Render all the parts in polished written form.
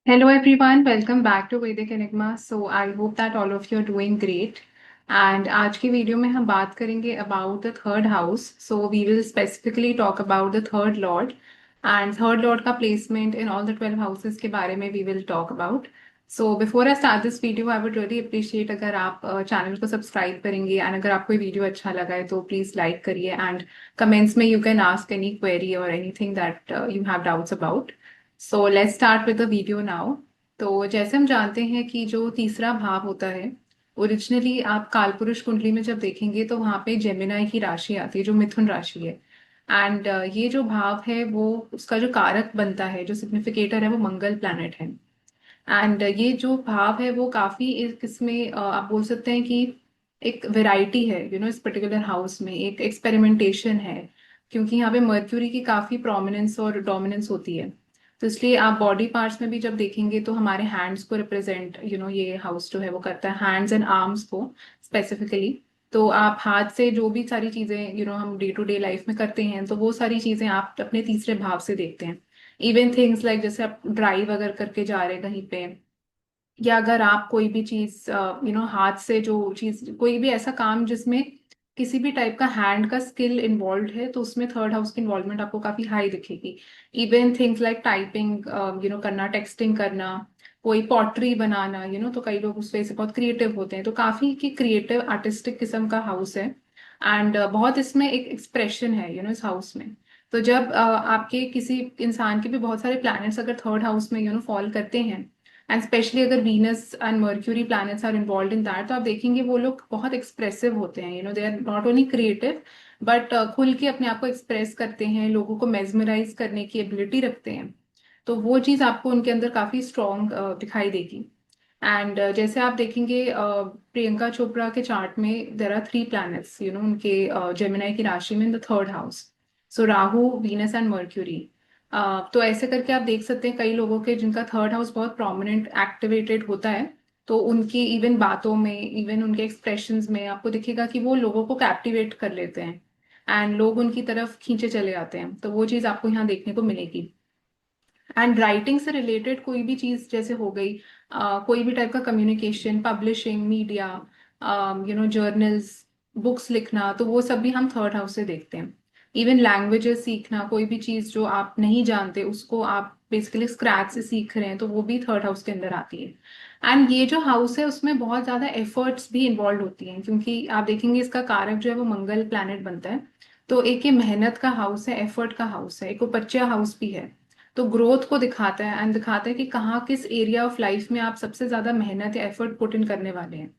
Hello everyone, welcome back to Vedic Enigma. So I hope that all of you are doing great. And आज की video में हम बात करेंगे about the third house. So we will specifically talk about the third lord and third lord का placement in all the 12 houses के बारे में we will talk about. So before I start this video, I would really appreciate अगर आप channel को subscribe करेंगे and अगर आपको ये वीडियो अच्छा लगा है तो प्लीज लाइक करिए and कमेंट्स में you can ask any query or anything that you have doubts about. So let's start with the video now. तो जैसे हम जानते हैं कि जो तीसरा भाव होता है, ओरिजिनली आप कालपुरुष कुंडली में जब देखेंगे तो वहां पे जेमिनाई की राशि आती है जो मिथुन राशि है। एंड ये जो भाव है वो उसका जो कारक बनता है, जो सिग्निफिकेटर है, वो मंगल प्लैनेट है। एंड ये जो भाव है वो काफी इसमें आप बोल सकते हैं कि एक वैरायटी है, इस पर्टिकुलर हाउस में एक एक्सपेरिमेंटेशन है, क्योंकि यहाँ पे मर्क्यूरी की काफी प्रोमिनेंस और डोमिनेंस होती है। तो इसलिए आप बॉडी पार्ट्स में भी जब देखेंगे तो हमारे हैंड्स को रिप्रेजेंट ये हाउस जो है वो करता है, हैंड्स एंड आर्म्स को स्पेसिफिकली। तो आप हाथ से जो भी सारी चीजें हम डे टू डे लाइफ में करते हैं, तो वो सारी चीजें आप अपने तीसरे भाव से देखते हैं। इवन थिंग्स लाइक जैसे आप ड्राइव अगर करके जा रहे हैं कहीं पे, या अगर आप कोई भी चीज हाथ से जो चीज, कोई भी ऐसा काम जिसमें किसी भी टाइप का हैंड का स्किल इन्वॉल्व है, तो उसमें थर्ड हाउस की इन्वॉल्वमेंट आपको काफी हाई दिखेगी। इवन थिंग्स लाइक टाइपिंग करना, टेक्सटिंग करना, कोई पॉटरी बनाना, तो कई लोग उस वजह से बहुत क्रिएटिव होते हैं, तो काफी की क्रिएटिव आर्टिस्टिक किस्म का हाउस है। एंड बहुत इसमें एक एक्सप्रेशन है इस हाउस में। तो जब आपके किसी इंसान के भी बहुत सारे प्लैनेट्स अगर थर्ड हाउस में फॉल करते हैं, एंड स्पेशली अगर Venus and Mercury planets are involve in that, तो आप देखेंगे वो लोग बहुत एक्सप्रेसिव होते हैं। They are not only creative but खुल के अपने आप को एक्सप्रेस करते हैं, लोगों को मेजमराइज करने की एबिलिटी रखते हैं। तो वो चीज आपको उनके अंदर काफी स्ट्रॉन्ग दिखाई देगी। एंड जैसे आप देखेंगे प्रियंका चोपड़ा के चार्ट में देर आर थ्री प्लैनेट्स उनके जेमिनाई की राशि में इन the third house. So Rahu, Venus and mercury. तो ऐसे करके आप देख सकते हैं कई लोगों के जिनका थर्ड हाउस बहुत प्रोमिनेंट एक्टिवेटेड होता है, तो उनकी इवन बातों में, इवन उनके एक्सप्रेशंस में आपको दिखेगा कि वो लोगों को कैप्टिवेट कर लेते हैं एंड लोग उनकी तरफ खींचे चले जाते हैं। तो वो चीज आपको यहाँ देखने को मिलेगी। एंड राइटिंग से रिलेटेड कोई भी चीज जैसे हो गई, कोई भी टाइप का communication, publishing, media, journals, books लिखना, तो वो सब भी हम थर्ड हाउस से देखते हैं। इवन लैंग्वेजेस सीखना, कोई भी चीज जो आप नहीं जानते उसको आप बेसिकली स्क्रैच से सीख रहे हैं, तो वो भी थर्ड हाउस के अंदर आती है। एंड ये जो हाउस है उसमें बहुत ज्यादा एफर्ट्स भी इन्वॉल्व होती हैं, क्योंकि आप देखेंगे इसका कारक जो है वो मंगल प्लैनेट बनता है। तो एक ये मेहनत का हाउस है, एफर्ट का हाउस है, एक उपच्य हाउस भी है। तो ग्रोथ को दिखाता है एंड दिखाता है कि कहाँ किस एरिया ऑफ लाइफ में आप सबसे ज्यादा मेहनत या एफर्ट पुट इन करने वाले हैं।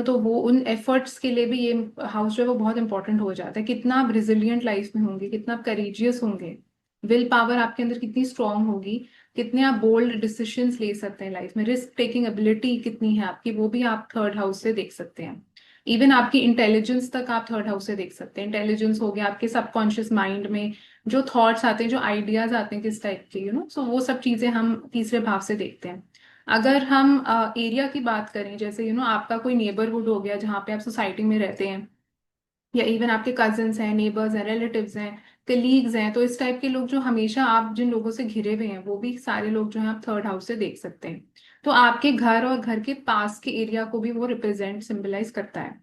तो वो उन एफर्ट्स के लिए भी ये हाउस जो है वो बहुत इंपॉर्टेंट हो जाता है। कितना आप रिजिलियंट लाइफ में होंगे, कितना आप करेजियस होंगे, विल पावर आपके अंदर कितनी स्ट्रांग होगी, कितने आप बोल्ड डिसीजंस ले सकते हैं लाइफ में, रिस्क टेकिंग एबिलिटी कितनी है आपकी, वो भी आप थर्ड हाउस से देख सकते हैं। इवन आपकी इंटेलिजेंस तक आप थर्ड हाउस से देख सकते हैं। इंटेलिजेंस हो गया आपके सबकॉन्शियस माइंड में, जो थॉट्स आते हैं, जो आइडियाज आते हैं किस टाइप के, सो वो सब चीजें हम तीसरे भाव से देखते हैं। अगर हम एरिया की बात करें, जैसे आपका कोई नेबरहुड हो गया जहाँ पे आप सोसाइटी में रहते हैं, या इवन आपके कजिन्स हैं, नेबर्स हैं, रिलेटिव्स हैं, कलीग्स हैं, तो इस टाइप के लोग जो हमेशा आप जिन लोगों से घिरे हुए हैं, वो भी सारे लोग जो हैं आप थर्ड हाउस से देख सकते हैं। तो आपके घर और घर के पास के एरिया को भी वो रिप्रेजेंट, सिंबलाइज करता है।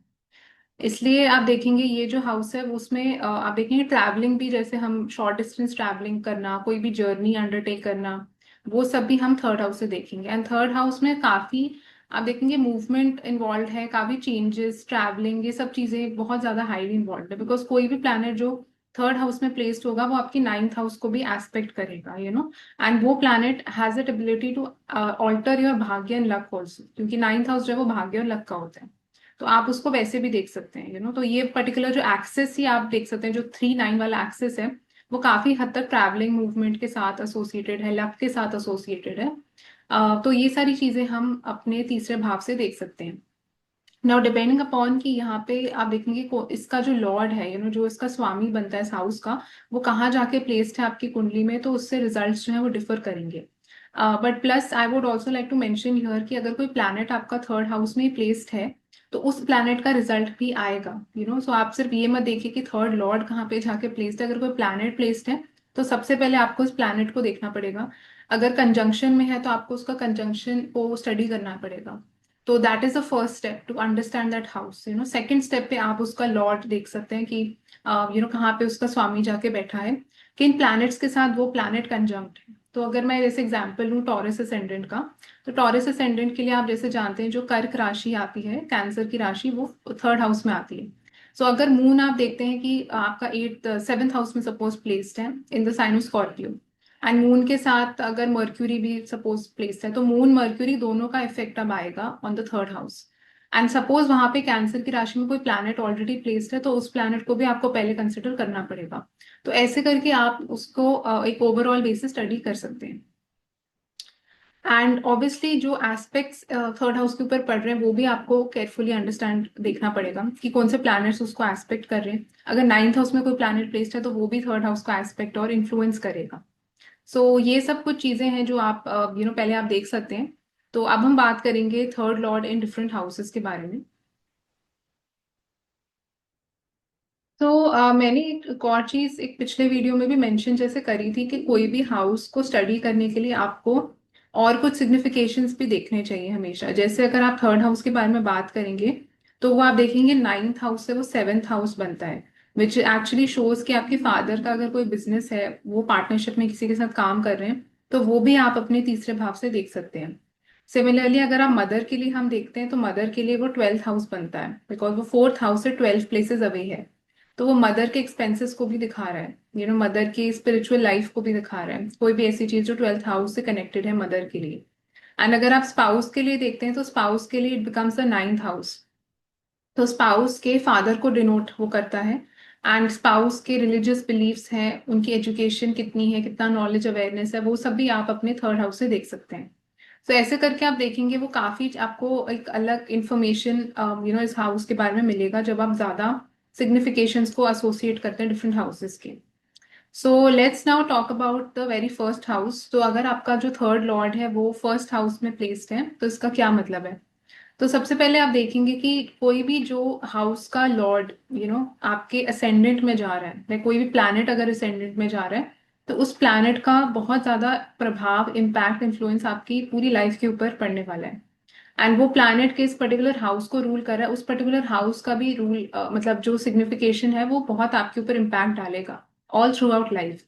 इसलिए आप देखेंगे ये जो हाउस है वो उसमें आप देखेंगे ट्रैवलिंग भी, जैसे हम शॉर्ट डिस्टेंस ट्रैवलिंग करना, कोई भी जर्नी अंडरटेक करना, वो सब भी हम थर्ड हाउस से देखेंगे। एंड थर्ड हाउस में काफी आप देखेंगे मूवमेंट इन्वॉल्व है, काफी चेंजेस, ट्रैवलिंग, ये सब चीजें बहुत ज्यादा हाईली इन्वॉल्व है, बिकॉज कोई भी प्लैनेट जो थर्ड हाउस में प्लेस्ड होगा वो आपकी नाइन्थ हाउस को भी एस्पेक्ट करेगा, एंड वो planet has it ability to alter your भाग्य एंड लक ऑल्सो, क्योंकि नाइन्थ हाउस जो है वो भाग्य और लक का होता है। तो आप उसको वैसे भी देख सकते हैं। तो ये पर्टिकुलर जो एक्सेस ही आप देख सकते हैं, जो 3-9 वाला एक्सेस है, वो काफी हद तक ट्रैवलिंग मूवमेंट के साथ एसोसिएटेड है, लक के साथ एसोसिएटेड है। तो ये सारी चीजें हम अपने तीसरे भाव से देख सकते हैं। नाउ डिपेंडिंग अपॉन कि यहाँ पे आप देखेंगे इसका जो लॉर्ड है, जो इसका स्वामी बनता है इस हाउस का, वो कहाँ जाके प्लेस्ड है आपकी कुंडली में, तो उससे रिजल्ट्स जो है वो डिफर करेंगे। But plus I would also like to mention here कि अगर कोई प्लैनेट आपका थर्ड हाउस में प्लेस्ड है, तो उस प्लैनेट का रिजल्ट भी आएगा। सो आप सिर्फ ये मत देखिए कि थर्ड लॉर्ड कहाँ पे जाके प्लेस्ड है। अगर कोई प्लैनेट प्लेस्ड है तो सबसे पहले आपको उस प्लैनेट को देखना पड़ेगा अगर कंजंक्शन में है तो आपको उसका कंजंक्शन को स्टडी करना पड़ेगा। तो that is the first step to understand that house. Second step पे आप उसका लॉर्ड देख सकते हैं कि कहाँ पे उसका स्वामी जाके बैठा है, किन प्लैनेट्स के साथ वो प्लैनेट कंजंक्ट है। तो अगर मैं जैसे एग्जांपल लूँ टॉरस असेंडेंट का, तो टॉरस असेंडेंट के लिए आप जैसे जानते हैं जो कर्क राशि आती है, कैंसर की राशि, वो थर्ड हाउस में आती है। सो अगर मून आप देखते हैं कि आपका एट सेवेंथ हाउस में सपोज प्लेस्ड है in the sign of Scorpio, and moon के साथ अगर मर्क्यूरी भी सपोज प्लेस्ड है, तो मून मर्क्यूरी दोनों का इफेक्ट अब आएगा on the third house. And suppose वहां पे कैंसर की राशि में कोई प्लैनेट ऑलरेडी प्लेस्ड है, तो उस प्लैनेट को भी आपको पहले कंसिडर करना पड़ेगा। तो ऐसे करके आप उसको एक ओवरऑल बेसिस स्टडी कर सकते हैं। एंड ऑब्वियसली जो एस्पेक्ट्स थर्ड हाउस के ऊपर पड़ रहे हैं वो भी आपको केयरफुली अंडरस्टैंड देखना पड़ेगा कि कौन से प्लैनेट्स उसको एस्पेक्ट कर रहे हैं। अगर नाइन्थ हाउस में कोई प्लैनेट प्लेस्ड है तो वो भी थर्ड हाउस का एस्पेक्ट और इन्फ्लुएंस करेगा। सो ये सब कुछ चीजें हैं जो आप पहले आप देख सकते हैं। तो अब हम बात करेंगे third Lord in different houses के बारे में। तो मैंने एक और चीज एक पिछले वीडियो में भी मेंशन जैसे करी थी कि कोई भी हाउस को स्टडी करने के लिए आपको और कुछ सिग्निफिकेशंस भी देखने चाहिए हमेशा। जैसे अगर आप थर्ड हाउस के बारे में बात करेंगे तो वो आप देखेंगे नाइन्थ हाउस से वो सेवेंथ हाउस बनता है, विच एक्चुअली शोज कि आपके फादर का अगर कोई बिजनेस है, वो पार्टनरशिप में किसी के साथ काम कर रहे हैं, तो वो भी आप अपने तीसरे भाव से देख सकते हैं। सिमिलरली अगर आप मदर के लिए हम देखते हैं तो मदर के लिए वो ट्वेल्थ हाउस बनता है, बिकॉज वो फोर्थ हाउस से 12 प्लेसेस अवे है। तो वो मदर के एक्सपेंसेस को भी दिखा रहा है, मदर की स्पिरिचुअल लाइफ को भी दिखा रहा है, कोई भी ऐसी चीज जो ट्वेल्थ हाउस से कनेक्टेड है मदर के लिए। एंड अगर आप स्पाउस के लिए देखते हैं तो स्पाउस के लिए it becomes the ninth house. तो स्पाउस के फादर को डिनोट वो करता है। एंड स्पाउस के रिलीजियस बिलीव्स हैं, उनकी एजुकेशन कितनी है, कितना नॉलेज अवेयरनेस है, वो सब भी आप अपने थर्ड हाउस से देख सकते हैं। तो ऐसे करके आप देखेंगे वो काफी आपको एक अलग इंफॉर्मेशन इस हाउस के बारे में मिलेगा जब आप ज्यादा सिग्निफिकेशंस को एसोसिएट करते हैं डिफरेंट हाउसेस के। So let's now talk about the very first house. तो अगर आपका जो थर्ड लॉर्ड है वो फर्स्ट हाउस में प्लेस्ड है तो इसका क्या मतलब है। तो सबसे पहले आप देखेंगे कि कोई भी जो हाउस का लॉर्ड आपके असेंडेंट में जा रहा है, या कोई भी प्लैनेट अगर असेंडेंट में जा रहा है, तो उस प्लैनेट का बहुत ज्यादा प्रभाव, इम्पैक्ट, इन्फ्लुएंस आपकी पूरी लाइफ के ऊपर पड़ने वाला है। एंड वो प्लैनेट के इस पर्टिकुलर हाउस को रूल कर रहा है, उस पर्टिकुलर हाउस का भी रूल मतलब जो सिग्निफिकेशन है वो बहुत आपके ऊपर इम्पैक्ट डालेगा ऑल थ्रू आउट लाइफ।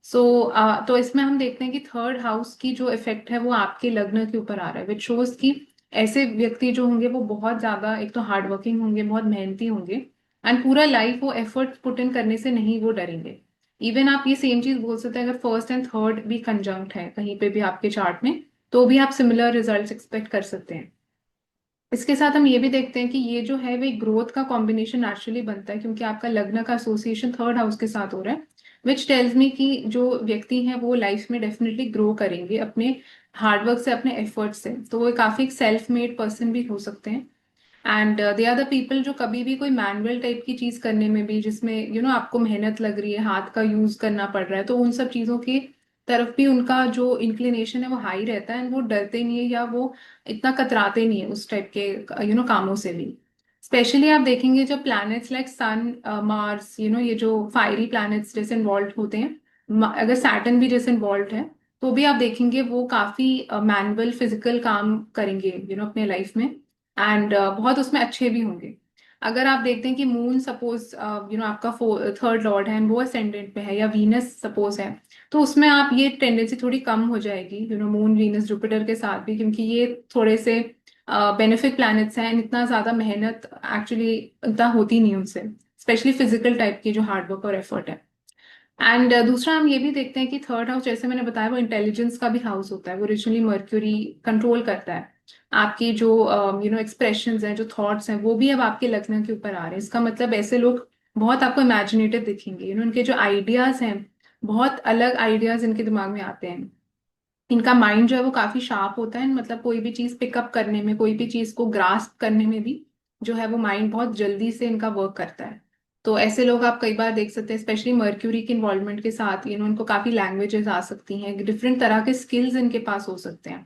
सो तो इसमें हम देखते हैं कि थर्ड हाउस की जो इफेक्ट है वो आपके लग्न के ऊपर आ रहा है, विच शोज कि ऐसे व्यक्ति जो होंगे वो बहुत ज्यादा एक तो हार्ड वर्किंग होंगे, बहुत मेहनती होंगे, एंड पूरा लाइफ वो एफर्ट पुट इन करने से नहीं वो डरेंगे। इवन आप ये सेम चीज बोल सकते हैं अगर फर्स्ट एंड थर्ड भी कंजंक्ट है कहीं पे भी आपके चार्ट में, तो भी आप सिमिलर रिजल्ट्स एक्सपेक्ट कर सकते हैं। इसके साथ हम ये भी देखते हैं कि ये जो है वे ग्रोथ का कॉम्बिनेशन नेचुरली बनता है, क्योंकि आपका लग्न का एसोसिएशन थर्ड हाउस के साथ हो रहा है, विच टेल्स मी कि जो व्यक्ति हैं वो लाइफ में डेफिनेटली ग्रो करेंगे अपने हार्डवर्क से, अपने एफर्ट से। तो वो काफी सेल्फ मेड पर्सन भी हो सकते हैं। And they are the people जो कभी भी कोई मैनुअल टाइप की चीज करने में भी, जिसमें आपको मेहनत लग रही है, हाथ का यूज करना पड़ रहा है, तो उन सब चीजों की तरफ भी उनका जो इंक्लिनेशन है वो हाई रहता है, एंड वो डरते नहीं है या वो इतना कतराते नहीं है उस टाइप के कामों से भी। स्पेशली आप देखेंगे जो प्लैनेट्स लाइक सन, मार्स, ये जो फायरी प्लैनेट्स जैसे इन्वॉल्व होते हैं, अगर सैटर्न भी जैसे इन्वॉल्व है, तो भी आप देखेंगे वो काफी मैनुअल फिजिकल काम करेंगे अपने लाइफ में। एंड बहुत उसमें अच्छे भी होंगे। अगर आप देखते हैं कि मून सपोज आपका थर्ड लॉर्ड है and वो असेंडेंट पे है, या वीनस सपोज है, तो उसमें आप ये टेंडेंसी थोड़ी कम हो जाएगी मून वीनस जुपिटर के साथ भी, क्योंकि ये थोड़े से बेनिफिक प्लैनेट्स हैं and इतना ज्यादा मेहनत एक्चुअली इतना होती नहीं उनसे, स्पेशली फिजिकल टाइप की जो हार्डवर्क और एफर्ट है। एंड दूसरा हम ये भी देखते हैं कि थर्ड हाउस जैसे मैंने बताया वो इंटेलिजेंस का भी हाउस होता है, वो ओरिजिनली मर्क्यूरी कंट्रोल करता है आपकी जो एक्सप्रेशंस हैं, जो थॉट्स हैं, वो भी अब आपके लग्न के ऊपर आ रहे हैं। इसका मतलब ऐसे लोग बहुत आपको इमेजिनेटिव दिखेंगे, उनके जो आइडियाज हैं, बहुत अलग आइडियाज इनके दिमाग में आते हैं। इनका माइंड जो है वो काफी शार्प होता है, मतलब कोई भी चीज पिकअप करने में, कोई भी चीज को ग्रास्प करने में भी जो है वो माइंड बहुत जल्दी से इनका वर्क करता है। तो ऐसे लोग आप कई बार देख सकते हैं, स्पेशली मर्क्यूरी के इन्वॉल्वमेंट के साथ इनको काफी लैंग्वेजेस आ सकती हैं, डिफरेंट तरह के स्किल्स इनके पास हो सकते हैं।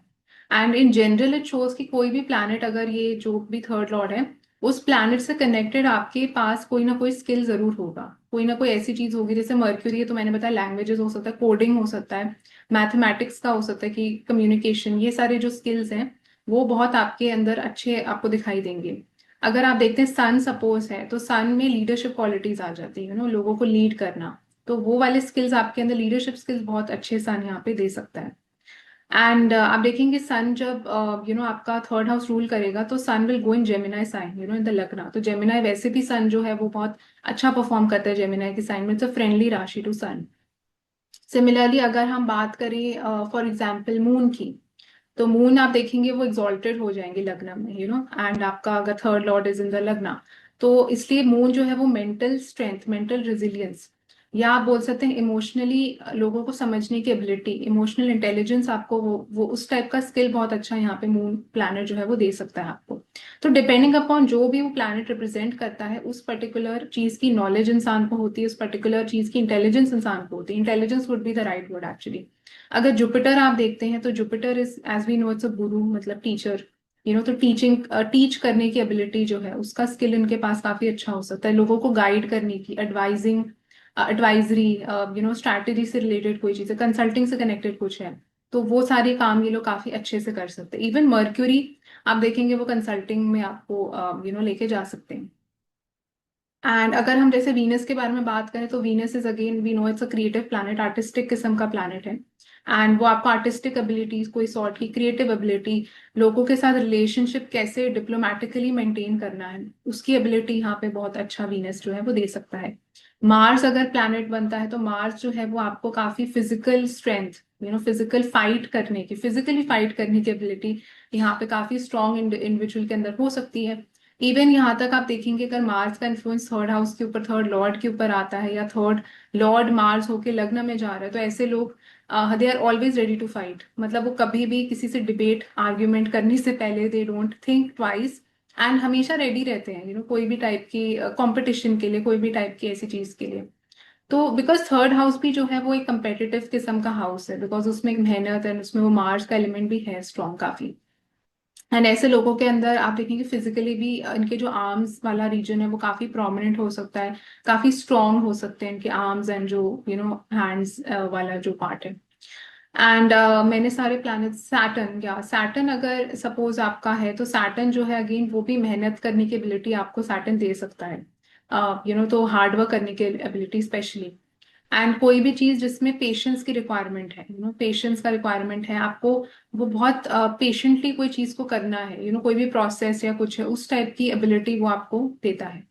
And in general it shows कि कोई भी प्लैनेट अगर ये जो भी थर्ड लॉर्ड है उस प्लैनेट से कनेक्टेड आपके पास कोई ना कोई स्किल जरूर होगा, कोई ना कोई ऐसी चीज होगी। जैसे मर्क्यूरी है तो मैंने बताया लैंग्वेजेस हो सकता है, कोडिंग हो सकता है, मैथमेटिक्स का हो सकता है कि कम्युनिकेशन, ये सारे जो स्किल्स हैं वो बहुत आपके अंदर अच्छे आपको दिखाई देंगे। अगर आप देखते हैं सन सपोज है तो सन में लीडरशिप क्वालिटीज आ जाती है, लोगों को लीड करना। तो वो वाले स्किल्स आपके अंदर, लीडरशिप स्किल्स बहुत अच्छे सन यहाँ पे दे सकता है। एंड आप देखेंगे सन जब आपका थर्ड हाउस रूल करेगा तो sun will go in Gemini sign, in the लग्न। तो जेमिनाई वैसे भी सन जो है वो बहुत अच्छा परफॉर्म करता है जेमिनाई के साइन में, इट्स अ फ्रेंडली राशि टू सन। सिमिलरली अगर हम बात करें फॉर एग्जाम्पल मून की, तो मून आप देखेंगे वो एग्जॉल्टेड हो जाएंगे लग्न में, एंड आपका अगर third Lord is in the लग्न, तो इसलिए मून जो है वो मेंटल स्ट्रेंथ, मेंटल रेजिलियंस, या आप बोल सकते हैं इमोशनली लोगों को समझने की एबिलिटी, इमोशनल इंटेलिजेंस, आपको वो उस टाइप का स्किल बहुत अच्छा यहाँ पे मून प्लैनेट जो है वो दे सकता है आपको। तो डिपेंडिंग अपॉन जो भी वो प्लैनेट रिप्रेजेंट करता है, उस पर्टिकुलर चीज की नॉलेज इंसान को होती है, उस पर्टिकुलर चीज की इंटेलिजेंस इंसान को होती है। Intelligence would be the right word actually. अगर जुपिटर आप देखते हैं तो Jupiter is, as we know, it's a guru, मतलब टीचर। तो टीचिंग, टीच करने की एबिलिटी जो है उसका स्किल इनके पास काफी अच्छा हो सकता है, लोगों को गाइड करने की, एडवाइजिंग, एडवाइजरी, स्ट्रैटेजी से रिलेटेड कोई चीज है, कंसल्टिंग से कनेक्टेड कुछ है, तो वो सारे काम ये लोग काफी अच्छे से कर सकते हैं। इवन मर्क्यूरी आप देखेंगे वो कंसल्टिंग में आपको लेके जा सकते हैं। एंड अगर हम जैसे वीनस के बारे में बात करें तो Venus is again, we know, it's a creative planet, artistic किस्म का प्लैनेट है। एंड वो आपको आर्टिस्टिक एबिलिटीज, कोई सॉर्ट की क्रिएटिव एबिलिटी, लोगों के साथ रिलेशनशिप कैसे डिप्लोमेटिकली मेंटेन करना है, उसकी एबिलिटी यहाँ पे बहुत अच्छा वीनस जो है वो दे सकता है। मार्स अगर प्लैनेट बनता है तो मार्स जो है वो आपको काफी फिजिकल स्ट्रेंथ, फिजिकली फाइट करने की एबिलिटी यहाँ पे काफी स्ट्रॉन्ग इंडिविजुअल के अंदर हो सकती है। इवन यहाँ तक आप देखेंगे अगर मार्स का इन्फ्लुएंस थर्ड हाउस के ऊपर, थर्ड लॉर्ड के ऊपर आता है, या थर्ड लॉर्ड मार्स होके लग्न में जा रहा है, तो ऐसे लोग they are always ready to fight. मतलब वो कभी भी किसी से डिबेट आर्ग्यूमेंट करने से पहले they don't think twice, and हमेशा रेडी रहते हैं कोई भी टाइप की कंपटीशन के लिए, कोई भी टाइप की ऐसी चीज के लिए। तो बिकॉज थर्ड हाउस भी जो है वो एक कंपेटिटिव किस्म का हाउस है, बिकॉज उसमें एक मेहनत है, उसमें वो मार्स का एलिमेंट भी है स्ट्रॉन्ग काफी। एंड ऐसे लोगों के अंदर आप देखेंगे फिजिकली भी इनके जो आर्म्स वाला रीजन है वो काफी प्रोमिनेंट हो सकता है, काफी स्ट्रॉन्ग हो सकते हैं इनके आर्म्स, एंड जो हैंड्स वाला जो पार्ट है। एंड मैंने सारे प्लैनेट, सैटर्न, या सैटर्न अगर सपोज आपका है तो सैटर्न जो है अगेन वो भी मेहनत करने की एबिलिटी आपको सैटर्न दे सकता है, तो हार्ड वर्क करने की एबिलिटी स्पेशली। एंड कोई भी चीज जिसमें पेशेंस की रिक्वायरमेंट है, पेशेंस का रिक्वायरमेंट है आपको, वो बहुत पेशेंटली कोई चीज को करना है, कोई भी प्रोसेस या कुछ है, उस टाइप की एबिलिटी वो आपको देता है।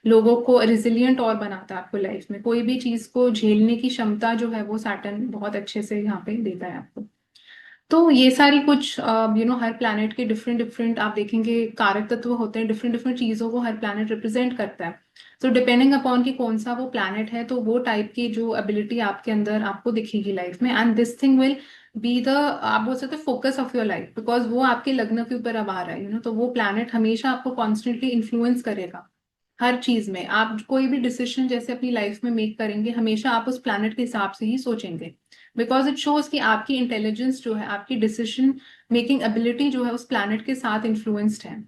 लोगों को रिजिलियंट और बनाता है आपको, लाइफ में कोई भी चीज को झेलने की क्षमता जो है वो सैटर्न बहुत अच्छे से यहाँ पे देता है आपको। तो ये सारी कुछ हर प्लैनेट के डिफरेंट डिफरेंट आप देखेंगे कारक तत्व होते हैं, डिफरेंट डिफरेंट चीजों को हर प्लैनेट रिप्रेजेंट करता है। तो डिपेंडिंग अपॉन कि कौन सा वो प्लैनेट है तो वो टाइप की जो एबिलिटी आपके अंदर आपको दिखेगी लाइफ में, and this thing will be the, आप बोल सकते focus of your life, because वो आपके लग्न के ऊपर अब आ रहा है, तो वो प्लैनेट हमेशा आपको कॉन्स्टेंटली इन्फ्लुएंस करेगा हर चीज में। आप कोई भी डिसीजन जैसे अपनी लाइफ में मेक करेंगे, हमेशा आप उस प्लैनेट के हिसाब से ही सोचेंगे, बिकॉज इट शोज कि आपकी इंटेलिजेंस जो है, आपकी डिसीजन मेकिंग एबिलिटी जो है उस प्लैनेट के साथ इन्फ्लुएंस्ड है।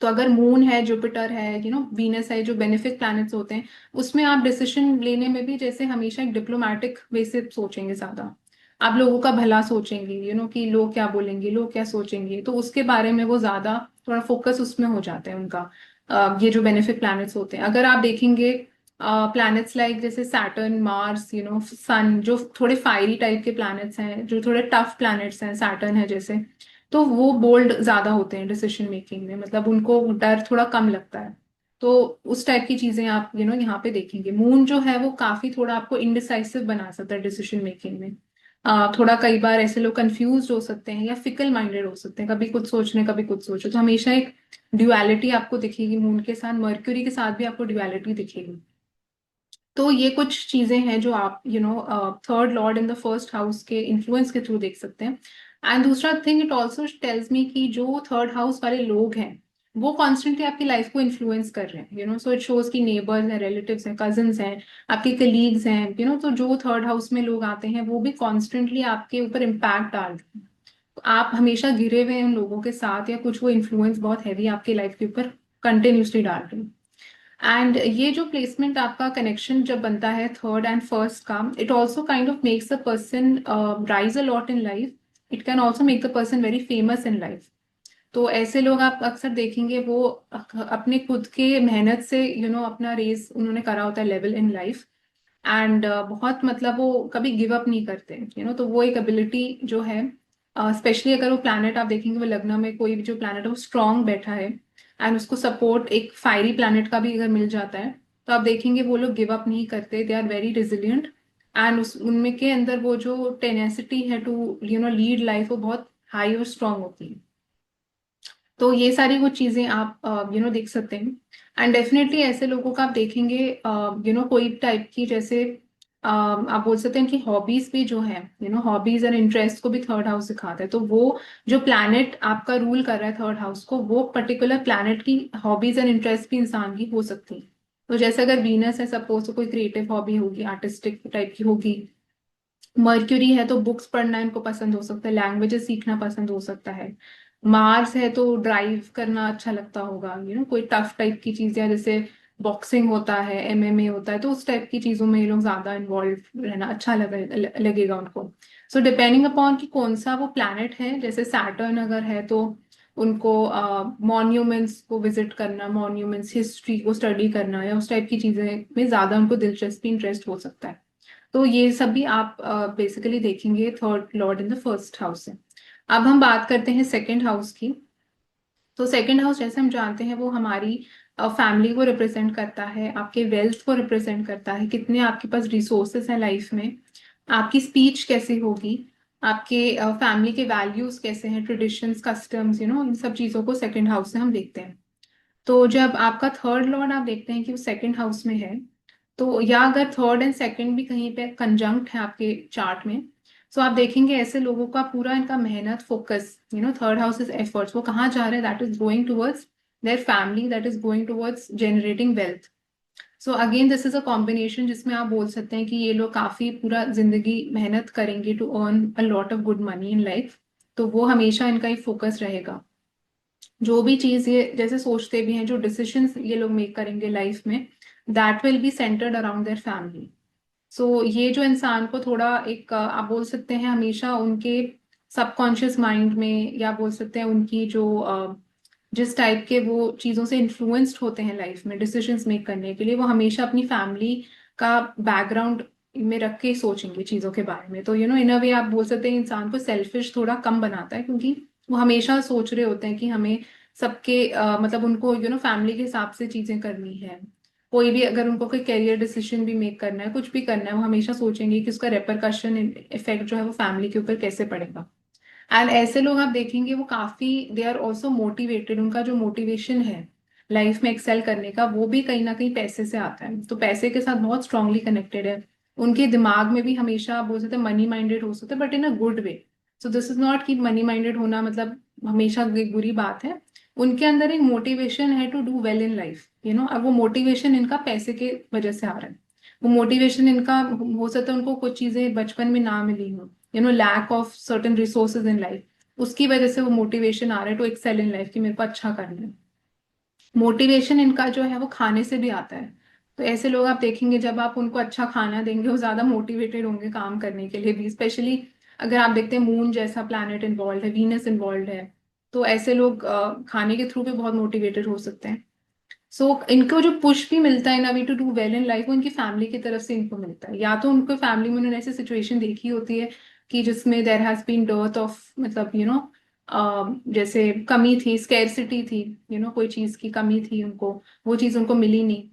तो अगर मून है, जुपिटर है, वीनस है, जो बेनिफिक प्लैनेट्स होते हैं, उसमें आप डिसीजन लेने में भी जैसे हमेशा एक डिप्लोमेटिक वे से सोचेंगे ज्यादा। आप लोगों का भला सोचेंगे, कि लोग क्या बोलेंगे, लोग क्या सोचेंगे, तो उसके बारे में वो ज्यादा थोड़ा फोकस उसमें हो जाता है उनका। ये जो बेनिफिक प्लैनेट्स होते हैं, अगर आप देखेंगे प्लैनेट्स लाइक जैसे सैटर्न, मार्स, सन, जो थोड़े फायरी टाइप के प्लैनेट्स हैं, जो थोड़े टफ प्लैनेट्स हैं, सैटर्न है जैसे, तो वो बोल्ड ज्यादा होते हैं डिसीजन मेकिंग में, मतलब उनको डर थोड़ा कम लगता है। तो उस टाइप की चीजें आप यहाँ पे देखेंगे। मून जो है वो काफी थोड़ा आपको इनडिसाइसिव बना सकता है डिसीजन मेकिंग में। थोड़ा कई बार ऐसे लोग कंफ्यूज हो सकते हैं या फिकल माइंडेड हो सकते हैं, कभी कुछ सोचने कभी कुछ सोचो, तो हमेशा एक ड्युअलिटी आपको दिखेगी मून के साथ। मर्क्यूरी के साथ भी आपको ड्युअलिटी दिखेगी। तो ये कुछ चीजें हैं जो आप third Lord in the first house के इन्फ्लुएंस के थ्रू देख सकते हैं। एंड दूसरा thing, it also tells me कि जो थर्ड हाउस वाले लोग हैं वो कॉन्स्टेंटली आपकी लाइफ को इन्फ्लुएंस कर रहे हैं, सो इट शोज कि नेबर्स हैं, रिलेटिव्स हैं, कजिन्स हैं, आपके कलीग्स हैं, तो जो थर्ड हाउस में लोग आते हैं वो भी कॉन्स्टेंटली आपके ऊपर इम्पैक्ट डाल रहे हैं। तो आप हमेशा घिरे हुए हैं उन लोगों के साथ, या कुछ वो इन्फ्लुएंस बहुत हैवी आपकी लाइफ के ऊपर कंटिन्यूसली डाल रही हूँ। एंड ये जो प्लेसमेंट आपका कनेक्शन जब बनता है थर्ड एंड फर्स्ट का, it also kind of makes the person rise a lot in life. It can also make the person very famous in life. तो ऐसे लोग आप अक्सर देखेंगे वो अपने खुद के मेहनत से अपना रेस उन्होंने करा होता है लेवल इन लाइफ। एंड बहुत मतलब वो कभी गिव अप नहीं करते तो वो एक एबिलिटी जो है, स्पेशली अगर वो प्लैनेट आप देखेंगे वो लग्न में कोई भी जो प्लैनेट है वो स्ट्रांग बैठा है एंड उसको सपोर्ट एक फायरी प्लैनेट का भी अगर मिल जाता है, तो आप देखेंगे वो लोग गिव अप नहीं करते, they are very resilient. And उस उनमें के अंदर वो जो टेनेसिटी है टू लीड लाइफ वो बहुत हाई और स्ट्रांग होती है। तो ये सारी वो चीजें आप देख सकते हैं। एंड डेफिनेटली ऐसे लोगों का आप देखेंगे कोई टाइप की जैसे आप बोल सकते हैं कि हॉबीज भी जो है हॉबीज एंड इंटरेस्ट को भी थर्ड हाउस सिखाता है। तो वो जो प्लैनेट आपका रूल कर रहा है थर्ड हाउस को, वो पर्टिकुलर प्लैनेट की हॉबीज एंड इंटरेस्ट भी इंसान की हो सकती है। तो जैसे अगर वीनस है सपोज, तो कोई क्रिएटिव हॉबी होगी, आर्टिस्टिक टाइप की होगी। मर्क्यूरी है तो बुक्स पढ़ना इनको पसंद हो सकता है, लैंग्वेजेस सीखना पसंद हो सकता है। मार्स है तो ड्राइव करना अच्छा लगता होगा, कोई टफ टाइप की चीज है जैसे बॉक्सिंग होता है, एमएमए होता है, तो उस टाइप की चीजों में ये लोग ज्यादा इन्वॉल्व रहना अच्छा लगेगा उनको। सो डिपेंडिंग अपॉन कि कौन सा वो प्लैनेट है, जैसे सैटर्न अगर है तो उनको मॉन्यूमेंट्स को विजिट करना, मॉन्यूमेंट्स हिस्ट्री को स्टडी करना या उस टाइप की चीजें में ज्यादा उनको दिलचस्पी इंटरेस्ट हो सकता है। तो ये सब भी आप बेसिकली देखेंगे third Lord in the first house से। अब हम बात करते हैं सेकंड हाउस की। तो सेकंड हाउस जैसे हम जानते हैं वो हमारी फैमिली को रिप्रेजेंट करता है, आपके वेल्थ को रिप्रेजेंट करता है, कितने आपके पास रिसोर्सेस हैं लाइफ में, आपकी स्पीच कैसी होगी, आपके फैमिली के वैल्यूज कैसे हैं, ट्रेडिशंस, कस्टम्स, इन सब चीजों को सेकंड हाउस से हम देखते हैं। तो जब आपका थर्ड लॉर्ड आप देखते हैं कि वो सेकंड हाउस में है, तो या अगर थर्ड एंड सेकंड भी कहीं पे कंजंक्ट है आपके चार्ट में, तो आप देखेंगे ऐसे लोगों का पूरा इनका मेहनत focus, third house is efforts, वो कहाँ जा रहे हैं, that is going towards their family, that is going towards generating wealth. So again this is a combination जिसमें आप बोल सकते हैं कि ये लोग काफी पूरा जिंदगी मेहनत करेंगे to earn a lot of good money in life. तो वो हमेशा इनका ही फोकस रहेगा। जो भी चीज ये जैसे सोचते भी हैं, जो डिसीजंस ये लोग मेक करेंगे लाइफ में, that will be centred around their family. So ये जो इंसान को थोड़ा एक आप बोल सकते हैं हमेशा उनके सबकॉन्शियस माइंड में, या बोल सकते हैं उनकी जो जिस टाइप के वो चीजों से इन्फ्लुएंस्ड होते हैं लाइफ में डिसीजंस मेक करने के लिए, वो हमेशा अपनी फैमिली का बैकग्राउंड में रख के ही सोचेंगे चीजों के बारे में। तो इन अ वे आप बोल सकते हैं इंसान को सेल्फिश थोड़ा कम बनाता है, क्योंकि वो हमेशा सोच रहे होते हैं कि हमें सबके मतलब उनको फैमिली के हिसाब से चीजें करनी है। कोई भी अगर उनको कोई करियर डिसीजन भी मेक करना है, कुछ भी करना है, वो हमेशा सोचेंगे कि उसका रेपरकशन इफेक्ट जो है वो फैमिली के ऊपर कैसे पड़ेगा। एंड ऐसे लोग आप देखेंगे वो काफी दे आर ऑल्सो मोटिवेटेड, उनका जो मोटिवेशन है लाइफ में एक्सेल करने का वो भी कहीं ना कहीं पैसे से आता है, तो पैसे के साथ बहुत स्ट्रांगली कनेक्टेड है। उनके दिमाग में भी हमेशा आप बोल सकते हैं मनी माइंडेड हो सकते हैं, but in a good way. So this is not कि मनी माइंडेड होना मतलब हमेशा एक बुरी बात है। उनके अंदर एक मोटिवेशन है to do well in life, अब वो मोटिवेशन इनका पैसे के वजह से आ रहा है। वो मोटिवेशन इनका हो सकता है उनको कुछ चीजें बचपन में ना मिली हो, lack of certain resources in life, उसकी वजह से वो मोटिवेशन आ रहा है टू एक्सेल इन लाइफ कि मेरे को अच्छा करना है। मोटिवेशन इनका जो है वो खाने से भी आता है। तो ऐसे लोग आप देखेंगे जब आप उनको अच्छा खाना देंगे वो ज्यादा मोटिवेटेड होंगे काम करने के लिए भी, स्पेशली अगर आप देखते हैं मून जैसा प्लैनेट इन्वॉल्व है, वीनस इन्वॉल्व है, तो ऐसे लोग खाने के थ्रू भी बहुत मोटिवेटेड हो सकते हैं। सो इनको जो पुश भी मिलता है ना we to do well in life, वो इनकी फैमिली की तरफ से इनको मिलता है, या तो उनको फैमिली में उन्होंने ऐसी सिचुएशन देखी होती है कि जिसमें there has been dearth of मतलब जैसे कमी थी, स्कैरसिटी थी, कोई चीज की कमी थी उनको, वो चीज उनको मिली नहीं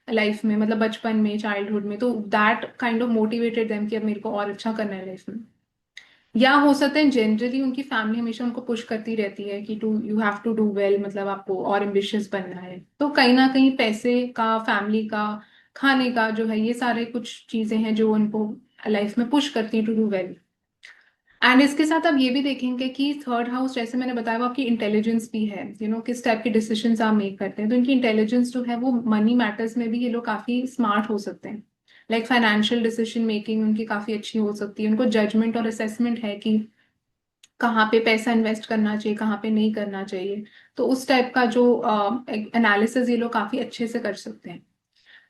लाइफ में, मतलब बचपन में, चाइल्डहुड में, तो that kind of motivated them कि अब मेरे को और अच्छा करना है लाइफ में। या हो सकता है जनरली उनकी फैमिली हमेशा उनको पुश करती रहती है कि to you have to do well, मतलब आपको और एम्बिशियस बनना है, तो कहीं ना कहीं पैसे का, फैमिली का, खाने का जो है, ये सारे कुछ चीजें हैं जो उनको लाइफ में पुश करती हैं टू डू वेल। एंड इसके साथ आप ये भी देखेंगे कि थर्ड हाउस जैसे मैंने बताया वो आपकी इंटेलिजेंस भी है, किस टाइप के डिसीजंस आप मेक करते हैं, तो इनकी इंटेलिजेंस जो है वो मनी मैटर्स में भी ये लोग काफी स्मार्ट हो सकते हैं। लाइक फाइनेंशियल डिसीजन मेकिंग उनकी काफी अच्छी हो सकती है, उनको जजमेंट और असेसमेंट है कि कहाँ पे पैसा इन्वेस्ट करना चाहिए, कहाँ पे नहीं करना चाहिए। तो उस टाइप का जो एनालिसिस ये लोग काफी अच्छे से कर सकते हैं।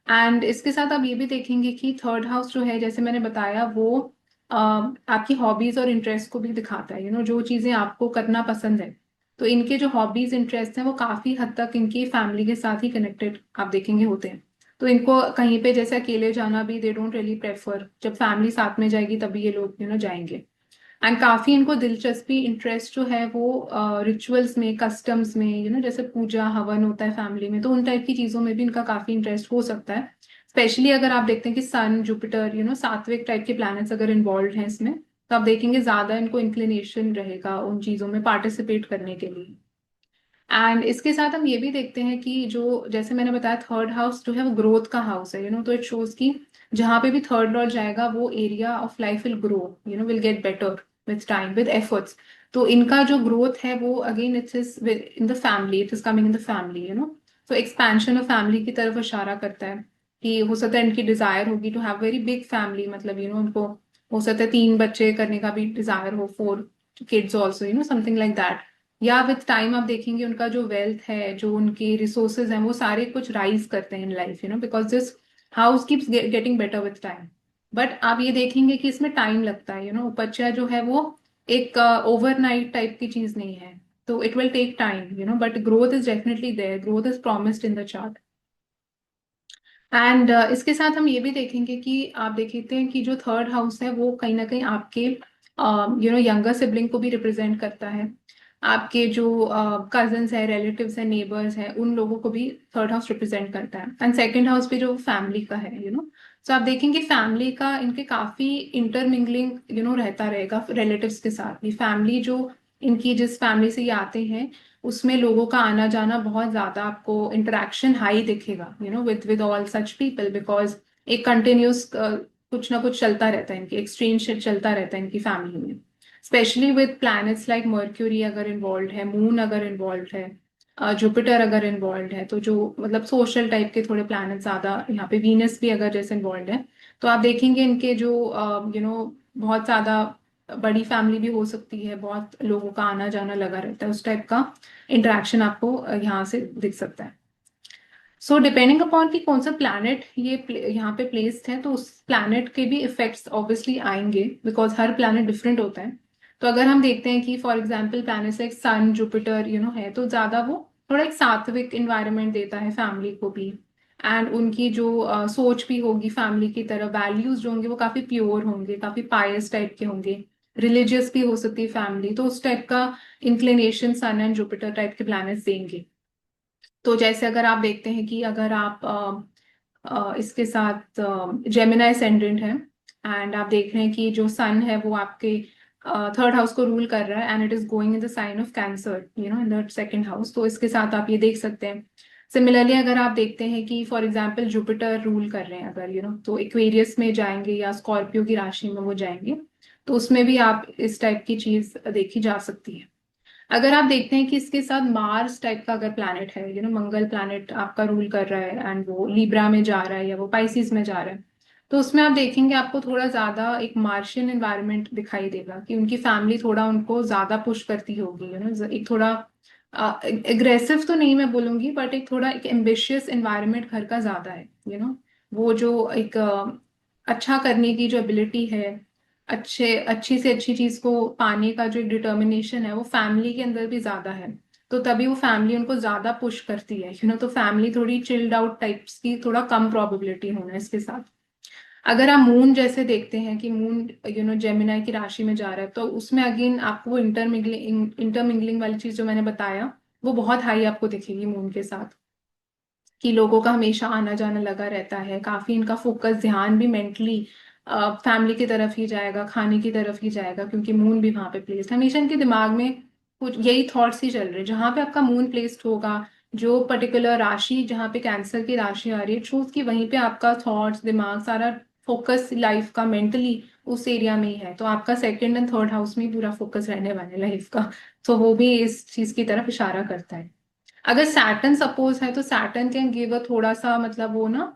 एंड इसके साथ आप ये भी देखेंगे कि थर्ड हाउस जो है, जैसे मैंने बताया, वो आपकी हॉबीज और इंटरेस्ट को भी दिखाता है। जो चीजें आपको करना पसंद है, तो इनके जो हॉबीज इंटरेस्ट हैं वो काफी हद तक इनकी फैमिली के साथ ही कनेक्टेड आप देखेंगे होते हैं। तो इनको कहीं पे जैसे अकेले जाना भी दे डोंट रियली प्रेफर, जब फैमिली साथ में जाएगी तभी ये लोग जाएंगे। एंड काफी इनको दिलचस्पी इंटरेस्ट जो है वो रिचुअल्स में, कस्टम्स में, जैसे पूजा हवन होता है फैमिली में, तो उन टाइप की चीजों में भी इनका काफी इंटरेस्ट हो सकता है। स्पेशली अगर आप देखते हैं कि सन जुपिटर सात्विक टाइप के प्लैनेट्स अगर इन्वॉल्व हैं इसमें, तो आप देखेंगे ज्यादा इनको इंक्लिनेशन रहेगा उन चीजों में पार्टिसिपेट करने के लिए। एंड इसके साथ हम ये भी देखते हैं कि जो जैसे मैंने बताया, थर्ड हाउस जो है वो ग्रोथ का हाउस है। तो इट शोज कि जहां पे भी थर्ड लॉर्ड जाएगा वो area of life will grow, will get better with time with efforts. तो इनका जो ग्रोथ है वो again it is in the family, it is coming in the family. तो एक्सपेंशन ऑफ फैमिली की तरफ इशारा करता है कि हो सकता है इनकी डिजायर होगी to have very big family, मतलब उनको हो सकता है 3 बच्चे करने का भी डिजायर हो, 4 kids also, something like that. या विथ टाइम आप देखेंगे उनका जो वेल्थ है, जो उनके रिसोर्सेज हैं, वो सारे कुछ राइज करते हैं इन life, because this house keeps getting better with time. But आप ये देखेंगे कि इसमें टाइम लगता है। उपज्या जो है वो एक ओवरनाइट टाइप की चीज नहीं है। तो it will take time, but growth is definitely there, growth is promised in the chart. And इसके साथ हम ये भी देखेंगे कि आप देखते हैं कि जो थर्ड हाउस है वो कहीं ना कहीं आपके यंगर सिबलिंग को भी रिप्रेजेंट करता है। आपके जो कजन्स है, रिलेटिव्स है, नेबर्स है, उन लोगों को भी थर्ड हाउस रिप्रेजेंट करता है। एंड सेकंड हाउस पे जो फैमिली का है, तो आप देखेंगे फैमिली का इनके काफी इंटरमिंगलिंग रहता रहेगा रिलेटिव्स के साथ। ये फैमिली जो इनकी जिस फैमिली से ये आते हैं, उसमें लोगों का आना जाना बहुत ज्यादा, आपको इंटरेक्शन हाई दिखेगा with all such people, because एक कंटिन्यूस कुछ ना कुछ चलता रहता है, इनकी एक्सचेंज चलता रहता है इनकी फैमिली में। Specially with planets like mercury अगर इन्वॉल्व है, मून अगर इन्वॉल्व है, जुपिटर अगर इन्वॉल्व है, तो जो मतलब सोशल टाइप के थोड़े प्लैनेट ज्यादा यहाँ पे, वीनस भी अगर जैसे इन्वॉल्व है, तो आप देखेंगे इनके जो बहुत ज्यादा बड़ी फैमिली भी हो सकती है, बहुत लोगों का आना जाना लगा रहता है, उस टाइप का इंटरेक्शन आपको यहाँ से दिख सकता है। सो डिपेंडिंग अपॉन कि कौन सा प्लैनेट ये यहाँ पे प्लेस्ड है, तो उस प्लैनेट के भी इफेक्ट्स ऑब्वियसली आएंगे, बिकॉज हर प्लैनेट डिफरेंट होता है। तो अगर हम देखते हैं कि for example planets like sun Jupiter है, तो ज्यादा वो थोड़ा एक सात्विक इन्वायरमेंट देता है फैमिली को भी। एंड उनकी जो सोच भी होगी फैमिली की तरह, वैल्यूज जो होंगे वो काफी प्योर होंगे, काफी पायस टाइप के होंगे, रिलीजियस भी हो सकती है फैमिली, तो उस टाइप का inclination sun and Jupiter type के प्लैनेट्स देंगे। तो जैसे अगर आप देखते हैं कि अगर आप इसके साथ जेमिनाई एसेंडेंट है, एंड आप देख रहे हैं कि जो सन है वो आपके थर्ड हाउस को रूल कर रहा है, and it is going in the sign of Cancer, in the second house, तो इसके साथ आप ये देख सकते हैं। सिमिलरली अगर आप देखते हैं कि फॉर एग्जाम्पल जुपिटर रूल कर रहे हैं अगर, तो इक्वेरियस में जाएंगे या स्कॉर्पियो की राशि में वो जाएंगे, तो उसमें भी आप इस टाइप की चीज देखी जा सकती है। अगर आप देखते हैं कि इसके साथ मार्स टाइप का अगर प्लैनेट है, मंगल प्लैनेट आपका रूल कर रहा है, एंड वो लिब्रा में जा रहा है या वो पाइसिस में जा रहा है, तो उसमें आप देखेंगे आपको थोड़ा ज्यादा एक मार्शियन एनवायरनमेंट दिखाई देगा, कि उनकी फैमिली थोड़ा उनको ज्यादा पुश करती होगी, एक थोड़ा एग्रेसिव तो नहीं मैं बोलूंगी, बट एक थोड़ा एक एम्बिशियस एनवायरनमेंट घर का ज्यादा है। वो जो एक अच्छा करने की जो एबिलिटी है, अच्छी से अच्छी चीज को पाने का जो एक डिटर्मिनेशन है, वो फैमिली के अंदर भी ज्यादा है। तो तभी वो फैमिली उनको ज्यादा पुश करती है, तो फैमिली थोड़ी चिल्ड आउट टाइप्स की, थोड़ा कम प्रोबेबिलिटी होना इसके साथ। अगर आप मून जैसे देखते हैं कि मून जेमिनाई की राशि में जा रहा है, तो उसमें अगेन आपको वो इंटरमिंगलिंग वाली चीज जो मैंने बताया, वो बहुत हाई आपको दिखेगी मून के साथ, कि लोगों का हमेशा आना जाना लगा रहता है, काफी इनका फोकस, ध्यान भी मेंटली फैमिली की तरफ ही जाएगा, खाने की तरफ ही जाएगा, क्योंकि मून भी वहां पे प्लेस्ड, हमेशा इनके दिमाग में कुछ यही थॉट्स ही चल रहे हैं। जहां पे आपका मून प्लेस्ड होगा, जो पर्टिकुलर राशि जहाँ पे कैंसर की राशि आ रही है, ट्रूथ की वहीं पे आपका थॉट्स, दिमाग, सारा फोकस लाइफ का मेंटली उस एरिया में ही है। तो आपका सेकंड एंड थर्ड हाउस में ही पूरा फोकस रहने वाला है लाइफ का। तो वो भी इस चीज की तरफ इशारा करता है। अगर सैटर्न सपोज है, तो सैटर्न कैन गिव अ थोड़ा सा, मतलब वो ना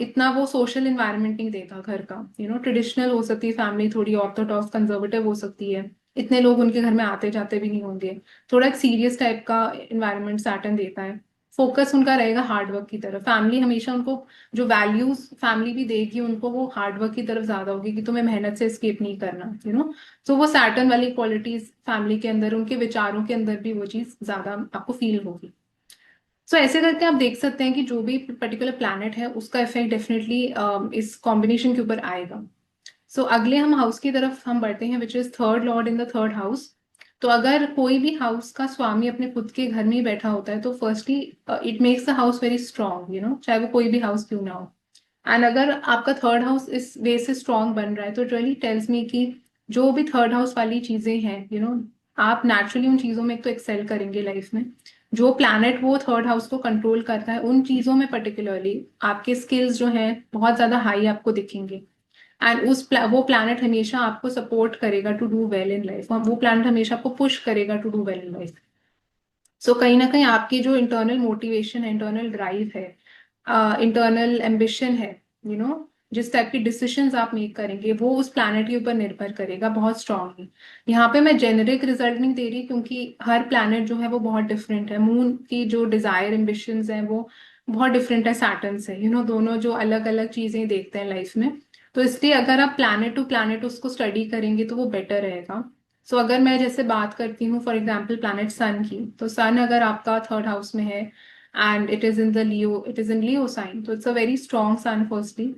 इतना वो सोशल इन्वायरमेंट नहीं देगा घर का, ट्रेडिशनल हो सकती है फैमिली, थोड़ी ऑर्थोडॉक्स कंजर्वेटिव हो सकती है, इतने लोग उनके घर में आते जाते भी नहीं होंगे। थोड़ा एक सीरियस टाइप का इन्वायरमेंट सैटर्न देता है। फोकस उनका रहेगा हार्डवर्क की तरफ। फैमिली हमेशा उनको जो वैल्यूज फैमिली भी देगी उनको, वो हार्डवर्क की तरफ ज्यादा होगी कि तुम्हें मेहनत से एस्केप नहीं करना, तो वो सैटर्न वाली क्वालिटीज फैमिली के अंदर, उनके विचारों के अंदर भी वो चीज ज्यादा आपको फील होगी। सो ऐसे करके आप देख सकते हैं कि जो भी पर्टिकुलर प्लैनेट है उसका इफेक्ट डेफिनेटली इस कॉम्बिनेशन के ऊपर आएगा। सो अगले हम हाउस की तरफ हम बढ़ते हैं, which is third Lord in the third house. तो अगर कोई भी हाउस का स्वामी अपने खुद के घर में ही बैठा होता है तो firstly it makes the house very strong, चाहे वो कोई भी हाउस क्यों ना हो। एंड अगर आपका थर्ड हाउस इस वे से स्ट्रांग बन रहा है तो रियली टेल्स मी कि जो भी थर्ड हाउस वाली चीजें हैं, आप नेचुरली उन चीजों में एक तो एक्सेल करेंगे लाइफ में। जो प्लैनेट वो थर्ड हाउस को कंट्रोल करता है उन चीजों में पर्टिकुलरली आपके स्किल्स जो हैं बहुत ज्यादा हाई आपको दिखेंगे। एंड वो प्लैनेट हमेशा आपको सपोर्ट करेगा to do well in life, वो प्लैनेट हमेशा आपको पुश करेगा to do well in life. So कहीं ना कहीं आपकी जो इंटरनल मोटिवेशन है, इंटरनल ड्राइव है, इंटरनल एम्बिशन है, यू नो जिस टाइप की डिसीजंस आप मेक करेंगे वो उस प्लैनेट के ऊपर निर्भर करेगा बहुत स्ट्रांगली। यहाँ पे मैं जेनेरिक रिजल्ट नहीं दे रही क्योंकि हर प्लैनेट जो है वो बहुत डिफरेंट है। मून की जो डिजायर एम्बिशंस हैं वो बहुत डिफरेंट है सैटर्न से, दोनों जो अलग अलग चीजें देखते हैं लाइफ में। तो इसलिए अगर आप प्लैनेट टू प्लैनेट उसको स्टडी करेंगे तो वो बेटर रहेगा। सो अगर मैं जैसे बात करती हूँ फॉर एग्जाम्पल प्लैनेट सन की, तो सन अगर आपका थर्ड हाउस में है and it is in the Leo, it is in Leo sign, तो it's a very strong sun firstly.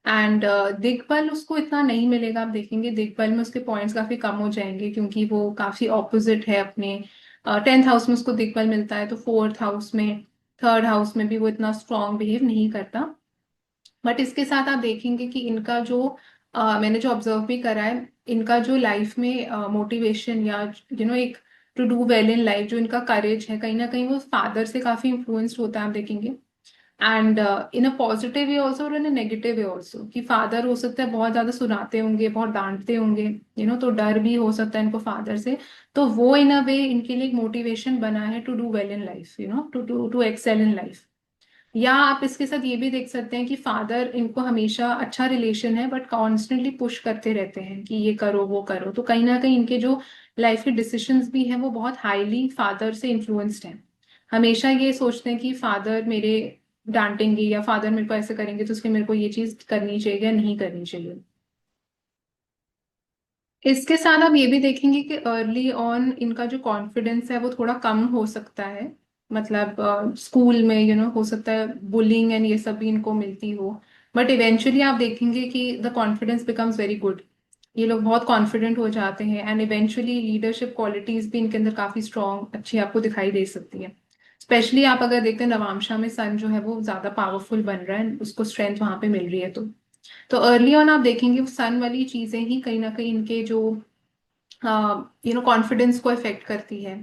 And दिग्बल उसको इतना नहीं मिलेगा, आप देखेंगे दिग्बल में उसके पॉइंट्स काफी कम हो जाएंगे क्योंकि वो काफी ऑपोजिट है अपने। 10th हाउस में उसको दिग्बल मिलता है तो फोर्थ हाउस में, थर्ड हाउस में भी वो इतना स्ट्रॉन्ग बिहेव नहीं करता। बट इसके साथ आप देखेंगे कि इनका जो मैंने जो ऑब्जर्व भी करा है, इनका जो लाइफ में मोटिवेशन या एक to do well in life, जो इनका करेज है कहीं ना कहीं वो फादर से काफी इन्फ्लुएंस्ड होता है, आप देखेंगे। And in a positive way also और इन अ नेगेटिव वे ऑल्सो, कि फादर हो सकता है बहुत ज्यादा सुनाते होंगे, बहुत डांटते होंगे, तो डर भी हो सकता है इनको फादर से। तो वो इन अ वे इनके लिए एक मोटिवेशन बना है to do well in life, to to excel in life. या आप इसके साथ ये भी देख सकते हैं कि फादर इनको हमेशा अच्छा रिलेशन है बट कॉन्स्टेंटली पुश करते रहते हैं कि ये करो वो करो, तो कहीं ना कहीं इनके जो लाइफ के डिसीजंस भी हैं वो बहुत हाईली फादर से इन्फ्लुएंस्ड हैं। हमेशा ये सोचते हैं कि फादर मेरे डांटेंगे या फादर मेरे को ऐसे करेंगे तो उसके मेरे को ये चीज करनी चाहिए या नहीं करनी चाहिए। इसके साथ आप ये भी देखेंगे कि अर्ली ऑन इनका जो कॉन्फिडेंस है वो थोड़ा कम हो सकता है। मतलब स्कूल में हो सकता है बुलिंग एंड ये सब भी इनको मिलती हो। बट इवेंचुअली आप देखेंगे कि the confidence becomes very good. ये लोग बहुत कॉन्फिडेंट हो जाते हैं एंड इवेंचुअली लीडरशिप क्वालिटीज भी इनके अंदर काफी स्ट्रांग अच्छी आपको दिखाई दे सकती है। स्पेशली आप अगर देखते हैं नवांशा में सन जो है वो ज्यादा पावरफुल बन रहा है, उसको स्ट्रेंथ वहां पे मिल रही है। तो अर्ली ऑन आप देखेंगे सन वाली चीजें ही कहीं ना कहीं इनके जो कॉन्फिडेंस को इफेक्ट करती है।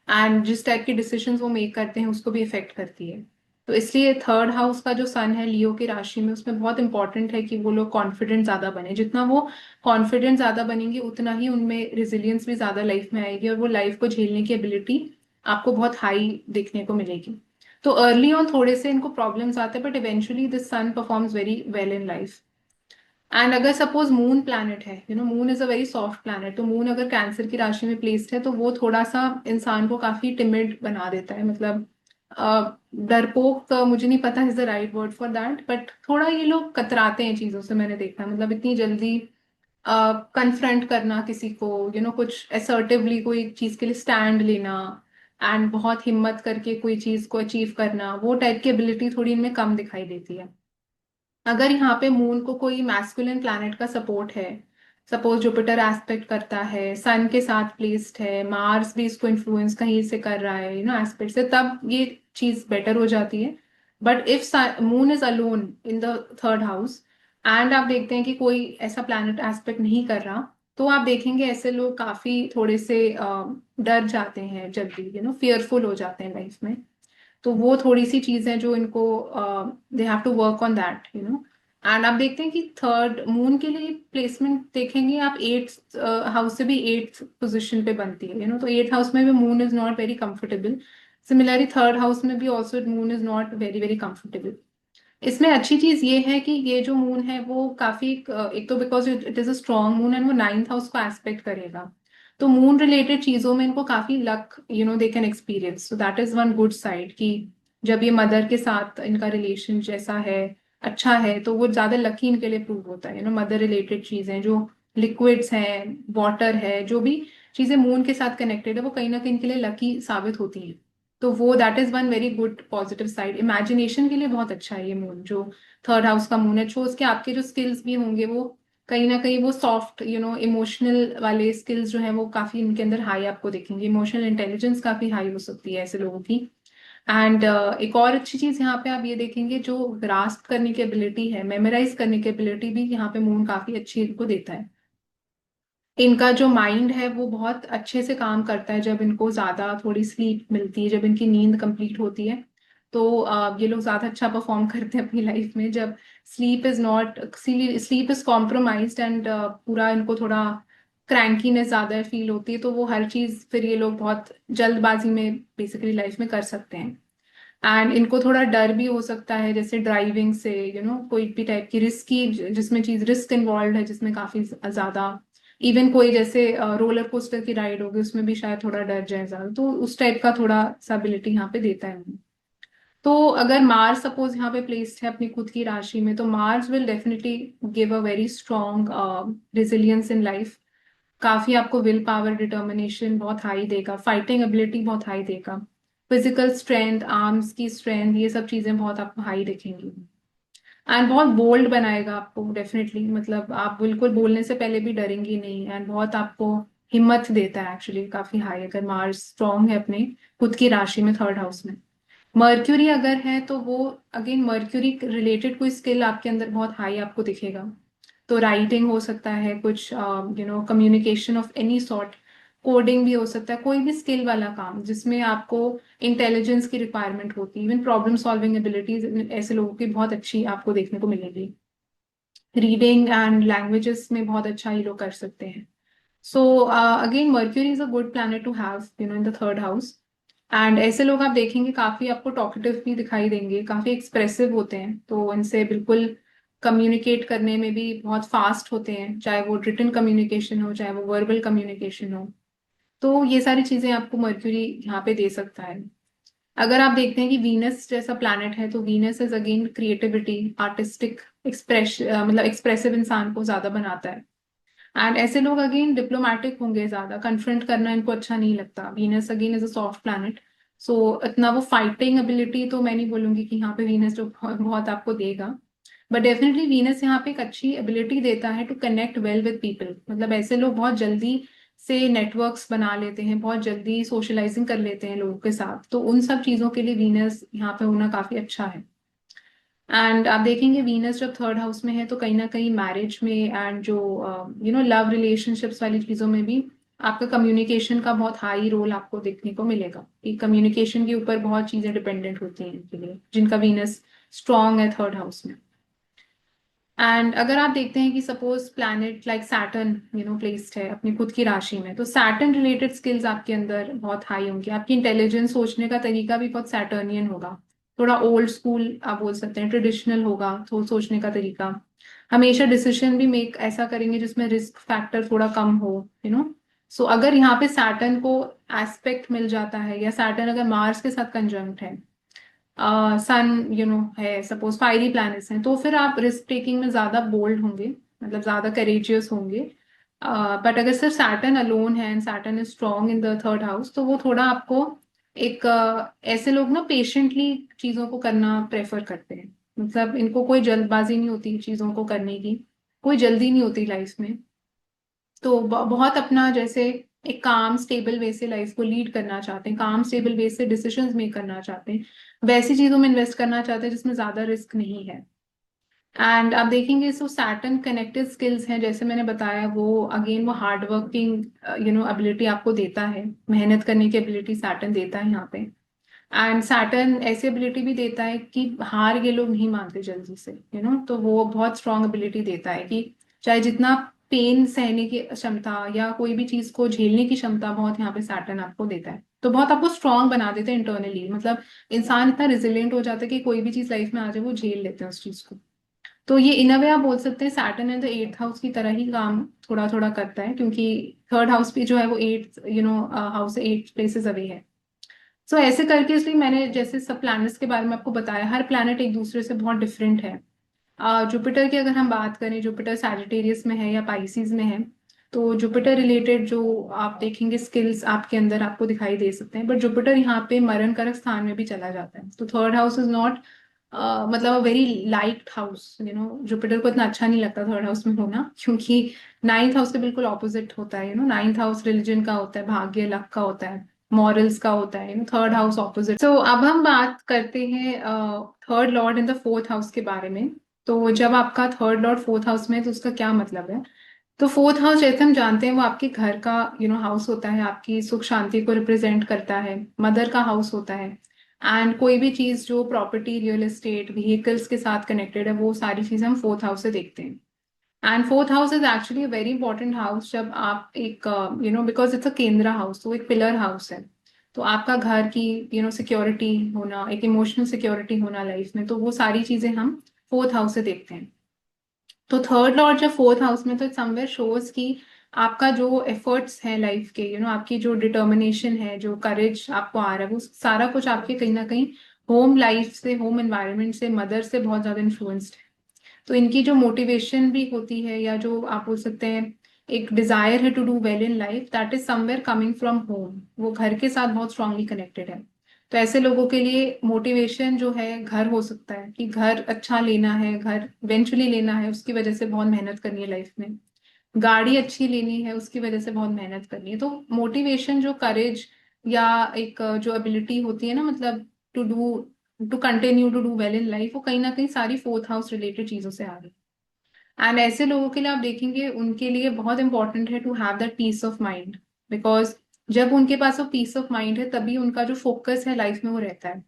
एंड जिस टाइप के डिसीजंस वो मेक करते हैं उसको भी इफेक्ट करती है। तो इसलिए थर्ड हाउस का जो सन है लियो की राशि में, उसमें बहुत इंपॉर्टेंट है कि वो लोग कॉन्फिडेंट ज्यादा बने। जितना वो कॉन्फिडेंट ज्यादा बनेंगे उतना ही उनमें रिजिलियंस भी ज्यादा लाइफ में आएगी और वो लाइफ को झेलने की एबिलिटी आपको बहुत हाई देखने को मिलेगी। तो अर्ली ऑन थोड़े से इनको प्रॉब्लम्स आते हैं but eventually this sun performs very well in life. And अगर सपोज मून प्लैनेट है, moon is a very soft planet, तो मून अगर कैंसर की राशि में प्लेस्ड है तो वो थोड़ा सा इंसान को काफी टिमिड बना देता है। मतलब डरपोक, मुझे नहीं पता is the right word for that, but थोड़ा ये लोग कतराते हैं चीजों से, मैंने देखा है। मतलब इतनी जल्दी कन्फ्रंट करना किसी को, कुछ असर्टिवली कोई चीज के लिए स्टैंड लेना एंड बहुत हिम्मत करके कोई चीज को अचीव करना, वो टाइप की एबिलिटी थोड़ी इनमें कम दिखाई देती है। अगर यहाँ पे मून को कोई मैस्कुलिन प्लैनेट का सपोर्ट है, सपोज जुपिटर एस्पेक्ट करता है, सन के साथ प्लेस्ड है, मार्स भी इसको इन्फ्लुएंस कहीं से कर रहा है एस्पेक्ट से, तब ये चीज बेटर हो जाती है। But if moon is alone in the third house and आप देखते हैं कि कोई ऐसा प्लैनेट एस्पेक्ट नहीं कर रहा, तो आप देखेंगे ऐसे लोग काफी थोड़े से डर जाते हैं जल्दी, फियरफुल हो जाते हैं लाइफ में। तो वो थोड़ी सी चीज है जो इनको they have to work on that, and आप देखते हैं कि थर्ड मून के लिए प्लेसमेंट देखेंगे आप, एट्थ हाउस से भी एट्थ पोजीशन पे बनती है, तो एट्थ हाउस में भी moon is not very comfortable. Similarly third house में भी also moon is not very very comfortable. इसमें अच्छी चीज ये है कि ये जो मून है वो काफी एक तो because it is a strong moon and वो नाइन्थ हाउस को एस्पेक्ट करेगा। तो मून रिलेटेड चीजों में इनको काफी luck they can experience, so that is one good side कि जब ये मदर के साथ इनका रिलेशन जैसा है, अच्छा है, तो वो ज्यादा लकी इनके लिए प्रूव होता है। मदर रिलेटेड चीजें जो लिक्विड्स हैं, वाटर है, जो भी चीजें मून के साथ कनेक्टेड है, वो कहीं ना कहीं इनके लिए लकी साबित होती हैं। तो वो that is one very good positive side. Imagination के लिए बहुत अच्छा है ये मून, जो थर्ड हाउस का मून है। शोज के आपके जो स्किल्स भी होंगे वो कहीं ना कहीं वो सॉफ्ट इमोशनल वाले स्किल्स जो है वो काफी इनके अंदर हाई आपको दिखेंगे। इमोशनल इंटेलिजेंस काफी हाई हो सकती है ऐसे लोगों की। एंड एक और अच्छी चीज यहाँ पे आप ये देखेंगे, जो ग्रास्प करने की एबिलिटी है, मेमोराइज करने की एबिलिटी भी यहाँ पे मून काफी अच्छी इनको देता है। इनका जो माइंड है वो बहुत अच्छे से काम करता है जब इनको ज्यादा थोड़ी स्लीप मिलती है, जब इनकी नींद कंप्लीट होती है। तो ये लोग ज्यादा अच्छा परफॉर्म करते हैं अपनी लाइफ में। जब sleep is not sleep is compromised and पूरा इनको थोड़ा क्रैंकीनेस ज्यादा फील होती है, तो वो हर चीज फिर ये लोग बहुत जल्दबाजी में बेसिकली लाइफ में कर सकते हैं। एंड इनको थोड़ा डर भी हो सकता है, जैसे ड्राइविंग से, कोई भी टाइप की रिस्की, जिसमें चीज रिस्क इन्वॉल्व है, जिसमें काफी ज्यादा, इवन कोई जैसे रोलर कोस्टर की राइड होगी उसमें भी शायद थोड़ा डर जाए ज्यादा, तो उस टाइप का थोड़ा सा एबिलिटी यहाँ पे देता है उन्हें। तो अगर मार्स सपोज यहाँ पे प्लेस्ड है अपनी खुद की राशि में, तो Mars will definitely give a very strong resilience in life. काफी आपको विल पावर, डिटर्मिनेशन बहुत हाई देगा, फाइटिंग एबिलिटी बहुत हाई देगा, फिजिकल स्ट्रेंथ, आर्म्स की स्ट्रेंथ, ये सब चीजें बहुत आपको हाई दिखेंगी। एंड बहुत बोल्ड बनाएगा आपको डेफिनेटली, मतलब आप बिल्कुल बोलने से पहले भी डरेंगी नहीं। एंड बहुत आपको हिम्मत देता है एक्चुअली, काफी हाई अगर मार्स स्ट्रॉन्ग है अपने खुद की राशि में थर्ड हाउस में। मर्क्यूरी अगर है तो वो, अगेन मर्क्यूरी रिलेटेड कोई स्किल आपके अंदर बहुत हाई आपको दिखेगा। तो राइटिंग हो सकता है कुछ, communication of any sort, coding भी हो सकता है, कोई भी स्किल वाला काम जिसमें आपको इंटेलिजेंस की रिक्वायरमेंट होती है। इवन प्रॉब्लम सॉल्विंग एबिलिटीज ऐसे लोगों की बहुत अच्छी आपको देखने को मिलेगी। रीडिंग एंड लैंग्वेजेस में बहुत अच्छा ये लोग कर सकते हैं। So again Mercury is a good planet to have in the third house. And ऐसे लोग आप देखेंगे काफी आपको टॉकेटिव भी दिखाई देंगे, काफी एक्सप्रेसिव होते हैं, तो इनसे बिल्कुल कम्युनिकेट करने में भी बहुत फास्ट होते हैं, चाहे वो रिटन कम्युनिकेशन हो, चाहे वो वर्बल कम्युनिकेशन हो। तो ये सारी चीजें आपको मर्क्यूरी यहाँ पे दे सकता है। अगर आप देखते हैं कि वीनस जैसा प्लैनेट है, तो Venus is again creativity, artistic express मतलब एक्सप्रेसिव इंसान को ज्यादा बनाता है। एंड ऐसे लोग अगेन डिप्लोमेटिक होंगे, ज्यादा कन्फ्रंट करना इनको अच्छा नहीं लगता। Venus again is a soft planet, so इतना वो फाइटिंग एबिलिटी तो मैं नहीं बोलूंगी कि यहाँ पे वीनस जो बहुत आपको देगा। बट डेफिनेटली वीनस यहाँ पे एक अच्छी एबिलिटी देता है to connect well with people. मतलब ऐसे लोग बहुत जल्दी से नेटवर्क्स बना लेते हैं, बहुत जल्दी सोशलाइजिंग कर लेते हैं लोगों के साथ, तो उन सब चीजों के लिए वीनस यहाँ पे होना काफी अच्छा है। एंड आप देखेंगे वीनस जब थर्ड हाउस में है तो कहीं ना कहीं मैरिज में एंड जो लव रिलेशनशिप्स वाली चीजों में भी आपका कम्युनिकेशन का बहुत हाई रोल आपको देखने को मिलेगा, कि कम्युनिकेशन के ऊपर बहुत चीजें डिपेंडेंट होती हैं इनके लिए, जिनका वीनस स्ट्रांग है थर्ड हाउस में। एंड अगर आप देखते हैं कि suppose planet like Saturn placed है अपनी खुद की राशि में, तो सैटर्न रिलेटेड स्किल्स आपके अंदर बहुत हाई होंगे। आपकी इंटेलिजेंस, सोचने का तरीका भी बहुत सैटर्नियन होगा, थोड़ा ओल्ड स्कूल आप बोल सकते हैं, ट्रेडिशनल होगा तो सोचने का तरीका। हमेशा डिसीजन भी मेक ऐसा करेंगे जिसमें रिस्क फैक्टर थोड़ा कम हो, सो अगर यहाँ पे सैटर्न को एस्पेक्ट मिल जाता है, या सैटर्न अगर मार्स के साथ कंजंक्ट है, सन है, सपोज फायरी प्लैनेट्स हैं, तो फिर आप रिस्क टेकिंग में ज्यादा बोल्ड होंगे, मतलब ज्यादा करेजियस होंगे। बट अगर सिर्फ सैटर्न अलोन है and Saturn is strong in the third house, तो वो थोड़ा आपको एक ऐसे लोग ना पेशेंटली चीजों को करना प्रेफर करते हैं। मतलब इनको कोई जल्दबाजी नहीं होती चीजों को करने की, कोई जल्दी नहीं होती लाइफ में। तो बहुत अपना जैसे एक काम स्टेबल वे से लाइफ को लीड करना चाहते हैं, काम स्टेबल वे से डिसीजंस मेक करना चाहते हैं, वैसी चीजों में इन्वेस्ट करना चाहते हैं जिसमें ज्यादा रिस्क नहीं है। एंड आप देखेंगे सो सैटर्न कनेक्टेड स्किल्स हैं, जैसे मैंने बताया, वो अगेन वो हार्ड वर्किंग एबिलिटी आपको देता है, मेहनत करने की एबिलिटी सैटर्न देता है यहाँ पे। एंड सैटर्न ऐसी एबिलिटी भी देता है कि हार ये लोग नहीं मानते जल्दी से, तो वो बहुत स्ट्रांग एबिलिटी देता है कि चाहे जितना पेन सहने की क्षमता या कोई भी चीज को झेलने की क्षमता बहुत यहाँ पे सैटर्न आपको देता है, तो बहुत आपको स्ट्रांग बना देते हैं इंटरनली। मतलब इंसान इतना रिजिलियंट हो जाता है कि कोई भी चीज लाइफ में आ जाए वो झेल लेते हैं उस चीज को। तो ये इन अ वे आप बोल सकते हैं Saturn and the eighth house की तरह ही काम थोड़ा थोड़ा करता है, क्योंकि थर्ड हाउस भी जो है वो एट्थ हाउस से 8 प्लेसेस अवे है। सो ऐसे करके, इसलिए मैंने जैसे सब प्लैनेट्स के बारे में आपको बताया, हर प्लैनेट एक दूसरे से बहुत डिफरेंट है। जुपिटर की अगर हम बात करें, जुपिटर सैजिटेरियस में है या पाइसिस में है, तो जुपिटर रिलेटेड जो आप देखेंगे स्किल्स आपके अंदर आपको दिखाई दे सकते हैं, बट जुपिटर यहाँ पे मरण कारक स्थान में भी चला जाता है। तो थर्ड हाउस इज नॉट मतलब a very liked house, Jupiter को इतना अच्छा नहीं लगता थर्ड हाउस में होना, क्योंकि नाइन्थ हाउस के बिल्कुल ऑपोजिट होता है। नाइन्थ हाउस रिलीजन का होता है, भाग्य लक का होता है, मॉरल्स का होता है। Third house opposite. तो अब हम बात करते हैं third Lord in the fourth house के बारे में। तो जब आपका थर्ड लॉर्ड फोर्थ हाउस में है तो उसका क्या मतलब है? तो फोर्थ हाउस जैसे हम जानते हैं वो आपके घर का हाउस होता है, आपकी सुख शांति को रिप्रेजेंट करता है, मदर का हाउस होता है। एंड कोई भी चीज जो प्रॉपर्टी, रियल एस्टेट, व्हीकल्स के साथ कनेक्टेड है, वो सारी चीजें हम फोर्थ हाउस से देखते हैं। And fourth house is actually a very important house. जब आप एक बिकॉज इट्स अ केंद्र हाउस, तो एक पिलर हाउस है। तो आपका घर की सिक्योरिटी होना, एक इमोशनल सिक्योरिटी होना लाइफ में, तो वो सारी चीजें हम फोर्थ हाउस से देखते हैं। तो थर्ड लॉर्ड जब फोर्थ हाउस में, तो समवेयर शोज कि आपका जो एफर्ट्स है लाइफ के, आपकी जो डिटर्मिनेशन है, जो करेज आपको आ रहा है, वो सारा कुछ आपके कहीं ना कहीं होम लाइफ से, होम एनवायरनमेंट से, मदर से बहुत ज्यादा इन्फ्लुएंस्ड है। तो इनकी जो मोटिवेशन भी होती है, या जो आप बोल सकते हैं एक डिजायर है to do well in life, that is somewhere coming from home, वो घर के साथ बहुत स्ट्रांगली कनेक्टेड है। तो ऐसे लोगों के लिए मोटिवेशन जो है घर हो सकता है, कि घर अच्छा लेना है, घर इवेंचुअली लेना है, उसकी वजह से बहुत मेहनत करनी है लाइफ में। गाड़ी अच्छी लेनी है, उसकी वजह से बहुत मेहनत करनी है। तो मोटिवेशन, जो करेज, या एक जो एबिलिटी होती है ना, मतलब to do to continue to do well in life, वो कहीं ना कहीं सारी फोर्थ हाउस रिलेटेड चीजों से आ रही है। एंड ऐसे लोगों के लिए आप देखेंगे उनके लिए बहुत इंपॉर्टेंट है to have that peace of mind, because जब उनके पास वो पीस ऑफ माइंड है तभी उनका जो फोकस है लाइफ में वो रहता है।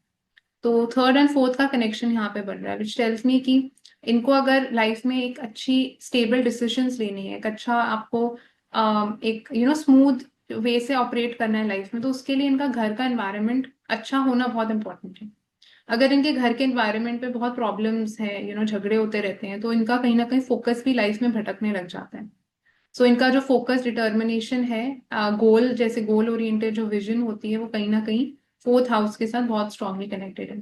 तो थर्ड एंड फोर्थ का कनेक्शन यहाँ पे बन रहा है, विच टेल्स मी कि इनको अगर लाइफ में एक अच्छी स्टेबल डिसीजंस लेनी है, एक अच्छा आपको एक स्मूथ वे से ऑपरेट करना है लाइफ में, तो उसके लिए इनका घर का एनवायरनमेंट अच्छा होना बहुत इंपॉर्टेंट है। अगर इनके घर के एनवायरनमेंट पे बहुत प्रॉब्लम्स है, झगड़े होते रहते हैं, तो इनका कहीं ना कहीं फोकस भी लाइफ में भटकने लग जाता है। सो इनका जो फोकस, डिटर्मिनेशन है, गोल, जैसे गोल ओरिएंटेड जो विजन होती है, वो कहीं ना कहीं फोर्थ हाउस के साथ बहुत स्ट्रांगली कनेक्टेड है।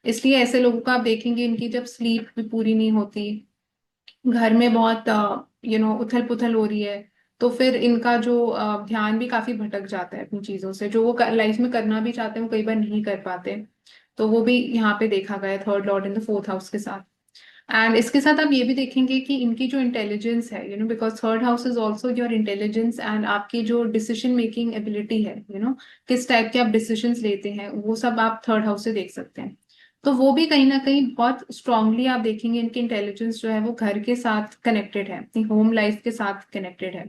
इसलिए ऐसे लोगों को आप देखेंगे इनकी जब स्लीप भी पूरी नहीं होती, घर में बहुत उथल पुथल हो रही है, तो फिर इनका जो ध्यान भी काफी भटक जाता है अपनी चीजों से, जो वो लाइफ में करना भी चाहते हैं वो कई बार नहीं कर पाते। तो वो भी यहाँ पे देखा गया है third Lord in the fourth house के साथ। एंड इसके साथ आप ये भी देखेंगे कि इनकी जो इंटेलिजेंस है, because third house is also your intelligence, and आपकी जो डिसीजन मेकिंग एबिलिटी है, किस टाइप के आप डिसीजंस लेते हैं, वो सब आप थर्ड हाउस से देख सकते हैं। तो वो भी कहीं ना कहीं बहुत स्ट्रांगली आप देखेंगे इनकी इंटेलिजेंस जो है वो घर के साथ कनेक्टेड है, अपनी होम लाइफ के साथ कनेक्टेड है।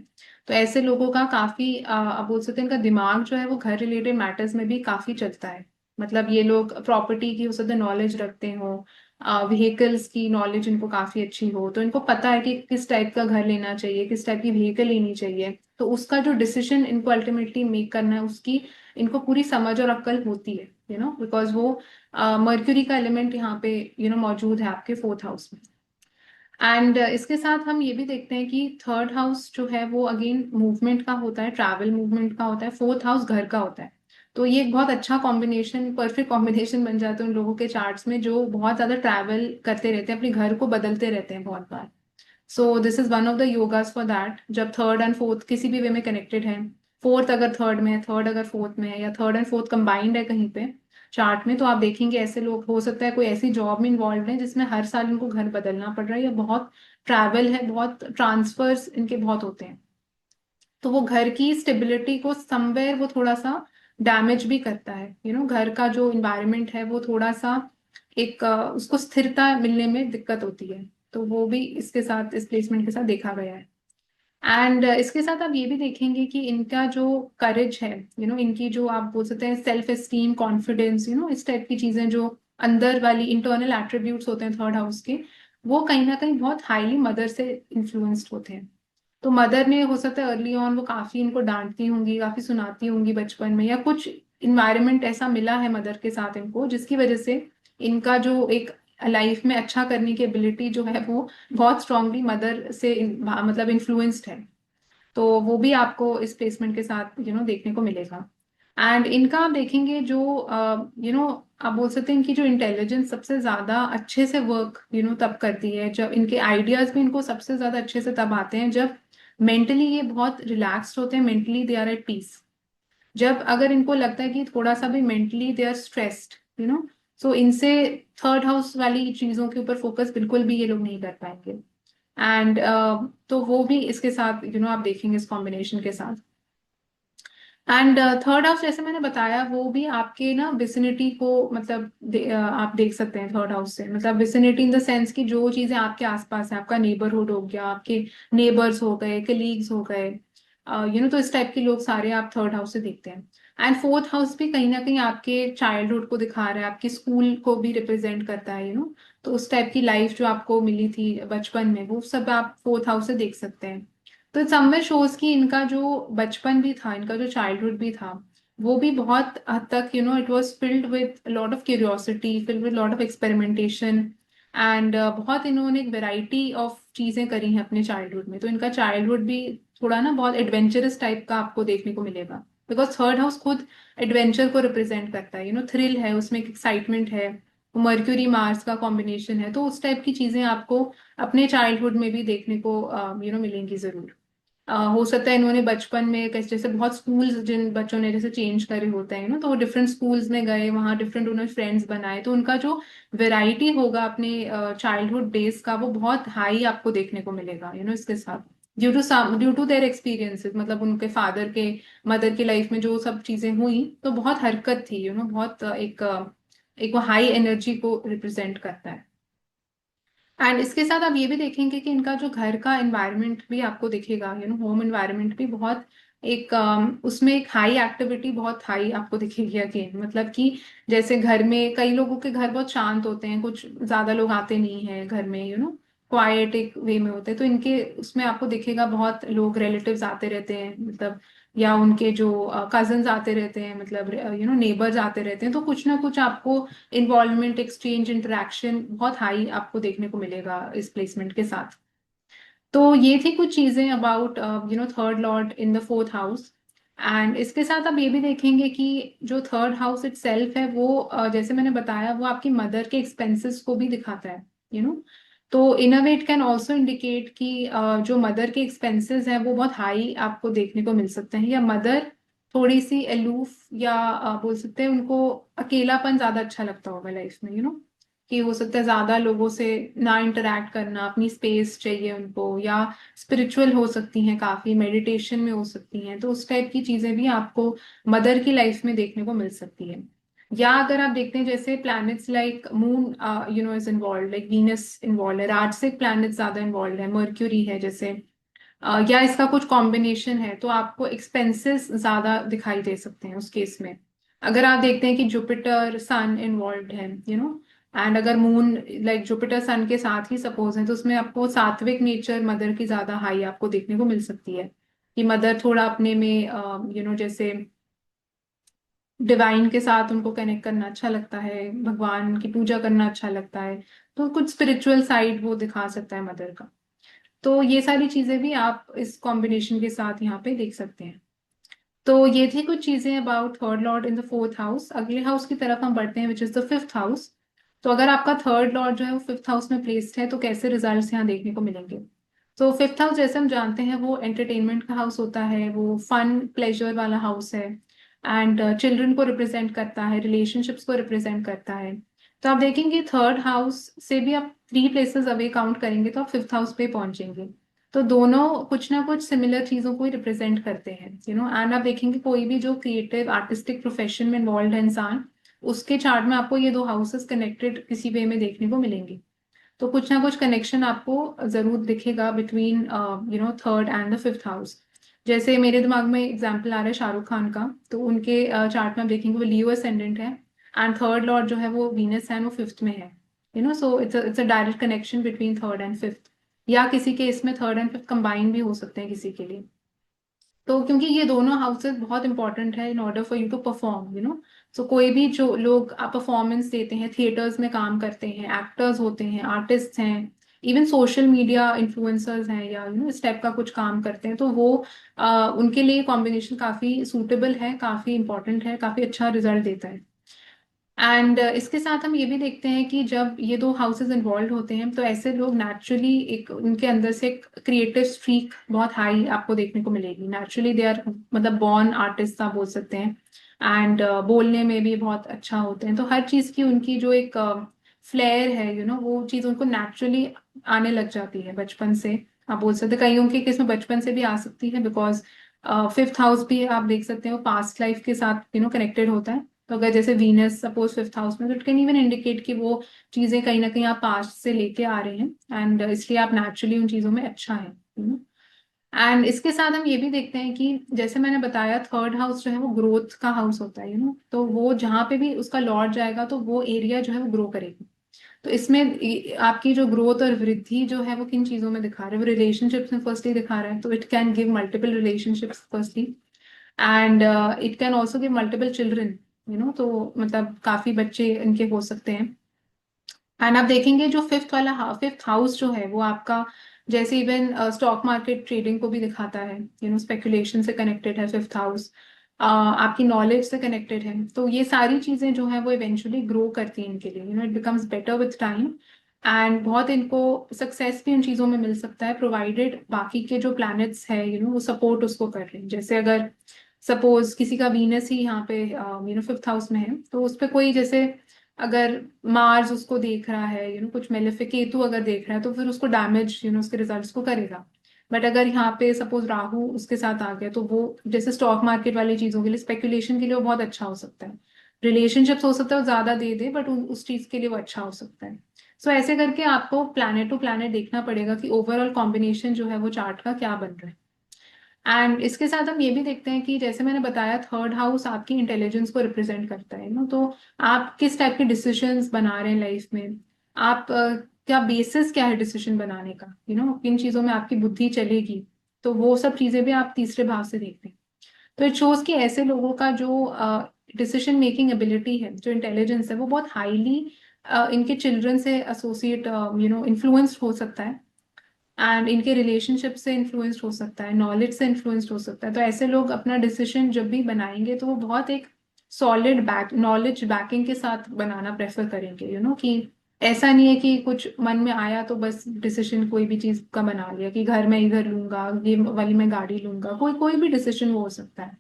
तो ऐसे लोगों का काफी आप बोल सकते हैं इनका दिमाग जो है वो घर रिलेटेड मैटर्स में भी काफी चलता है। मतलब ये लोग प्रॉपर्टी की हो सकता है नॉलेज रखते हो, व्हीकल्स की नॉलेज इनको काफी अच्छी हो, तो इनको पता है कि किस टाइप का घर लेना चाहिए, किस टाइप की व्हीकल लेनी चाहिए। तो उसका जो डिसीजन इनको अल्टीमेटली मेक करना है, उसकी इनको पूरी समझ और अक्ल होती है, बिकॉज वो मर्क्यूरी का एलिमेंट यहाँ पे मौजूद है आपके फोर्थ हाउस में। एंड इसके साथ हम ये भी देखते हैं कि थर्ड हाउस जो है वो अगेन मूवमेंट का होता है, ट्रैवल मूवमेंट का होता है, फोर्थ हाउस घर का होता है। तो ये एक बहुत अच्छा कॉम्बिनेशन, परफेक्ट कॉम्बिनेशन बन जाता है उन लोगों के चार्ट्स में जो बहुत ज्यादा ट्रैवल करते रहते हैं, अपने घर को बदलते रहते हैं बहुत बार। So this is one of the yogas for that, जब थर्ड एंड फोर्थ किसी भी वे में कनेक्टेड है, फोर्थ अगर थर्ड में है, थर्ड अगर फोर्थ में है, या थर्ड एंड फोर्थ कंबाइंड है कहीं पे चार्ट में, तो आप देखेंगे ऐसे लोग, हो सकता है कोई ऐसी जॉब में इन्वॉल्व है जिसमें हर साल इनको घर बदलना पड़ रहा है, या बहुत ट्रैवल है, बहुत ट्रांसफर्स इनके बहुत होते हैं। तो वो घर की स्टेबिलिटी को समवेयर वो थोड़ा सा डैमेज भी करता है। घर का जो इन्वायरमेंट है वो थोड़ा सा एक उसको स्थिरता मिलने में दिक्कत होती है। तो वो भी इसके साथ, इस प्लेसमेंट के साथ देखा गया है। एंड इसके साथ आप ये भी देखेंगे कि इनका जो करेज है, इनकी जो आप बोल सकते हैं सेल्फ एस्टीम, कॉन्फिडेंस, इस टाइप की चीजें जो अंदर वाली इंटरनल एट्रीब्यूट्स होते हैं थर्ड हाउस के, वो कहीं ना कहीं बहुत हाईली मदर से इन्फ्लुएंस्ड होते हैं। तो मदर ने हो सकता है अर्ली ऑन वो काफी इनको डांटती होंगी, काफी सुनाती होंगी बचपन में, या कुछ इन्वायरमेंट ऐसा मिला है मदर के साथ इनको, जिसकी वजह से इनका जो एक लाइफ में अच्छा करने की एबिलिटी जो है वो बहुत स्ट्रांगली मदर से मतलब इन्फ्लुएंस्ड है। तो वो भी आपको इस प्लेसमेंट के साथ देखने को मिलेगा। एंड इनका आप देखेंगे जो आप बोल सकते हैं इनकी जो इंटेलिजेंस सबसे ज्यादा अच्छे से वर्क तब करती है जब इनके आइडियाज भी इनको सबसे ज्यादा अच्छे से तब आते हैं जब मेंटली ये बहुत रिलैक्स्ड होते हैं, mentally they are at peace. जब अगर इनको लगता है कि थोड़ा सा भी mentally they are stressed, so इनसे थर्ड हाउस वाली चीजों के ऊपर फोकस बिल्कुल भी ये लोग नहीं कर पाएंगे। एंड तो वो भी इसके साथ आप देखेंगे इस कॉम्बिनेशन के साथ। एंड थर्ड हाउस जैसे मैंने बताया वो भी आपके ना विसिनिटी को मतलब आप देख सकते हैं थर्ड हाउस से, मतलब विसिनिटी इन द सेंस कि जो चीजें आपके आसपास है, आपका नेबरहुड हो गया, आपके नेबर्स हो गए, कलीग्स हो गए, तो इस टाइप के लोग सारे आप थर्ड हाउस से देखते हैं। एंड फोर्थ हाउस भी कहीं ना कहीं आपके चाइल्डहुड को दिखा रहा है, आपके स्कूल को भी रिप्रेजेंट करता है, तो उस टाइप की लाइफ जो आपको मिली थी बचपन में वो सब आप फोर्थ हाउस से देख सकते हैं। तो समवेयर शोज कि इनका जो बचपन भी था, इनका जो चाइल्डहुड भी था, वो भी बहुत हद तक it was filled with lot of curiosity, filled with lot of experimentation. And बहुत इन्होंने एक वेराइटी ऑफ चीजें करी हैं अपने चाइल्डहुड में, तो इनका चाइल्डहुड भी थोड़ा ना बहुत एडवेंचरस टाइप का आपको देखने को मिलेगा। बिकॉज थर्ड हाउस खुद एडवेंचर को रिप्रेजेंट करता है, थ्रिल है उसमें, एक एक्साइटमेंट है, मर्क्यूरी मार्स का कॉम्बिनेशन है, तो उस टाइप की चीजें आपको अपने चाइल्डहुड में भी देखने को मिलेंगी जरूर। हो सकता है इन्होंने बचपन में जैसे बहुत स्कूल्स जिन बच्चों ने जैसे चेंज करे होते हैं तो वो डिफरेंट स्कूल्स में गए, वहाँ डिफरेंट उन्होंने फ्रेंड्स बनाए, तो उनका जो वेराइटी होगा अपने चाइल्डहुड डेज का वो बहुत हाई आपको देखने को मिलेगा इसके साथ। ड्यू टू देयर एक्सपीरियंसेस, मतलब उनके फादर के मदर की लाइफ में जो सब चीजें हुई तो बहुत हरकत थी, बहुत एक वो हाई एनर्जी को रिप्रेजेंट करता है। एंड इसके साथ आप ये भी देखेंगे कि इनका जो घर का एनवायरनमेंट भी आपको दिखेगा, होम एनवायरनमेंट भी बहुत एक उसमें एक हाई एक्टिविटी बहुत हाई आपको दिखेगी अगेन, मतलब कि जैसे घर में कई लोगों के घर बहुत शांत होते हैं, कुछ ज्यादा लोग आते नहीं है घर में, क्वाइट एक वे में होते हैं, तो इनके उसमें आपको दिखेगा बहुत लोग रिलेटिव्स आते रहते हैं, मतलब या उनके जो कजन्स आते रहते हैं, मतलब नेबर्स आते रहते हैं, तो कुछ ना कुछ आपको इन्वॉल्वमेंट, एक्सचेंज, इंटरेक्शन बहुत हाई आपको देखने को मिलेगा इस प्लेसमेंट के साथ। तो ये थी कुछ चीजें about third Lord in the fourth house. And इसके साथ आप ये भी देखेंगे कि जो थर्ड हाउस इट सेल्फ है वो जैसे मैंने बताया वो आपकी मदर के एक्सपेंसेस को भी दिखाता है, तो in a way it can also indicate कि जो मदर के एक्सपेंसेस हैं वो बहुत हाई आपको देखने को मिल सकते हैं, या मदर थोड़ी सी अलूफ, या बोल सकते हैं उनको अकेलापन ज्यादा अच्छा लगता होगा लाइफ में, कि हो सकता है ज्यादा लोगों से ना इंटरेक्ट करना, अपनी स्पेस चाहिए उनको, या स्पिरिचुअल हो सकती हैं, काफी मेडिटेशन में हो सकती हैं, तो उस टाइप की चीजें भी आपको मदर की लाइफ में देखने को मिल सकती है। या अगर आप देखते हैं जैसे planets like moon is involve, like Venus involve है, राजसिक प्लैनेट ज्यादा इन्वॉल्व है, मर्क्यूरी है जैसे, या इसका कुछ कॉम्बिनेशन है, तो आपको एक्सपेंसेस ज्यादा दिखाई दे सकते हैं उस केस में। अगर आप देखते हैं कि जुपिटर सन इन्वॉल्व है, एंड अगर मून लाइक जुपिटर सन के साथ ही सपोज है, तो उसमें आपको सात्विक नेचर मदर की ज्यादा हाई आपको देखने को मिल सकती है, कि मदर थोड़ा अपने में जैसे डिवाइन के साथ उनको कनेक्ट करना अच्छा लगता है, भगवान की पूजा करना अच्छा लगता है, तो कुछ स्पिरिचुअल साइड वो दिखा सकता है मदर का। तो ये सारी चीजें भी आप इस कॉम्बिनेशन के साथ यहाँ पे देख सकते हैं। तो ये थी कुछ चीजें about third Lord in the fourth house. अगले हाउस की तरफ हम बढ़ते हैं विच इज द फिफ्थ हाउस। तो अगर आपका थर्ड लॉर्ड जो है वो फिफ्थ हाउस में प्लेस्ड है तो कैसे रिजल्ट्स यहाँ देखने को मिलेंगे। तो फिफ्थ हाउस जैसे हम जानते हैं वो एंटरटेनमेंट का हाउस होता है, वो फन प्लेजर वाला हाउस है, एंड चिल्ड्रन को रिप्रेजेंट करता है, रिलेशनशिप्स को रिप्रेजेंट करता है। तो आप देखेंगे थर्ड हाउस से भी आप 3 प्लेसेस अवे काउंट करेंगे तो आप फिफ्थ हाउस पे पहुंचेंगे। तो दोनों कुछ ना कुछ सिमिलर चीजों को ही रिप्रेजेंट करते हैं, एंड आप देखेंगे कोई भी जो क्रिएटिव आर्टिस्टिक प्रोफेशन में इन्वॉल्व है इंसान, उसके चार्ट में आपको ये दो हाउसेस कनेक्टेड किसी वे में देखने को मिलेंगे। तो कुछ ना कुछ कनेक्शन आपको जरूर दिखेगा between third and the fifth house. जैसे मेरे दिमाग में एग्जाम्पल आ रहा है शाहरुख खान का, तो उनके चार्ट में आप देखेंगे वो लियो असेंडेंट है, एंड थर्ड लॉर्ड जो है वो वीनस है, वो फिफ्थ में है, so it's a direct connection between third and fifth. या किसी केस में थर्ड एंड फिफ्थ कंबाइन भी हो सकते हैं किसी के लिए। तो क्योंकि ये दोनों हाउसेस बहुत इंपॉर्टेंट है in order for you to perform, so कोई भी जो लोग परफॉर्मेंस देते हैं, थिएटर्स में काम करते हैं, एक्टर्स होते हैं, आर्टिस्ट हैं, इवन सोशल मीडिया इन्फ्लुएंसर्स हैं, या इस टाइप का कुछ काम करते हैं, तो वो उनके लिए कॉम्बिनेशन काफी सूटेबल है, काफी इंपॉर्टेंट है, काफी अच्छा रिजल्ट देता है। एंड इसके साथ हम ये भी देखते हैं कि जब ये दो हाउसेस इन्वॉल्व होते हैं तो ऐसे लोग नेचुरली, एक उनके अंदर से एक क्रिएटिव स्ट्रीक बहुत हाई आपको देखने को मिलेगी। नेचुरली दे आर, मतलब बॉर्न आर्टिस्ट आप बोल सकते हैं। एंड बोलने में भी बहुत अच्छा होते हैं, तो हर चीज की उनकी जो एक फ्लेयर है, वो चीज उनको नेचुरली आने लग जाती है बचपन से। आप बोल सकते हैं कईयों के केस में बचपन से भी आ सकती है, बिकॉज फिफ्थ हाउस भी आप देख सकते हो पास्ट लाइफ के साथ कनेक्टेड होता है। तो अगर जैसे वीनस सपोज फिफ्थ हाउस में, तो इट कैन इवन इंडिकेट कि वो चीजें कहीं ना कहीं आप पास्ट से लेके आ रहे हैं, एंड इसलिए आप नेचुरली उन चीजों में अच्छा है। एंड इसके साथ हम ये भी देखते हैं कि जैसे मैंने बताया, थर्ड हाउस जो है वो ग्रोथ का हाउस होता है, तो वो जहाँ पे भी उसका लॉर्ड जाएगा तो वो एरिया जो है वो ग्रो करेगी। तो इसमें आपकी जो ग्रोथ और वृद्धि जो है वो किन चीजों में दिखा रहा है, वो रिलेशनशिप्स में फर्स्टली दिखा रहा है, तो it can give multiple relationships firstly. And it can also give multiple children, तो मतलब काफी बच्चे इनके हो सकते हैं। एंड आप देखेंगे जो फिफ्थ हाउस जो है वो आपका, जैसे इवन स्टॉक मार्केट ट्रेडिंग को भी दिखाता है, स्पेकुलेशन से कनेक्टेड है फिफ्थ हाउस, आपकी नॉलेज से कनेक्टेड है। तो ये सारी चीजें जो है वो इवेंचुअली ग्रो करती हैं इनके लिए, it becomes better with time. And बहुत इनको सक्सेस भी उन चीजों में मिल सकता है, प्रोवाइडेड बाकी के जो प्लैनेट्स है वो सपोर्ट उसको कर रहे हैं। जैसे अगर सपोज किसी का वीनस ही यहाँ पे फिफ्थ हाउस में है, तो उस पे कोई जैसे अगर मार्स उसको देख रहा है, कुछ मेलेफिक केतु अगर देख रहा है, तो फिर उसको डैमेज, उसके रिजल्ट्स को करेगा। बट अगर यहाँ पे सपोज राहु उसके साथ आ गया, तो वो जैसे स्टॉक मार्केट वाली चीजों के लिए, स्पेकुलेशन के लिए वो बहुत अच्छा हो सकता है। रिलेशनशिप्स हो सकता है वो ज्यादा दे दे, बट उस चीज के लिए वो अच्छा हो सकता है। सो ऐसे करके आपको प्लैनेट टू प्लैनेट देखना पड़ेगा कि ओवरऑल कॉम्बिनेशन जो है वो चार्ट का क्या बन रहा है। एंड इसके साथ हम ये भी देखते हैं कि जैसे मैंने बताया, थर्ड हाउस आपकी इंटेलिजेंस को रिप्रेजेंट करता है ना, तो आप किस टाइप के डिसीजंस बना रहे हैं लाइफ में, आप क्या बेसिस क्या है डिसीजन बनाने का, किन चीजों में आपकी बुद्धि चलेगी। तो वो सब चीजें भी आप तीसरे भाव से देखते हैं। तो इट शोज कि ऐसे लोगों का जो डिसीजन मेकिंग एबिलिटी है, जो इंटेलिजेंस है, वो बहुत हाईली इनके चिल्ड्रन से एसोसिएट, इन्फ्लुएंस्ड हो सकता है। एंड इनके रिलेशनशिप से इन्फ्लुएंस्ड हो सकता है, नॉलेज से इन्फ्लुएंस्ड हो सकता है। तो ऐसे लोग अपना डिसीजन जब भी बनाएंगे तो वो बहुत एक सॉलिड बैक नॉलेज बैकिंग के साथ बनाना प्रेफर करेंगे, कि ऐसा नहीं है कि कुछ मन में आया तो बस डिसीजन कोई भी चीज का बना लिया कि घर में इधर लूंगा, ये वाली मैं गाड़ी लूंगा, कोई कोई भी डिसीजन वो हो सकता है।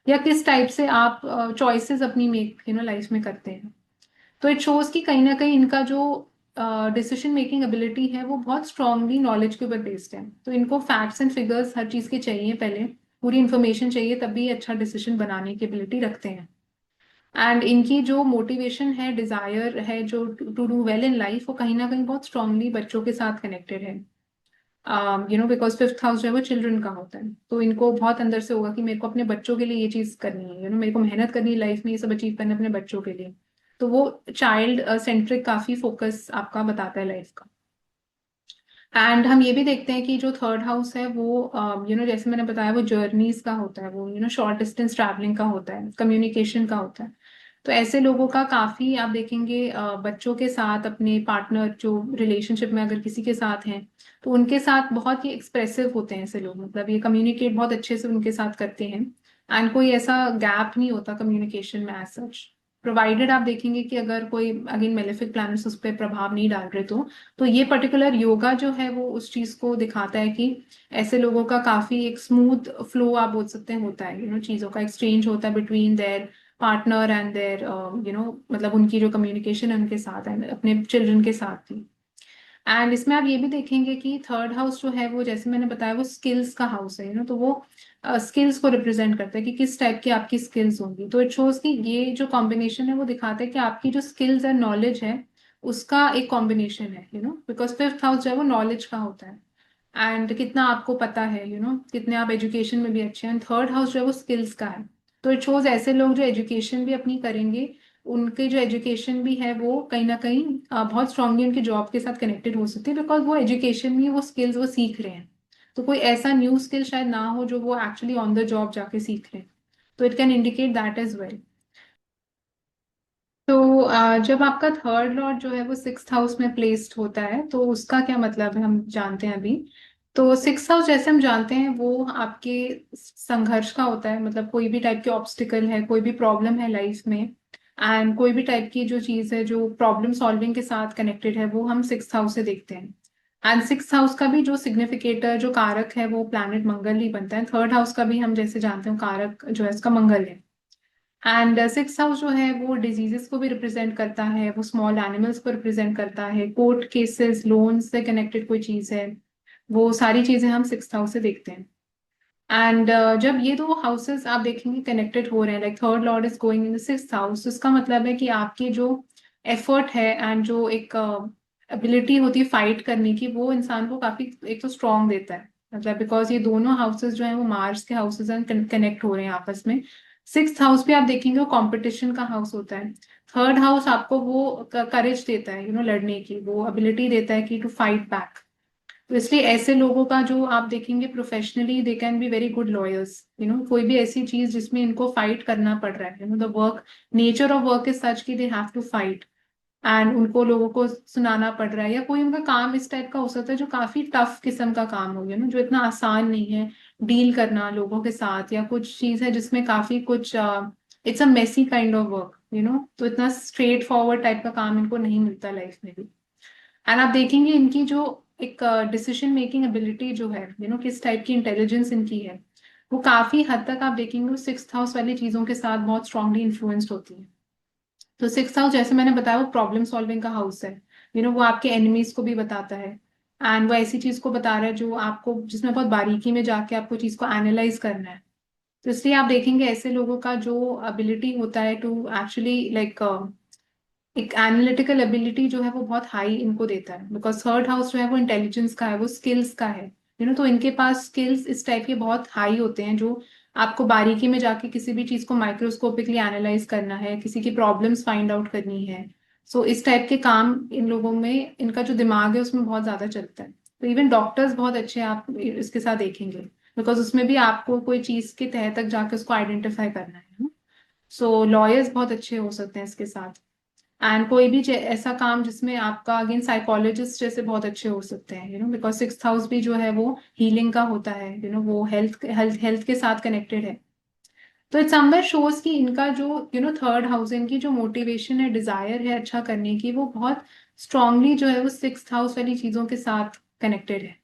या किस टाइप से आप चॉइसेस अपनी मेक लाइफ में करते हैं। तो इट शोज कि कहीं ना कहीं इनका जो डिसीजन मेकिंग एबिलिटी है वो बहुत स्ट्रांगली नॉलेज के ऊपर बेस्ड है। तो इनको फैक्ट्स एंड फिगर्स हर चीज के चाहिए, पहले पूरी इंफॉर्मेशन चाहिए, तभी अच्छा डिसीजन बनाने की एबिलिटी रखते हैं। एंड इनकी जो मोटिवेशन है, डिजायर है, जो to do well in life, वो कहीं ना कहीं बहुत स्ट्रांगली बच्चों के साथ कनेक्टेड है। बिकॉज फिफ्थ हाउस जो है वो चिल्ड्रन का होता है, तो इनको बहुत अंदर से होगा कि मेरे को अपने बच्चों के लिए ये चीज करनी है, मेरे को मेहनत करनी है लाइफ में, ये सब अचीव करना है अपने बच्चों के लिए। तो वो चाइल्ड सेंट्रिक काफी फोकस आपका बताता है लाइफ का। एंड हम ये भी देखते हैं कि जो थर्ड हाउस है वो, जैसे मैंने बताया, वो जर्नीज का होता है, वो शॉर्ट डिस्टेंस ट्रैवलिंग का होता है, कम्युनिकेशन का होता है। तो ऐसे लोगों का काफी आप देखेंगे बच्चों के साथ, अपने पार्टनर जो रिलेशनशिप में अगर किसी के साथ हैं, तो उनके साथ बहुत ही एक्सप्रेसिव होते हैं ऐसे लोग, मतलब ये कम्युनिकेट बहुत अच्छे से उनके साथ करते हैं। एंड कोई ऐसा गैप नहीं होता कम्युनिकेशन में एज सच, प्रोवाइडेड आप देखेंगे कि अगर कोई अगेन मेलेफिक प्लैनेट्स उस पर प्रभाव नहीं डाल रहे, तो ये पर्टिकुलर योगा जो है वो उस चीज को दिखाता है कि ऐसे लोगों का काफी एक स्मूथ फ्लो आप बोल सकते हैं होता है, चीजों का एक्सचेंज होता है between their partner and their, मतलब उनकी जो कम्युनिकेशन है उनके साथ एंड अपने चिल्ड्रन के साथ भी। एंड इसमें आप ये भी देखेंगे कि थर्ड हाउस जो है वो, जैसे मैंने बताया, वो स्किल्स का हाउस है, तो वो स्किल्स को रिप्रेजेंट करता है कि किस टाइप की आपकी स्किल्स होंगी। तो इट शोज कि ये जो कॉम्बिनेशन है वो दिखाता है कि आपकी जो स्किल्स एंड नॉलेज है उसका एक कॉम्बिनेशन है, बिकॉज फिफ्थ हाउस जो है वो नॉलेज का होता है, एंड कितना आपको पता है, कितने आप एजुकेशन में भी अच्छे हैं। थर्ड हाउस जो है वो स्किल्स का है। तो इट शोज ऐसे लोग जो एजुकेशन भी अपनी करेंगे, उनके जो एजुकेशन भी है वो कहीं ना कहीं बहुत स्ट्रांगली उनकी जॉब के साथ कनेक्टेड हो सकती है, बिकॉज वो एजुकेशन में वो स्किल्स वो सीख रहे हैं। तो कोई ऐसा न्यू स्किल शायद ना हो जो वो एक्चुअली ऑन द जॉब जाके सीख लें, तो it can indicate that as well. तो जब आपका थर्ड लॉर्ड जो है वो सिक्स्थ हाउस में प्लेस्ड होता है तो उसका क्या मतलब है हम जानते हैं अभी। तो सिक्स्थ हाउस जैसे हम जानते हैं वो आपके संघर्ष का होता है, मतलब कोई भी टाइप के ऑब्स्टिकल है, कोई भी प्रॉब्लम है लाइफ में, एंड कोई भी टाइप की जो चीज है जो प्रॉब्लम सॉल्विंग के साथ कनेक्टेड है वो हम सिक्स्थ हाउस से देखते हैं। एंड सिक्स्थ हाउस का भी जो सिग्निफिकेटर जो कारक है वो प्लैनेट मंगल ही बनता है। थर्ड हाउस का भी हम जैसे जानते हैं कारक जो है इसका मंगल है। एंड सिक्स हाउस जो है वो डिजीजेस को भी रिप्रेजेंट करता है, वो स्मॉल एनिमल्स को रिप्रेजेंट करता है, कोर्ट केसेस लोन से कनेक्टेड कोई चीज है, वो सारी चीजें हम सिक्स हाउस से देखते हैं। एंड जब ये दो हाउसेस आप देखेंगे कनेक्टेड हो रहे हैं, like third Lord is going in the sixth house, इसका मतलब है कि आपकी जो एफर्ट है एंड जो एक एबिलिटी होती है फाइट करने की, वो इंसान को काफी एक तो स्ट्रांग देता है। मतलब बिकॉज ये दोनों हाउसेस जो है वो मार्स के हाउसेस कनेक्ट हो रहे हैं आपस में। सिक्स्थ हाउस भी आप देखेंगे वो कंपटीशन का हाउस होता है। थर्ड हाउस आपको वो करेज देता है, लड़ने की वो एबिलिटी देता है कि टू फाइट बैक। तो इसलिए ऐसे लोगों का जो आप देखेंगे professionally they can be very good lawyers. कोई भी ऐसी चीज जिसमें इनको फाइट करना पड़ रहा है, the work nature of work is such कि they have to fight, and उनको लोगों को सुनाना पड़ रहा है, या कोई उनका काम इस टाइप का हो सकता है जो काफी टफ किस्म का काम हो गया जो इतना आसान नहीं है डील करना लोगों के साथ, या कुछ चीज है जिसमें काफी कुछ it's a messy kind of work तो इतना स्ट्रेट फॉरवर्ड टाइप का काम इनको नहीं मिलता लाइफ में भी। एंड आप देखेंगे इनकी जो एक डिसीजन मेकिंग एबिलिटी जो है, किस टाइप की इंटेलिजेंस इनकी है, वो काफी हद तक आप देखेंगे वो सिक्स्थ हाउस वाली चीजों के साथ बहुत स्ट्रांगली इन्फ्लुएंस्ड होती है। तो सिक्स हाउस जैसे मैंने बताया वो प्रॉब्लम सॉल्विंग का हाउस है। वो आपके एनिमीज को भी बताता है, एंड वो ऐसी चीज को बता रहा है जो आपको जिसमें बहुत बारीकी में जाके आपको चीज को एनालाइज करना है। तो इसलिए आप देखेंगे ऐसे लोगों का जो एबिलिटी होता है टू एक्चुअली लाइक एक एनालिटिकल एबिलिटी जो है वो बहुत हाई इनको देता है, बिकॉज थर्ड हाउस जो है वो इंटेलिजेंस का है, वो स्किल्स का है। तो इनके पास स्किल्स इस टाइप के बहुत हाई होते हैं जो आपको बारीकी में जाके किसी भी चीज को माइक्रोस्कोपिकली एनालाइज करना है, किसी की प्रॉब्लम्स फाइंड आउट करनी है। सो इस टाइप के काम इन लोगों में इनका जो दिमाग है उसमें बहुत ज्यादा चलता है। तो इवन डॉक्टर्स बहुत अच्छे हैं आप इसके साथ देखेंगे, बिकॉज उसमें भी आपको कोई चीज के तह तक जाके उसको आइडेंटिफाई करना है। सो लॉयर्स बहुत अच्छे हो सकते हैं इसके साथ। एंड कोई भी ऐसा काम जिसमें आपका अगेन साइकोलॉजिस्ट जैसे बहुत अच्छे हो सकते हैं, बिकॉज सिक्स्थ हाउस भी जो है वो हीलिंग का होता है, वो हेल्थ हेल्थ हेल्थ के साथ कनेक्टेड है। तो इट समवेयर शोज कि इनका जो थर्ड हाउस है, इनकी जो मोटिवेशन है डिजायर है अच्छा करने की, वो बहुत स्ट्रांगली जो है वो सिक्स्थ हाउस वाली चीजों के साथ कनेक्टेड है।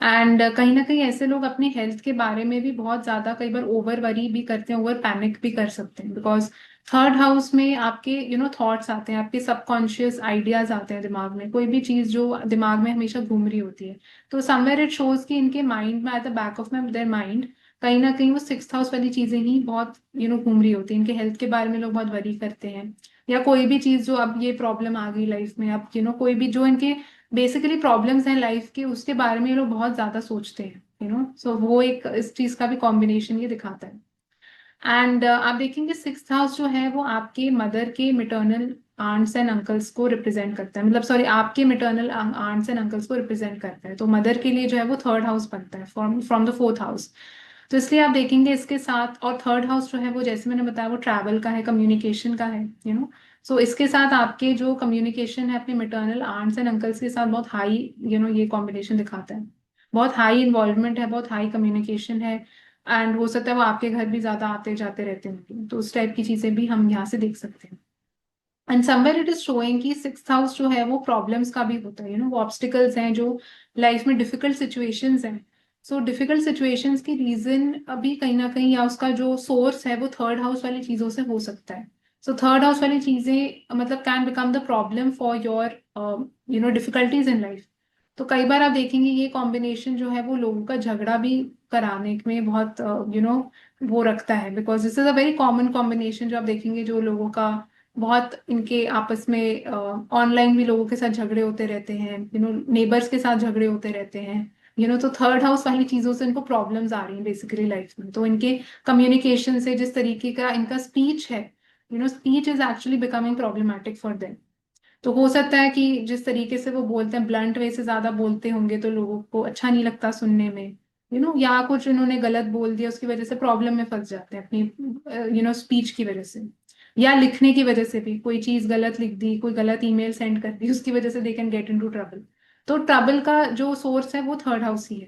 एंड कहीं ना कहीं ऐसे लोग अपनी हेल्थ के बारे में भी बहुत ज्यादा कई बार ओवर वरी भी करते हैं, ओवर पैनिक भी कर सकते हैं, बिकॉज थर्ड हाउस में आपके थॉट्स आते हैं, आपके सबकॉन्शियस आइडियाज आते हैं दिमाग में, कोई भी चीज जो दिमाग में हमेशा घूम रही होती है। तो समवेयर इट शोज कि इनके माइंड में at the back of their mind कहीं ना कहीं वो सिक्स हाउस वाली चीजें ही बहुत घूम रही होती है। इनके हेल्थ के बारे में लोग बहुत वरी करते हैं, या कोई भी चीज जो अब ये प्रॉब्लम आ गई लाइफ में, अब कोई भी जो इनके बेसिकली प्रॉब्लम्स हैं लाइफ के उसके बारे में ये लोग बहुत ज्यादा सोचते हैं। सो वो एक इस चीज का भी कॉम्बिनेशन ये दिखाता है। एंड आप देखेंगे सिक्स्थ हाउस जो है वो आपके मदर के मिटर्नल आंट्स एंड अंकल्स को रिप्रेजेंट करता है, मतलब सॉरी आपके मिटर्नल आंट्स एंड अंकल्स को रिप्रेजेंट करता है। तो मदर के लिए जो है वो थर्ड हाउस बनता है from from the fourth house. तो इसलिए आप देखेंगे इसके साथ, और थर्ड हाउस जो है वो जैसे मैंने बताया वो ट्रैवल का है, कम्युनिकेशन का है। सो इसके साथ आपके जो कम्युनिकेशन है अपने मिटर्नल आंट्स एंड अंकल्स के साथ बहुत हाई ये कॉम्बिनेशन दिखाता है। बहुत हाई इन्वॉल्वमेंट है, बहुत हाई कम्युनिकेशन है, एंड हो सकता है वो आपके घर भी ज्यादा आते जाते रहते होंगे, तो उस टाइप की चीजें भी हम यहाँ से देख सकते हैं। And somewhere it is showing कि सिक्स्थ हाउस जो है वो प्रॉब्लम्स का भी होता है, वो ऑब्स्टिकल्स हैं जो लाइफ में डिफिकल्ट सिचुएशंस हैं। सो डिफिकल्ट सिचुएशंस की रीजन अभी कहीं ना कहीं या उसका जो सोर्स है वो थर्ड हाउस वाली चीजों से हो सकता है। सो थर्ड हाउस वाली चीजें मतलब can become the problem for your difficulties in life. तो कई बार आप देखेंगे ये कॉम्बिनेशन जो है वो लोगों का झगड़ा भी कराने में बहुत वो रखता है, because this is a very common combination जो आप देखेंगे जो लोगों का बहुत इनके आपस में ऑनलाइन भी लोगों के साथ झगड़े होते रहते हैं, नेबर्स के साथ झगड़े होते रहते हैं। तो थर्ड हाउस वाली चीजों से इनको प्रॉब्लम्स आ रही हैं बेसिकली लाइफ में, तो इनके कम्युनिकेशन से जिस तरीके का इनका स्पीच है, speech is actually becoming problematic for them. तो हो सकता है कि जिस तरीके से वो बोलते हैं ब्लंट वे से ज्यादा बोलते होंगे तो लोगों को अच्छा नहीं लगता सुनने में, या कुछ उन्होंने गलत बोल दिया उसकी वजह से प्रॉब्लम में फंस जाते हैं अपनी स्पीच की वजह से, या लिखने की वजह से भी कोई चीज गलत लिख दी, कोई गलत ईमेल सेंड कर दी, उसकी वजह से they can get into trouble. तो ट्रबल का जो सोर्स है वो थर्ड हाउस ही है।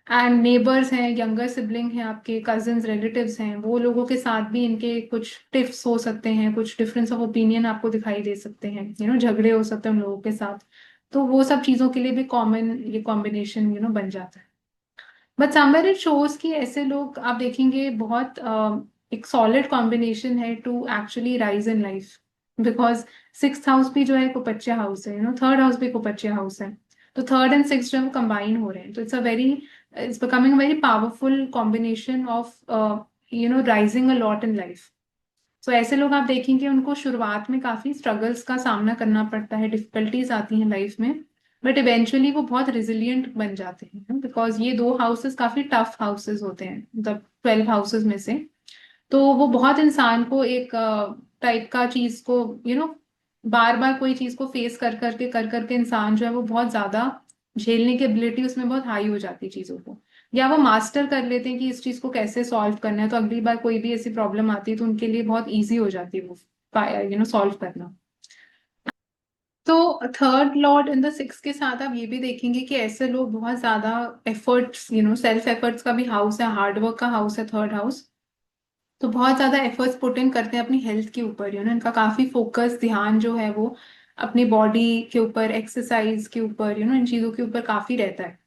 एंड नेबर्स हैं, यंगर सिबलिंग हैं, आपके कजिन्स रिलेटिव्स हैं, वो लोगों के साथ भी इनके कुछ टिफ्स हो सकते हैं, कुछ डिफरेंस ऑफ ओपिनियन आपको दिखाई दे सकते हैं, झगड़े हो सकते हैं उन लोगों के साथ। तो वो सब चीजों के लिए भी कॉमन ये कॉम्बिनेशन बन जाता है। बट समवेयर इट शोज कि ऐसे लोग आप देखेंगे बहुत एक सॉलिड कॉम्बिनेशन है to actually rise in life, because six house भी जो है कुपच्चिया हाउस है, थर्ड हाउस भी कुपच्चिया हाउस है। तो थर्ड एंड सिक्स जो है वो कंबाइन हो रहे हैं, तो it's becoming a very powerful combination of rising a lot in life. So ऐसे लोग आप देखेंगे उनको शुरुआत में काफी स्ट्रगल्स का सामना करना पड़ता है, डिफिकल्टीज आती हैं लाइफ में, बट इवेंचुअली वो बहुत रिजिलियंट बन जाते हैं, बिकॉज ये दो हाउसेस काफी टफ हाउसेस होते हैं, मतलब 12 हाउसेस में से। तो वो बहुत इंसान को एक टाइप का चीज को बार बार कोई चीज को फेस कर करके इंसान जो है वो बहुत ज्यादा झेलने की एबिलिटी उसमें बहुत हाई हो जाती है चीजों को, या वो मास्टर कर लेते हैं कि इस चीज को कैसे सॉल्व करना है, तो अगली बार कोई भी ऐसी प्रॉब्लम आती है तो उनके लिए बहुत ईजी हो जाती है वो सॉल्व करना। तो third Lord in the six के साथ आप ये भी देखेंगे कि ऐसे लोग बहुत ज्यादा एफर्ट्स, सेल्फ एफर्ट्स का भी हाउस है, हार्डवर्क का हाउस है थर्ड हाउस। तो बहुत ज्यादा एफर्ट्स पुट इन करते हैं अपनी हेल्थ के ऊपर, इनका काफी फोकस ध्यान जो है वो अपनी बॉडी के ऊपर, एक्सरसाइज के ऊपर, इन चीजों के ऊपर काफी रहता है।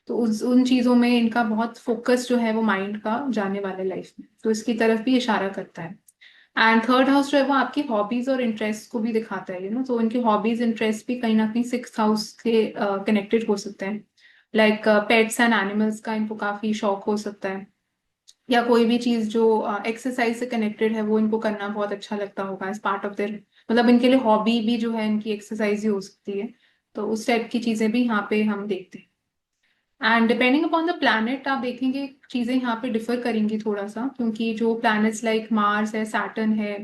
तो उन चीजों में इनका बहुत फोकस जो है वो माइंड का जाने वाले लाइफ में, तो इसकी तरफ भी इशारा करता है। एंड थर्ड हाउस जो है वो आपकी हॉबीज और इंटरेस्ट को भी दिखाता है, तो इनके हॉबीज इंटरेस्ट भी कहीं ना कहीं सिक्स हाउस के कनेक्टेड हो सकते हैं। लाइक पेट्स एंड एनिमल्स का इनको काफी शौक हो सकता है, या कोई भी चीज जो एक्सरसाइज से कनेक्टेड है वो इनको करना बहुत अच्छा लगता होगा एज पार्ट ऑफ देयर, मतलब इनके लिए हॉबी भी जो है इनकी एक्सरसाइज ही हो सकती है। तो उस टाइप की चीजें भी यहाँ पे हम देखते हैं। And depending upon the planet आप देखेंगे चीजें यहाँ पे डिफर करेंगी थोड़ा सा, क्योंकि जो प्लैनेट्स लाइक मार्स है, सैटर्न है,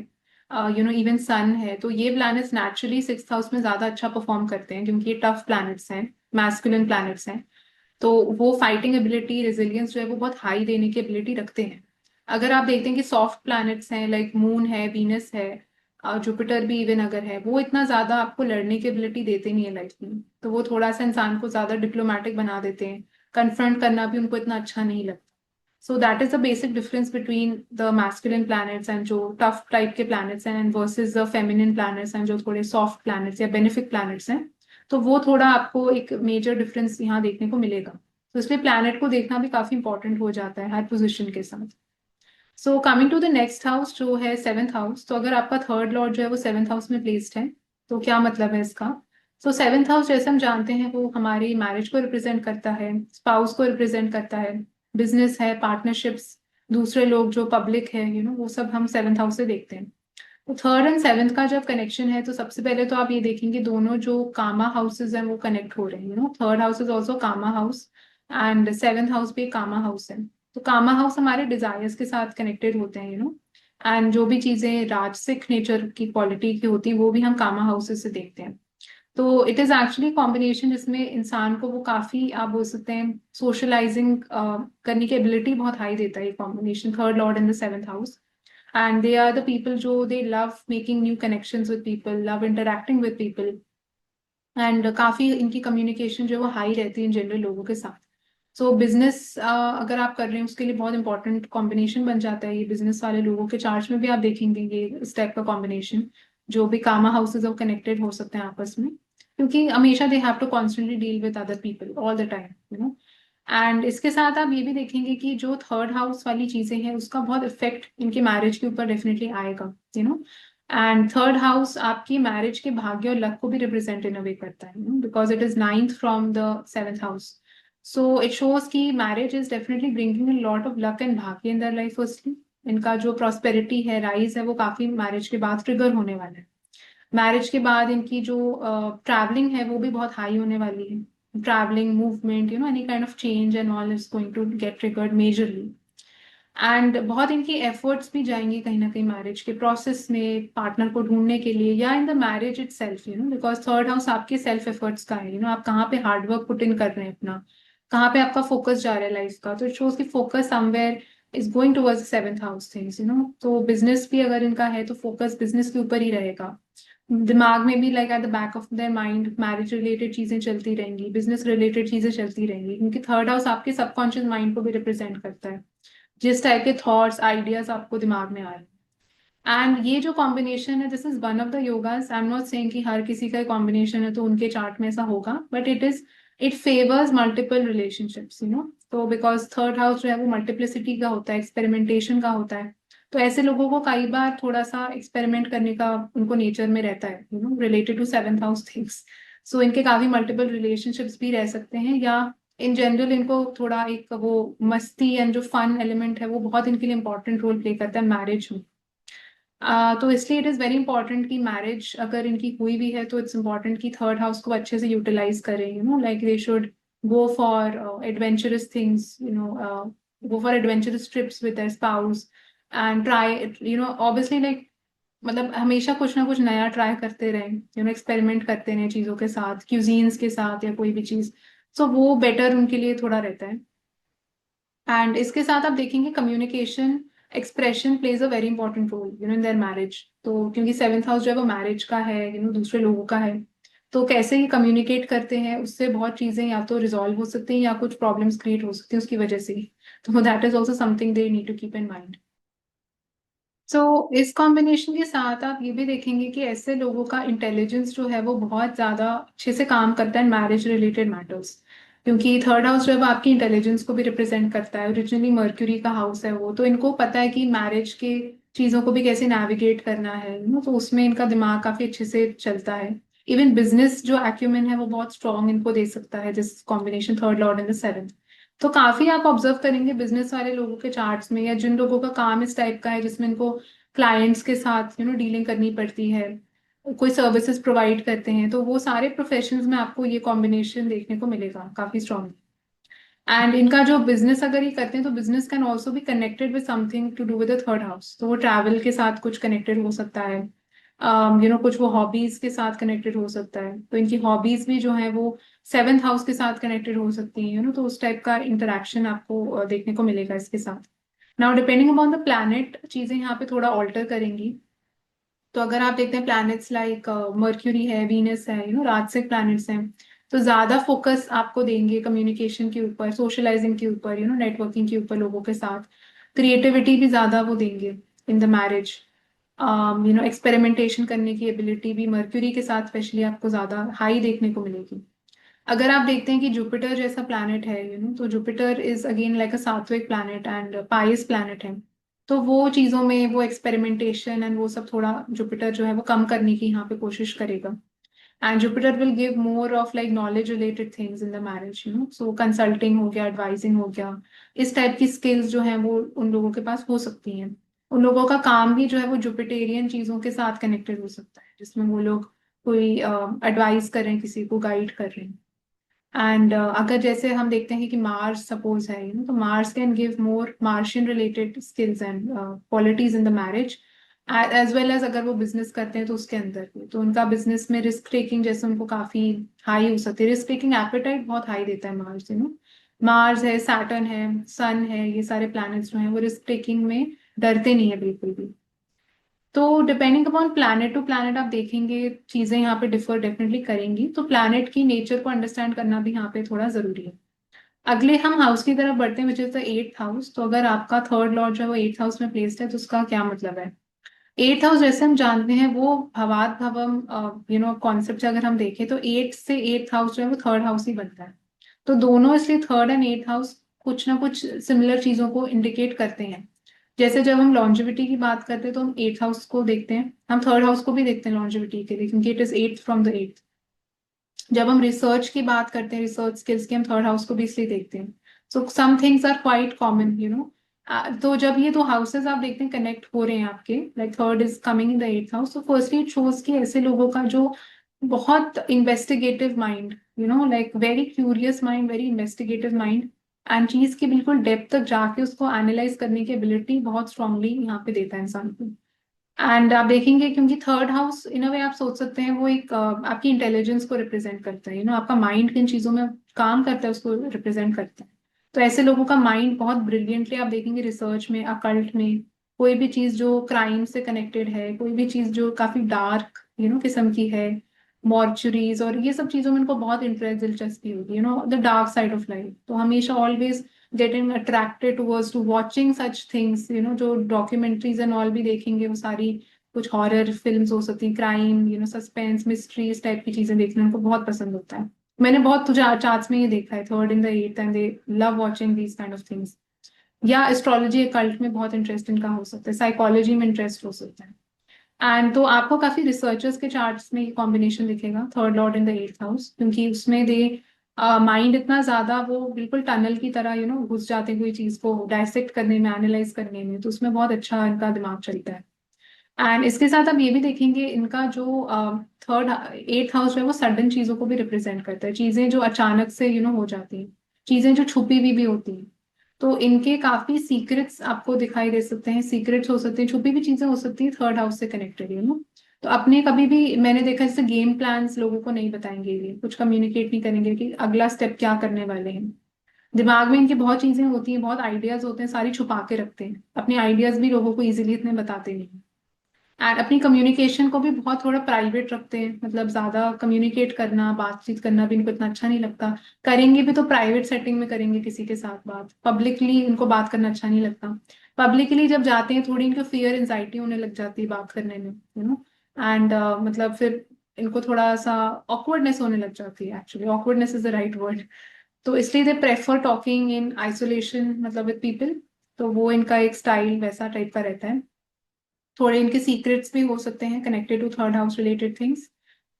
इवन सन है, तो ये प्लैनेट्स नेचुरली सिक्स हाउस में ज्यादा अच्छा परफॉर्म करते हैं, क्योंकि ये टफ प्लैनेट्स हैं, मैस्कुलिन प्लैनेट्स हैं। तो वो फाइटिंग एबिलिटी, रेजिलियंस जो है वो बहुत हाई देने की एबिलिटी रखते हैं। अगर आप देखते हैं कि सॉफ्ट प्लैनेट्स हैं लाइक मून है, वीनस है, जुपिटर भी इवन अगर है, वो इतना ज्यादा आपको लड़ने की एबिलिटी देते नहीं है लाइफ में, तो वो थोड़ा सा इंसान को ज्यादा डिप्लोमेटिक बना देते हैं, कन्फ्रंट करना भी उनको इतना अच्छा नहीं लगता। So that is the basic difference between the masculine planets and जो टफ टाइप के प्लैनेट्स हैं, and versus the feminine planets and जो थोड़े सॉफ्ट प्लैनेट्स या बेनिफिक प्लैनेट्स हैं। तो वो थोड़ा आपको एक मेजर डिफरेंस यहाँ देखने को मिलेगा। तो इसलिए प्लैनेट को देखना भी काफी इंपॉर्टेंट हो जाता है हर पोजिशन के साथ। So coming to the next house जो है सेवेंथ हाउस, तो अगर आपका थर्ड लॉर्ड जो है वो सेवेंथ हाउस में प्लेस्ड है, तो क्या मतलब है इसका? तो सेवेंथ हाउस जैसे हम जानते हैं वो हमारी मैरिज को रिप्रेजेंट करता है, स्पाउस को रिप्रेजेंट करता है, बिजनेस है, पार्टनरशिप्स, दूसरे लोग जो पब्लिक है, वो सब हम सेवेंथ हाउस से देखते हैं। तो थर्ड एंड सेवेंथ का जब कनेक्शन है तो सबसे पहले तो आप ये देखेंगे दोनों जो कामा हाउसेज हैं वो कनेक्ट हो रहे हैं, थर्ड हाउस इज ऑल्सो कामा हाउस एंड सेवेंथ हाउस भी कामा हाउस है। तो कामा हाउस हमारे डिजायर्स के साथ कनेक्टेड होते हैं, एंड जो भी चीजें राजसिक नेचर की क्वालिटी की होती है वो भी हम कामा हाउसेस से देखते हैं। तो इट इज एक्चुअली कॉम्बिनेशन जिसमें इंसान को वो काफी, आप बोल सकते हैं, सोशलाइजिंग करने की एबिलिटी बहुत हाई देता है ये combination, third Lord in the seventh house. And they are the people जो they love making new connections with people, love interacting with people, and काफी इनकी कम्युनिकेशन जो है वो हाई रहती है इन जनरल लोगों के साथ। सो बिजनेस अगर आप कर रहे हैं उसके लिए बहुत इंपॉर्टेंट कॉम्बिनेशन बन जाता है ये, बिजनेस वाले लोगों के चार्ट में भी आप देखेंगे ये इस टाइप का कॉम्बिनेशन, जो भी कामा हाउसेज और कनेक्टेड हो सकते हैं आपस में, क्योंकि हमेशा they have to constantly deal with other people all the time, and इसके साथ आप ये भी देखेंगे कि जो थर्ड हाउस वाली चीजें हैं उसका बहुत इफेक्ट इनके मैरिज के ऊपर डेफिनेटली आएगा, एंड थर्ड हाउस आपकी मैरिज के भाग्य और लक को भी रिप्रेजेंट इन अ वे करता है, because it is ninth from the seventh house. So it shows कि marriage is definitely bringing a lot of luck and भाग्य इन दर लाइफ। फर्स्टली इनका जो प्रॉस्पेरिटी है, राइज है, वो काफी मैरिज के बाद ट्रिगर होने वाला है। मैरिज के बाद इनकी जो ट्रैवलिंग है वो भी बहुत हाई होने वाली है, travelling, movement, any kind of change and all is going to get triggered majorly. And बहुत इनकी एफर्ट्स भी जाएंगी कहीं ना कहीं मैरिज के प्रोसेस में पार्टनर को ढूंढने के लिए या इन the marriage it self, because third house आपके सेल्फ एफर्ट्स का है, आप कहाँ पे हार्डवर्क पुट इन कर रहे हैं अपना, कहाँ पे आपका फोकस जा रहा है लाइफ का, तो इट शोज की focus somewhere is going towards seventh house things, तो बिजनेस भी अगर इनका है तो फोकस बिजनेस के ऊपर ही रहेगा। दिमाग में भी like at the back of their mind marriage related चीजें चलती रहेंगी, बिजनेस रिलेटेड चीजें चलती रहेंगी, क्योंकि थर्ड हाउस आपके सबकॉन्शियस माइंड को भी रिप्रेजेंट करता है, जिस टाइप के थॉट्स आइडियाज आपको दिमाग में आ रहे हैं। एंड ये जो कॉम्बिनेशन है this is one of the yogas, I am not saying कि हर किसी का कॉम्बिनेशन है तो उनके चार्ट में ऐसा होगा, but it favours multiple relationships, तो बिकॉज थर्ड हाउस जो है वो मल्टीप्लिसिटी का होता है, एक्सपेरिमेंटेशन का होता है, तो ऐसे लोगों को कई बार थोड़ा सा एक्सपेरिमेंट करने का उनको नेचर में रहता है, related to seventh house things. So इनके काफी मल्टीपल रिलेशनशिप्स भी रह सकते हैं, या इन जनरल इनको थोड़ा एक वो मस्ती एंड जो फन एलिमेंट है वो बहुत इनके लिए इंपॉर्टेंट रोल प्ले करता है मैरिज में। तो इसलिए इट इज़ वेरी इंपॉर्टेंट कि मैरिज अगर इनकी हुई भी है तो इट्स इंपॉर्टेंट कि थर्ड हाउस को अच्छे से यूटिलाइज करें, like they should go for adventurous things, go for adventurous trips with their spouse and try, obviously like मतलब हमेशा कुछ ना कुछ नया ट्राई करते रहें, एक्सपेरिमेंट करते रहें चीज़ों के साथ, क्यूजीन्स के साथ या कोई भी चीज़, सो वो बेटर उनके लिए थोड़ा रहता है। एंड इसके साथ आप देखेंगे communication expression plays a very important role, in their marriage, तो क्योंकि सेवंथ हाउस जो है वो मैरिज का है, दूसरे लोगों का है, तो कैसे ही कम्युनिकेट करते हैं उससे बहुत चीजें या तो रिजॉल्व हो सकती हैं या कुछ प्रॉब्लम्स क्रिएट हो सकती हैं उसकी वजह से ही, तो that is also something they need to keep in mind. So इस कॉम्बिनेशन के साथ आप ये भी देखेंगे कि ऐसे लोगों का इंटेलिजेंस जो है वो बहुत ज्यादा अच्छे से काम करता है मैरिज रिलेटेड मैटर्स, क्योंकि थर्ड हाउस जो है वो आपकी इंटेलिजेंस को भी रिप्रेजेंट करता है, ओरिजिनली मर्क्यूरी का हाउस है वो, तो इनको पता है कि मैरिज के चीजों को भी कैसे नेविगेट करना है, तो उसमें इनका दिमाग काफी अच्छे से चलता है। इवन बिजनेस जो एक्यूमेन है वो बहुत स्ट्रांग इनको दे सकता है this combination third Lord and the seventh. तो काफी आप ऑब्जर्व करेंगे बिजनेस वाले लोगों के चार्ट्स में, या जिन लोगों का काम इस टाइप का है जिसमें इनको क्लाइंट्स के साथ डीलिंग करनी पड़ती है, कोई सर्विसेज प्रोवाइड करते हैं, तो वो सारे प्रोफेशंस में आपको ये कॉम्बिनेशन देखने को मिलेगा काफी स्ट्रांग। एंड इनका जो बिजनेस अगर ये करते हैं तो बिजनेस कैन ऑल्सो भी connected with something to do with the third house, तो वो ट्रैवल के साथ कुछ कनेक्टेड हो सकता है, कुछ वो हॉबीज के साथ कनेक्टेड हो सकता है, तो इनकी हॉबीज भी जो है वो सेवेंथ हाउस के साथ कनेक्टेड हो सकती हैं, तो उस टाइप का इंटरेक्शन आपको देखने को मिलेगा इसके साथ। Now depending upon the planet चीजें यहाँ पे थोड़ा ऑल्टर करेंगी, तो अगर आप देखते हैं प्लैनेट्स लाइक मर्क्यूरी है, वीनस है, राजसिक प्लैनेट्स हैं, तो ज्यादा फोकस आपको देंगे कम्युनिकेशन के ऊपर, सोशलाइजिंग के ऊपर, नेटवर्किंग के ऊपर लोगों के साथ, क्रिएटिविटी भी ज्यादा वो देंगे इन द मैरिज, एक्सपेरिमेंटेशन करने की एबिलिटी भी मर्क्यूरी के साथ स्पेशली आपको ज्यादा हाई देखने को मिलेगी। अगर आप देखते हैं कि जुपिटर जैसा प्लैनेट है, तो जुपिटर इज अगेन लाइक अ सात्विक प्लैनेट एंड पाइस प्लैनेट है, तो वो चीजों में वो एक्सपेरिमेंटेशन एंड वो सब थोड़ा जुपिटर जो है वो कम करने की यहाँ पे कोशिश करेगा। And Jupiter will give more of like knowledge related things in the marriage, so consulting हो गया, एडवाइजिंग हो गया, इस टाइप की स्किल्स जो है वो उन लोगों के पास हो सकती हैं। उन लोगों का काम भी जो है वो जुपिटेरियन चीजों के साथ कनेक्टेड हो सकता है, जिसमें वो लोग कोई एडवाइस कर रहे हैं, किसी को गाइड कर रहे हैं। एंड अगर जैसे हम देखते हैं कि मार्स सपोज है, तो Mars can give more Martian related skills and qualities in the marriage, as well as अगर वो बिजनेस करते हैं तो उसके अंदर भी, तो उनका बिजनेस में रिस्क टेकिंग जैसे उनको काफी हाई हो सकती है, रिस्क टेकिंग एपेटाइट बहुत हाई देता है मार्स, मार्स है, सैटर्न है, सन है, ये सारे प्लैनेट्स जो हैं वो रिस्क टेकिंग में डरते नहीं है बिल्कुल भी। तो depending upon planet to planet आप देखेंगे चीजें यहाँ पे डिफर डेफिनेटली करेंगी, तो प्लैनेट की नेचर को अंडरस्टैंड करना भी यहाँ पे थोड़ा जरूरी है। अगले हम हाउस की तरफ बढ़ते हैं विच इज द एट्थ हाउस, तो अगर आपका थर्ड लॉर्ड जो है वो एट्थ हाउस में प्लेस्ड है तो उसका क्या मतलब है। एट्थ हाउस जैसे हम जानते हैं वो भवात भवम, कॉन्सेप्ट अगर हम देखें तो एट्थ से एट्थ हाउस जो है वो थर्ड हाउस ही बनता है, तो दोनों इसलिए थर्ड एंड एट्थ हाउस कुछ ना कुछ सिमिलर चीजों को इंडिकेट करते हैं। जैसे जब हम लॉन्जिविटी की बात करते हैं तो हम एट्थ हाउस को देखते हैं, हम थर्ड हाउस को भी देखते हैं लॉन्जिविटी के लिए, क्योंकि it is eighth from the eighth. जब हम रिसर्च की बात करते हैं, रिसर्च स्किल्स की, हम थर्ड हाउस को भी इसलिए देखते हैं। So some things are quite common, तो जब ये दो हाउसेस आप देखते हैं कनेक्ट हो रहे हैं आपके, like third is coming in the eighth house, तो फर्स्टली इट शोज कि ऐसे लोगों का जो बहुत investigative mind, like very curious mind, very investigative mind, and चीज की बिल्कुल डेप्थ तक जाके उसको एनालाइज करने की एबिलिटी बहुत स्ट्रांगली यहाँ पे देता है इंसान को। एंड आप देखेंगे क्योंकि थर्ड हाउस इन अ वे आप सोच सकते हैं वो एक आपकी इंटेलिजेंस को रिप्रेजेंट करता है, आपका माइंड किन चीजों में काम करता है उसको रिप्रेजेंट करता है। तो ऐसे लोगों का माइंड बहुत ब्रिलियंटली आप देखेंगे रिसर्च में, अकल्ट में, कोई भी चीज जो क्राइम से कनेक्टेड है, कोई भी चीज जो काफी डार्क किस्म की है, मॉर्चुरीज और ये सब चीजों में इनको बहुत इंटरेस्ट दिलचस्पी होगी, the dark side of life. तो हमेशा always getting attracted towards to watching such things, जो डॉक्यूमेंट्रीज एंड ऑल भी देखेंगे वो सारी कुछ हॉरर फिल्म्स हो सकती, क्राइम, सस्पेंस, मिस्ट्री, इस टाइप की चीजें देखना उनको बहुत पसंद होता है। मैंने बहुत तुझे चार्ट्स में ये देखा है, third in the eight, and they love watching these kind of things. या एस्ट्रोलॉजी कल्ट में बहुत इंटरेस्ट इनका हो सकता है, साइकोलॉजी में इंटरेस्ट हो सकता है। एंड तो आपको काफी रिसर्चर्स के चार्ट्स में ये कॉम्बिनेशन दिखेगा, third Lord in the eighth house, क्योंकि उसमें दे माइंड इतना ज्यादा वो बिल्कुल टनल की तरह घुस जाते हैं कोई चीज को डायसेक्ट करने में, एनालाइज करने में, तो उसमें बहुत अच्छा इनका दिमाग चलता है। एंड इसके साथ आप ये भी देखेंगे इनका जो थर्ड एट्थ हाउस है वो सडन चीजों को भी रिप्रेजेंट करता है, चीजें जो अचानक से हो जाती हैं, चीजें जो छुपी हुई भी होती हैं। तो इनके काफी सीक्रेट्स आपको दिखाई दे सकते हैं, सीक्रेट्स हो सकते हैं, छुपी हुई चीजें हो सकती हैं थर्ड हाउस से कनेक्टेड, तो अपने कभी भी मैंने देखा जैसे गेम प्लान्स लोगों को नहीं बताएंगे, ये कुछ कम्युनिकेट नहीं करेंगे कि अगला स्टेप क्या करने वाले हैं। दिमाग में इनकी बहुत चीजें होती हैं, बहुत आइडियाज होते हैं, सारी छुपा के रखते हैं, अपने आइडियाज भी लोगों को इजीली इतने बताते नहीं। एंड अपनी कम्युनिकेशन को भी बहुत थोड़ा प्राइवेट रखते हैं, मतलब ज्यादा कम्युनिकेट करना, बातचीत करना भी इनको इतना अच्छा नहीं लगता। करेंगे भी तो प्राइवेट सेटिंग में करेंगे किसी के साथ बात, पब्लिकली इनको बात करना अच्छा नहीं लगता। पब्लिकली जब जाते हैं थोड़ी इनको फियर एंजाइटी होने लग जाती है बात करने में, एंड मतलब फिर इनको थोड़ा सा ऑकवर्डनेस होने लग जाती है, actually awkwardness is the right word. तो इसलिए they prefer talking in isolation, मतलब विद पीपल। तो वो इनका एक स्टाइल वैसा टाइप का रहता है। थोड़े इनके सीक्रेट्स भी हो सकते हैं connected to third house related things.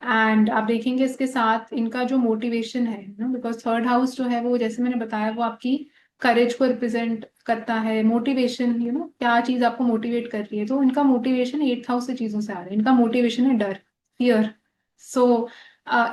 And आप देखेंगे इसके साथ इनका जो मोटिवेशन है ना, बिकॉज थर्ड हाउस जो है वो जैसे मैंने बताया वो आपकी करेज को रिप्रेजेंट करता है, मोटिवेशन, क्या चीज आपको मोटिवेट कर रही है। तो इनका मोटिवेशन एट्थ हाउस से चीजों से आ रहा है, इनका मोटिवेशन है डर, fear. So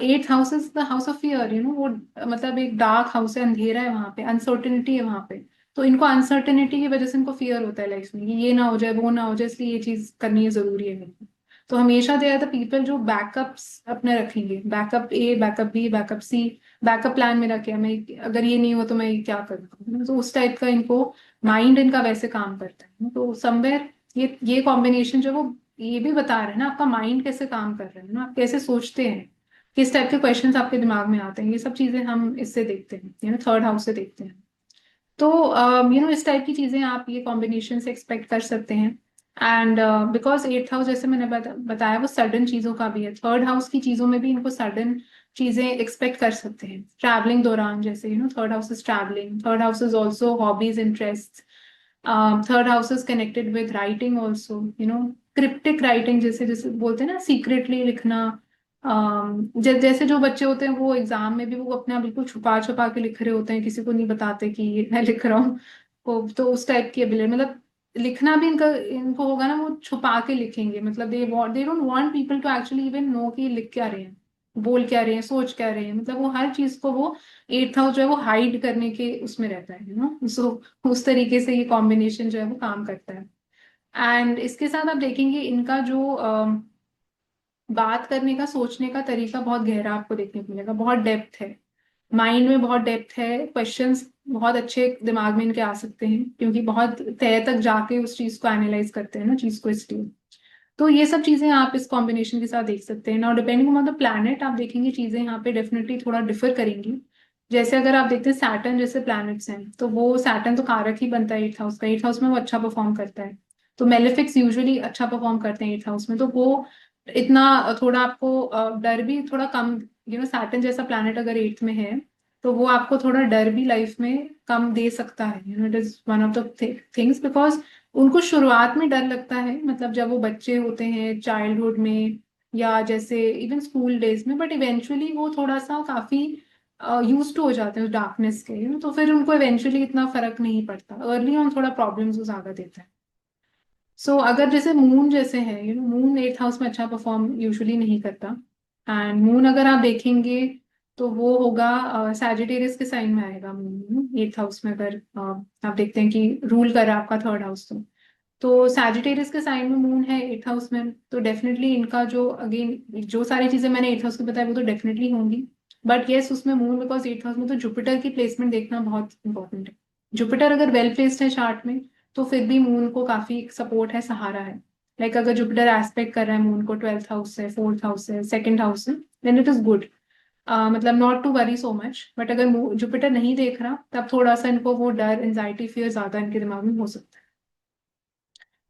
eighth house is the house of fear, वो मतलब एक डार्क हाउस है, अंधेरा है वहां पे, अनसर्टेनिटी है वहां पे। तो इनको अनसर्टेनिटी की वजह से इनको फियर होता है लाइफ में कि ये ना हो जाए, वो ना हो जाए, इसलिए ये चीज करनी है, जरूरी है मेरे को। तो हमेशा दे आर द पीपल जो बैकअप्स अपने रखेंगे, बैकअप ए, बैकअप बी, बैकअप सी, बैकअप प्लान मेरा क्या, मैं अगर ये नहीं हो तो मैं क्या करूँ, तो उस टाइप का इनको माइंड इनका वैसे काम करता है। तो समवेयर ये कॉम्बिनेशन जो वो ये भी बता रहे हैं ना आपका माइंड कैसे काम कर रहा है, आप कैसे सोचते हैं, किस टाइप के क्वेश्चंस आपके दिमाग में आते हैं, ये सब चीजें हम इससे देखते हैं, थर्ड हाउस से देखते हैं। तो इस टाइप की चीजें आप ये कॉम्बिनेशन से एक्सपेक्ट कर सकते हैं। एंड बिकॉज एट्थ हाउस जैसे मैंने बताया वो सडन चीजों का भी है, थर्ड हाउस की चीजों में भी इनको सडन चीजें एक्सपेक्ट कर सकते हैं ट्रैवलिंग दौरान, जैसे third house is travelling, third house is also hobbies, interest. Third house is connected with writing also, cryptic writing, जैसे जैसे बोलते हैं ना सीक्रेटली लिखना। जैसे जो बच्चे होते हैं वो एग्जाम में भी वो अपना बिल्कुल छुपा छुपा के लिख रहे होते हैं, किसी को नहीं बताते कि ये मैं लिख रहा हूँ। तो उस टाइप की एबिलिटी, मतलब लिखना भी इनका इनको होगा ना, वो छुपा के लिखेंगे, मतलब they don't want people to actually even know कि ये लिख क्या रहे हैं, बोल क्या रहे हैं, सोच क्या रहे हैं, मतलब वो हर चीज को वो एट्थ हाउस जो है वो हाइड करने के उसमें रहता है, सो उस तरीके से ये कॉम्बिनेशन जो है वो काम करता है। एंड इसके साथ आप देखेंगे इनका जो बात करने का, सोचने का तरीका बहुत गहरा आपको देखने को मिलेगा, बहुत डेप्थ है, माइंड में बहुत डेप्थ है, क्वेश्चंस बहुत अच्छे दिमाग में इनके आ सकते हैं, क्योंकि बहुत तय तक जाके उस चीज को एनालाइज करते हैं ना, चीज को, इसलिए। तो ये सब चीजें आप इस कॉम्बिनेशन के साथ देख सकते हैं। Now depending on the planet आप देखेंगे चीजें यहाँ पे डेफिनेटली थोड़ा डिफर करेंगी। जैसे अगर आप देखते हैं सैटर्न जैसे प्लैनेट्स हैं, तो वो सैटर्न तो कारक ही बनता है एट्थ हाउस का, एट्थ हाउस में वो अच्छा परफॉर्म करता है। तो मेलेफिक्स यूजुअली अच्छा परफॉर्म करते हैं एट्थ हाउस में, तो वो इतना थोड़ा आपको डर भी थोड़ा कम, सैटर्न जैसा प्लैनेट अगर एट्थ में है तो वो आपको थोड़ा डर भी लाइफ में कम दे सकता है, it is one of the things, because उनको शुरुआत में डर लगता है, मतलब जब वो बच्चे होते हैं चाइल्डहुड में, या जैसे इवन स्कूल डेज में, बट इवेंचुअली वो थोड़ा सा काफी यूज टू हो जाते हैं उस डार्कनेस के, तो फिर उनको इवेंचुअली इतना फर्क नहीं पड़ता, अर्ली ऑन थोड़ा प्रॉब्लम्स वो ज्यादा देता है। सो अगर जैसे मून जैसे है, मून एट्थ हाउस में अच्छा परफॉर्म यूजुअली नहीं करता। एंड मून अगर आप देखेंगे तो वो होगा सैजिटेरियस के साइन में आएगा मून 8th हाउस में, अगर आप देखते हैं कि रूल कर रहा है आपका 3rd हाउस। तो सैजिटेरियस के साइन में मून है 8th हाउस में, तो डेफिनेटली इनका जो अगेन जो सारी चीजें मैंने 8th हाउस की बताई वो तो डेफिनेटली होंगी। बट येस, उसमें मून बिकॉज 8th हाउस में, तो जुपिटर की प्लेसमेंट देखना बहुत इंपॉर्टेंट है। जुपिटर अगर वेल प्लेस्ड है चार्ट में तो फिर भी मून को काफी सपोर्ट है, सहारा है। लाइक अगर जुपिटर एस्पेक्ट कर रहा है मून को 12th हाउस से, 4th हाउस से, 2nd हाउस से, देन इट इज गुड। मतलब not to worry so much. But अगर जुपिटर नहीं देख रहा तब थोड़ा सा इनको वो डर, एंजाइटी, फियर ज्यादा इनके दिमाग में हो सकता है।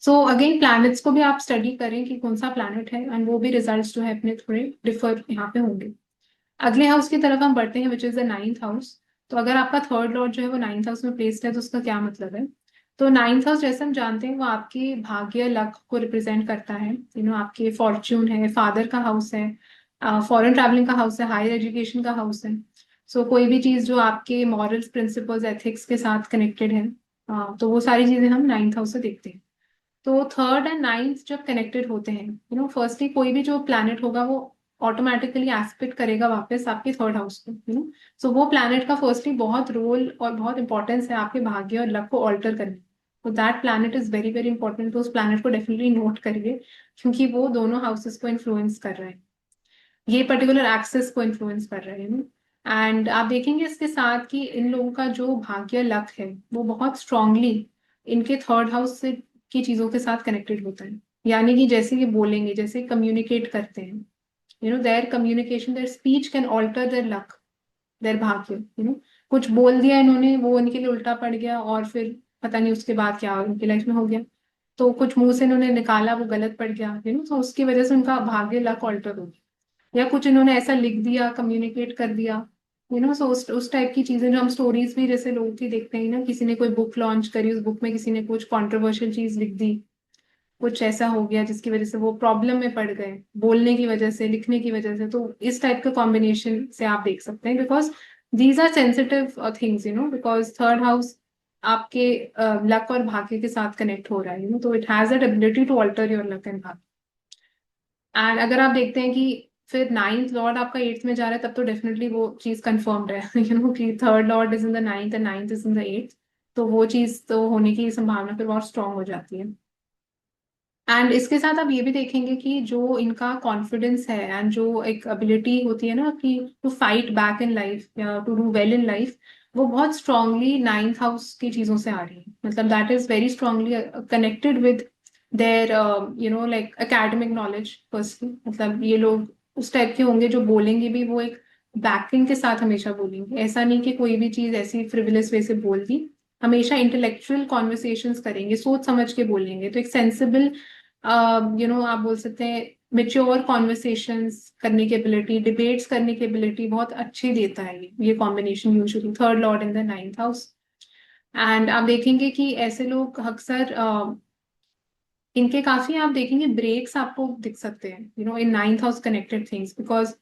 सो अगेन प्लैनेट्स को भी आप स्टडी करें कि कौन सा प्लैनेट है, एंड वो भी रिजल्ट्स जो है अपने थोड़े डिफर यहाँ पे होंगे। अगले हाउस की तरफ हम बढ़ते हैं, विच इज द 9th हाउस। तो अगर आपका 3rd लॉर्ड जो है वो 9th हाउस में प्लेस्ड है तो उसका क्या मतलब है? तो 9th हाउस जैसे हम जानते हैं वो आपके भाग्य, लक को रिप्रेजेंट करता है। आपके फॉर्च्यून है, फादर का हाउस है, फॉरेन ट्रैवलिंग का हाउस है, हायर एजुकेशन का हाउस है। सो कोई भी चीज जो आपके मॉरल्स, प्रिंसिपल्स, एथिक्स के साथ कनेक्टेड है, तो वो सारी चीजें हम 9th हाउस से देखते हैं। तो 3rd एंड 9th जब कनेक्टेड होते हैं, फर्स्टली कोई भी जो प्लैनेट होगा वो ऑटोमेटिकली एस्पेक्ट करेगा वापस आपके 3rd हाउस को। सो वो प्लैनेट का फर्स्टली बहुत रोल और बहुत इंपॉर्टेंस है आपके भाग्य और लक को ऑल्टर करने। तो that planet is very very important, तो उस प्लैनेट को डेफिनेटली नोट करिए, क्योंकि वो दोनों हाउसेस को इन्फ्लुएंस कर रहे हैं, ये पर्टिकुलर एक्सेस को इन्फ्लुएंस कर रहे हैं। एंड आप देखेंगे इसके साथ कि इन लोगों का जो भाग्य लक है वो बहुत स्ट्रांगली इनके 3rd हाउस से की चीजों के साथ कनेक्टेड होता है। यानी कि जैसे ये बोलेंगे, जैसे कम्युनिकेट करते हैं, their communication, their speech can alter their luck, their भाग्य। कुछ बोल दिया इन्होंने, वो इनके लिए उल्टा पड़ गया, और फिर पता नहीं उसके बाद क्या उनकी लाइफ में हो गया। तो कुछ मुंह से इन्होंने निकाला, वो गलत पड़ गया, तो उसकी वजह से उनका भाग्य, लक ऑल्टर हो गया। या कुछ इन्होंने ऐसा लिख दिया, कम्युनिकेट कर दिया, सो उस टाइप की चीजें जो हम स्टोरीज भी जैसे लोगों की देखते हैं ना, किसी ने कोई बुक लॉन्च करी, उस बुक में किसी ने कुछ कंट्रोवर्शियल चीज लिख दी, कुछ ऐसा हो गया जिसकी वजह से वो प्रॉब्लम में पड़ गए, बोलने की वजह से, लिखने की वजह से। तो इस टाइप के कॉम्बिनेशन से आप देख सकते हैं, because these are sensitive things, because 3rd house आपके लक और भाग्य के साथ कनेक्ट हो रहा है, तो it has that ability to alter your luck and भाग्य। एंड अगर आप देखते हैं कि फिर 9th लॉर्ड आपका 8th में जा रहा है, तब तो डेफिनेटली वो चीज कंफर्म्ड है, कि 3rd Lord is in the 9th and 9th is in the 8th। तो वो चीज तो होने की संभावना फिर बहुत स्ट्रांग हो जाती है। एंड इसके साथ आप ये भी देखेंगे कि जो इनका कॉन्फिडेंस है एंड जो एक एबिलिटी होती है ना कि to fight back in life या to do well in life, वो बहुत स्ट्रांगली 9th हाउस की चीजों से आ रही है। मतलब that is very strongly connected with their like academic knowledge firstly. मतलब ये लोग उस टाइप के होंगे जो बोलेंगे भी वो एक बैकिंग के साथ हमेशा बोलेंगे, ऐसा नहीं कि कोई भी चीज ऐसी फ्रिवलेस वे से बोल दी। हमेशा इंटेलेक्चुअल कॉन्वर्सेशंस करेंगे, सोच समझ के बोलेंगे, तो एक सेंसिबल, आप बोल सकते हैं मेच्योर कॉन्वर्सेशंस करने की एबिलिटी, डिबेट्स करने की एबिलिटी बहुत अच्छी देता है ये combination, usually 3rd Lord in the 9th house. And आप देखेंगे कि ऐसे लोग अक्सर इनके काफी आप देखेंगे ब्रेक्स आपको दिख सकते हैं, इन 9th house connected things, because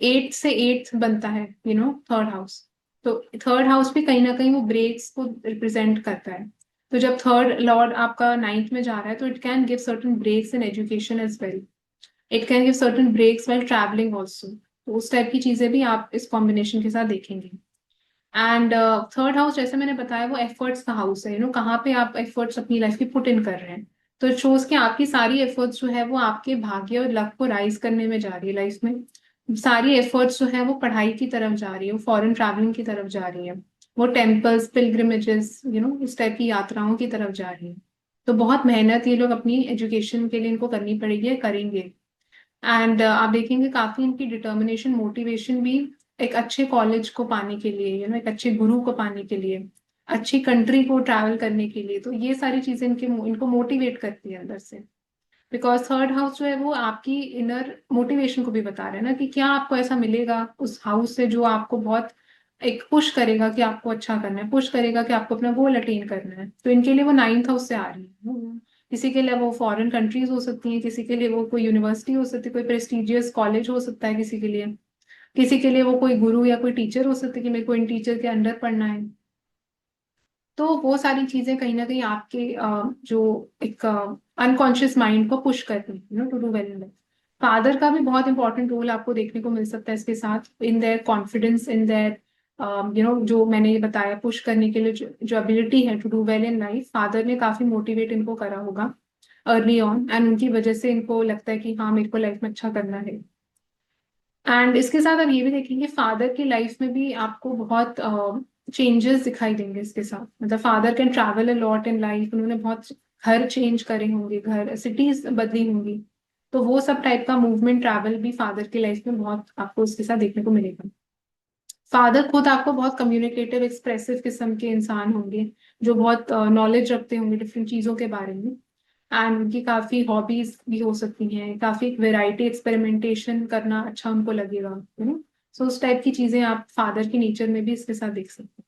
8 से 8th बनता है, 3rd हाउस। तो 3rd हाउस भी कहीं ना कहीं वो ब्रेक्स को रिप्रेजेंट करता है। तो जब 3rd लॉर्ड आपका 9th में जा रहा है तो it can give certain breaks in education as well, it can give certain breaks well travelling also. तो उस टाइप की चीजें भी आप इस कॉम्बिनेशन के साथ देखेंगे। एंड 3rd हाउस जैसे मैंने बताया वो एफर्ट्स का हाउस है, कहाँ पे आप एफर्ट्स अपनी लाइफ की पुट इन कर रहे हैं। तो इट शोज कि आपकी सारी एफर्ट्स जो है वो आपके भाग्य और लक को राइज करने में जा रही है लाइफ में। सारी एफर्ट्स जो है वो पढ़ाई की तरफ जा रही है, वो फॉरेन ट्रैवलिंग की तरफ जा रही है, वो टेम्पल्स, पिलग्रिमेजेस, इस टाइप की यात्राओं की तरफ जा रही है। तो बहुत मेहनत ये लोग अपनी एजुकेशन के लिए इनको करनी पड़ेगी, करेंगे। एंड आप देखेंगे काफी इनकी डिटर्मिनेशन, मोटिवेशन भी एक अच्छे कॉलेज को पाने के लिए, एक अच्छे गुरु को पाने के लिए, अच्छी कंट्री को ट्रैवल करने के लिए। तो ये सारी चीजें इनको मोटिवेट करती है अंदर से, बिकॉज 3rd हाउस जो है वो आपकी इनर मोटिवेशन को भी बता रहा है ना, कि क्या आपको ऐसा मिलेगा उस हाउस से जो आपको बहुत एक पुश करेगा कि आपको अच्छा करना है, पुश करेगा कि आपको अपना गोल अटेन करना है। तो इनके लिए वो 9th हाउस से आ रही है। किसी के लिए वो फॉरेन कंट्रीज हो सकती हैं, किसी के लिए वो कोई यूनिवर्सिटी हो सकती है, कोई प्रेस्टिजियस कॉलेज हो सकता है किसी के लिए, किसी के लिए वो कोई गुरु या कोई टीचर हो सकता है कि मेरे को इन टीचर के अंडर पढ़ना है। तो वो सारी चीजें कहीं ना कहीं आपके जो एक अनकॉन्शियस माइंड को पुश करती है to do well in life. Father का भी बहुत इंपॉर्टेंट रोल आपको देखने को मिल सकता है इसके साथ, in their confidence, in their जो मैंने ये बताया पुश करने के लिए जो एबिलिटी है to do well in life, father ने काफी मोटिवेट इनको करा होगा अर्ली ऑन, एंड उनकी वजह से इनको लगता है कि हाँ मेरे को लाइफ में अच्छा करना है। एंड इसके साथ आप ये भी देखेंगे फादर की लाइफ में भी आपको बहुत चेंजेस दिखाई देंगे इसके साथ। मतलब father can travel a lot in life, उन्होंने बहुत घर चेंज करे होंगे, घर सिटीज बदली होंगी, तो वो सब टाइप का मूवमेंट ट्रैवल भी फादर की लाइफ में बहुत आपको उसके साथ देखने को मिलेगा। फादर खुद आपको बहुत कम्युनिकेटिव एक्सप्रेसिव किस्म के इंसान होंगे, जो बहुत नॉलेज रखते होंगे डिफरेंट चीजों के बारे में, एंड उनकी काफी हॉबीज भी हो सकती हैं, काफी वैरायटी एक्सपेरिमेंटेशन करना अच्छा उनको लगेगा, सो उस टाइप की चीजें आप फादर की नेचर में भी इसके साथ देख सकते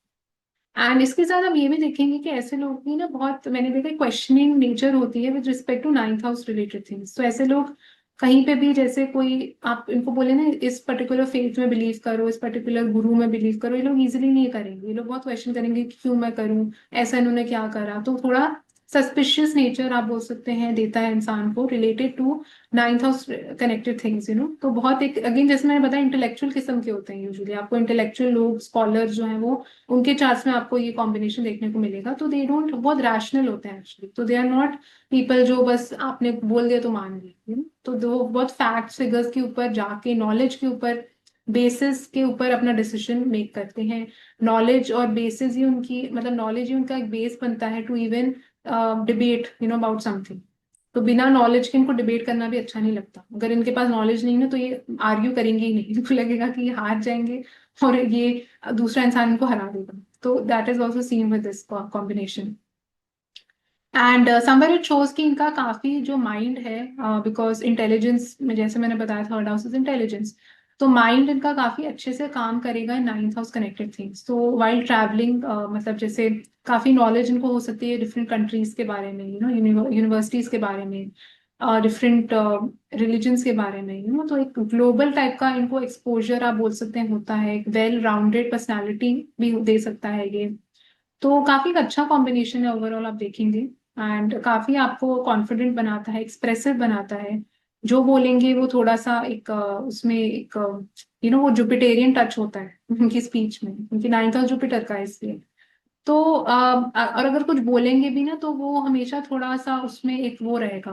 हैं। एंड इसके साथ हम ये भी देखेंगे कि ऐसे लोग भी ना, बहुत मैंने देखा क्वेश्चनिंग नेचर होती है with respect to ninth house related things. तो ऐसे लोग कहीं पे भी, जैसे कोई आप इनको बोले ना इस पर्टिकुलर फेथ में बिलीव करो, इस पर्टिकुलर गुरु में बिलीव करो, ये लोग इजीली नहीं करेंगे, ये लोग बहुत क्वेश्चन करेंगे कि क्यों मैं करूं, ऐसा इन्होंने क्या करा। तो थोड़ा सस्पिशियस नेचर आप बोल सकते हैं देता है इंसान को related to ninth house connected things, तो बहुत एक अगेन जैसे मैंने बताया इंटेलेक्चुअल किस्म के होते हैं यूजुअली, आपको इंटेलेक्चुअल लोग स्कॉलर जो है वो उनके चार्ट्स में आपको ये कॉम्बिनेशन देखने को मिलेगा। तो दे डोंट, बहुत रैशनल होते हैं एक्चुअली, तो दे आर नॉट पीपल जो बस आपने बोल दिया तो मान लिए, तो दो बहुत फैक्ट्स फिगर्स के ऊपर जाके, नॉलेज के ऊपर बेसिस के ऊपर अपना डिसीजन मेक करते हैं। नॉलेज और बेसिस ही उनकी, मतलब नॉलेज ही उनका एक बेस बनता है to even debate about something. तो बिना नॉलेज के इनको डिबेट करना भी अच्छा नहीं लगता। अगर इनके पास नॉलेज नहीं है तो ये आर्ग्यू करेंगे ही नहीं, इनको लगेगा कि ये हार जाएंगे और ये दूसरा इंसान इनको हरा देगा। तो that is also seen with this combination. And somewhere it shows कि इनका काफी जो माइंड है, बिकॉज इंटेलिजेंस में जैसे मैंने बताया थर्ड हाउस इज इंटेलिजेंस, तो माइंड इनका काफी अच्छे से काम करेगा in ninth house connected things. तो वाइल ट्रैवलिंग, मतलब जैसे काफी नॉलेज इनको हो सकती है डिफरेंट कंट्रीज के बारे में, यूनिवर्सिटीज के बारे में, डिफरेंट रिलीजन्स के बारे में, तो एक ग्लोबल टाइप का इनको एक्सपोजर आप बोल सकते हैं होता है, एक वेल राउंडेड पर्सनैलिटी भी दे सकता है ये। तो काफी अच्छा कॉम्बिनेशन है ओवरऑल आप देखेंगे, एंड काफी आपको कॉन्फिडेंट बनाता है, एक्सप्रेसिव बनाता है। जो बोलेंगे वो थोड़ा सा एक उसमें एक वो जुपिटेरियन टच होता है उनकी स्पीच में, उनकी नाइन्थ हाउस जुपिटर का है इसलिए। तो और अगर कुछ बोलेंगे भी ना तो वो हमेशा थोड़ा सा उसमें एक वो रहेगा,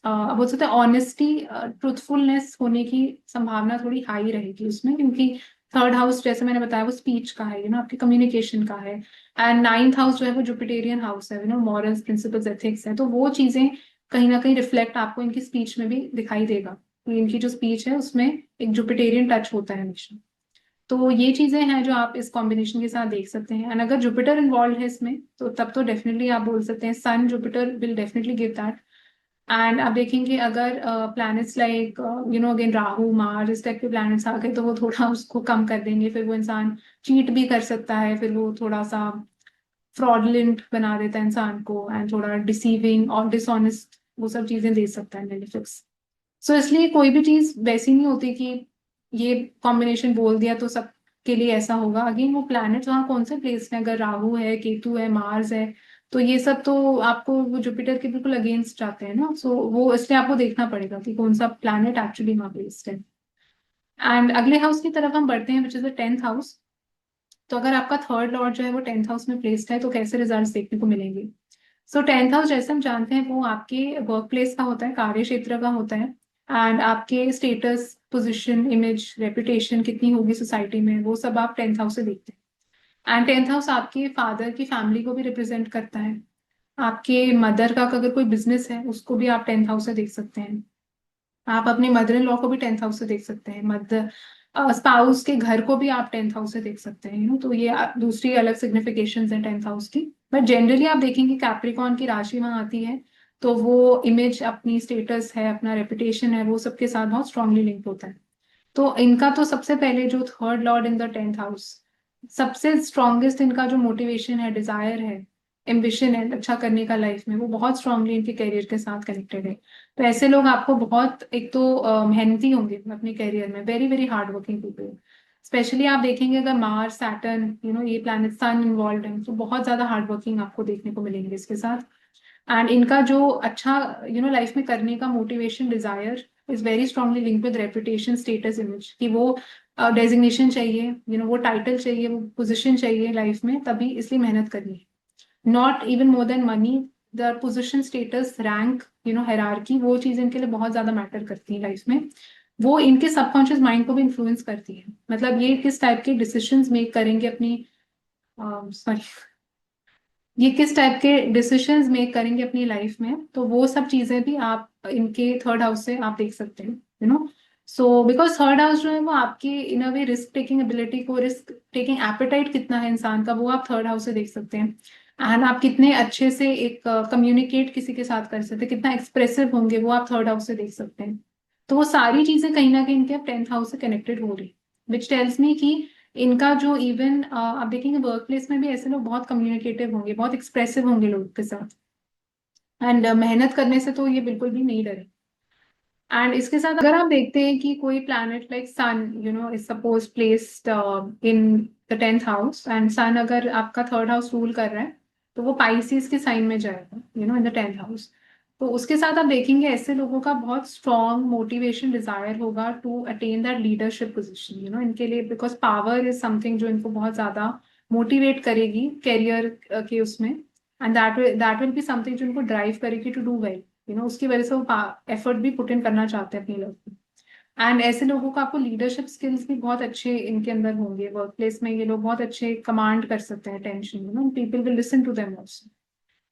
बोल सकते हैं ऑनेस्टी, ट्रूथफुलनेस होने की संभावना थोड़ी हाई रहेगी उसमें, क्योंकि थर्ड हाउस जैसे मैंने बताया वो स्पीच का है, आपकी कम्युनिकेशन का है। एंड नाइन्थ हाउस जो है वो जुपिटेरियन हाउस है, मॉरल्स, प्रिंसिपल्स, एथिक्स है, तो वो चीजें कहीं ना कहीं रिफ्लेक्ट आपको इनकी स्पीच में भी दिखाई देगा। तो इनकी जो स्पीच है उसमें एक जुपिटेरियन टच होता है हमेशा। तो ये चीजें हैं जो आप इस कॉम्बिनेशन के साथ देख सकते हैं। एंड अगर जुपिटर इन्वॉल्व है इसमें तो तब तो डेफिनेटली आप बोल सकते हैं sun Jupiter will definitely give that. And आप देखेंगे अगर planets like again Rahu Mars इस टाइप के प्लैनेट्स आ गए तो वो थोड़ा उसको कम कर देंगे, फिर वो इंसान चीट भी कर सकता है, फिर वो थोड़ा सा फ्रॉडलेंट बना देता है इंसान को, एंड थोड़ा डिसीविंग और डिसऑनेस्ट वो सब चीजें दे सकता है मेलेफिक्स। सो इसलिए कोई भी चीज वैसी नहीं होती कि ये कॉम्बिनेशन बोल दिया तो सबके लिए ऐसा होगा। अगेन वो प्लैनेट्स वहाँ कौन से प्लेस में, अगर राहु है, केतु है, मार्स है, तो ये सब तो आपको वो जुपिटर के बिल्कुल अगेंस्ट जाते हैं ना, सो वो इसलिए आपको देखना पड़ेगा कि कौन सा प्लैनेट एक्चुअली वहाँ प्लेस्ड है। एंड अगले हाउस की तरफ हम बढ़ते हैं विच इज द टेंथ हाउस। तो अगर आपका थर्ड लॉर्ड जो है वो टेंथ हाउस में प्लेस्ड है तो कैसे रिजल्ट्स देखने को मिलेंगे। सो टेंथ हाउस जैसे हम जानते हैं वो आपके वर्क प्लेस का होता है, कार्य क्षेत्र का होता है, एंड आपके स्टेटस, पोजीशन, इमेज, रेपुटेशन कितनी होगी सोसाइटी में, वो सब आप टेंथ हाउस से देखते हैं। एंड टेंथ हाउस आपके फादर की फैमिली को भी रिप्रेजेंट करता है। आपके मदर का अगर कोई बिजनेस है उसको भी आप टेंथ हाउस से देख सकते हैं। आप अपने मदर इन लॉ को भी टेंथ हाउस से देख सकते हैं, मदर स्पाउस के घर को भी आप टेंथ हाउस से देख सकते हैं, तो ये दूसरी अलग सिग्निफिकेशंस हैं टेंथ हाउस की। बट जनरली आप देखेंगे कैप्रिकॉन की राशि वहां आती है तो वो इमेज, अपनी स्टेटस है, अपना रेपुटेशन है, वो सबके साथ बहुत स्ट्रांगली लिंक होता है। तो इनका तो सबसे पहले जो third Lord in the tenth house, सबसे स्ट्रॉन्गेस्ट इनका जो मोटिवेशन है, डिजायर है, एम्बिशन है अच्छा करने का लाइफ में, वो बहुत स्ट्रांगली इनके करियर के साथ कनेक्टेड है। तो ऐसे लोग आपको बहुत, एक तो मेहनती होंगे अपने करियर में, very very hard working people. Specially आप देखेंगे अगर मार्स, सैटर्न, ये प्लैनेट सन इन्वॉल्व है तो बहुत ज्यादा हार्ड वर्किंग आपको देखने को मिलेंगे इसके साथ। एंड इनका जो अच्छा लाइफ में करने का motivation, desire, is very strongly linked with reputation, status, image, कि वो डेजिग्नेशन चाहिए, वो टाइटल चाहिए, वो पोजीशन चाहिए लाइफ में, तभी इसलिए मेहनत करनी है। Not even more than money, the position, status, rank, hierarchy, वो चीज इनके लिए बहुत ज्यादा मैटर करती है लाइफ में। वो इनके सबकॉन्शियस माइंड को भी इन्फ्लुएंस करती है। मतलब ये किस टाइप के डिसीजंस मेक करेंगे अपनी, सॉरी, ये किस टाइप के डिसीजंस मेक करेंगे अपनी लाइफ में, तो वो सब चीजें भी आप इनके थर्ड हाउस से आप देख सकते हैं, सो बिकॉज थर्ड हाउस जो है वो आपकी इन a way risk taking ability को, रिस्क टेकिंग एपेटाइट कितना है इंसान का, वो आप थर्ड हाउस से देख सकते हैं। एंड आप कितने अच्छे से एक कम्युनिकेट किसी के साथ कर सकते हैं, कितना एक्सप्रेसिव होंगे, वो आप थर्ड हाउस से देख सकते हैं। तो वो सारी चीजें कहीं ना कहीं इनके टेंथ हाउस से कनेक्टेड हो रही, विच टेल्स मी कि इनका जो इवन आप देखेंगे वर्क प्लेस में भी ऐसे लोग बहुत कम्युनिकेटिव होंगे, बहुत एक्सप्रेसिव होंगे लोगों के साथ। एंड मेहनत करने से तो ये बिल्कुल भी नहीं डरे। एंड इसके साथ अगर आप देखते हैं कि कोई planet like sun, is suppose placed in the tenth house, and sun अगर आपका थर्ड हाउस रूल कर रहा है, तो वो पाइसिस के साइन में जाएगा, इन द टेंथ हाउस। तो उसके साथ आप देखेंगे ऐसे लोगों का बहुत स्ट्रॉन्ग मोटिवेशन, डिजायर होगा to attain that leadership position, इनके लिए, बिकॉज पावर इज समथिंग जो इनको बहुत ज्यादा मोटिवेट करेगी कैरियर के उसमें। And that will be something जो इनको ड्राइव करेगी टू डू वेल, उसकी वजह से वो एफर्ट भी पुट इन करना चाहते हैं अपनी लाइफ में। एंड ऐसे लोगों को आपको लीडरशिप स्किल्स भी बहुत अच्छे इनके अंदर होंगे। वर्क प्लेस में ये लोग बहुत अच्छे कमांड कर सकते हैं tension, people will listen to them also.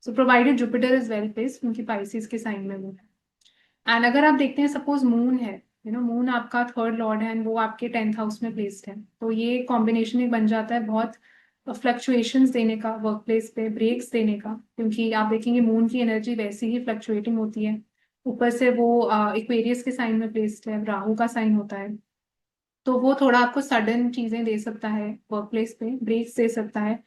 So provided Jupiter is well placed, उनकी पाइसिस के साइन में वो है। एंड अगर आप देखते हैं सपोज मून है, मून आपका थर्ड लॉर्ड है एंड वो आपके टेंथ हाउस में प्लेस्ड है, तो ये कॉम्बिनेशन एक बन जाता है बहुत फ्लक्चुएशंस देने का, वर्क प्लेस पे ब्रेक्स देने का, क्योंकि आप देखेंगे मून की एनर्जी वैसे ही फ्लक्चुएटिंग होती है। ऊपर से वो इक्वेरियस के साइन में प्लेस्ड है, राहु का साइन होता है, तो वो थोड़ा आपको सडन चीजें दे सकता है, वर्क प्लेस पे ब्रेक्स दे सकता है।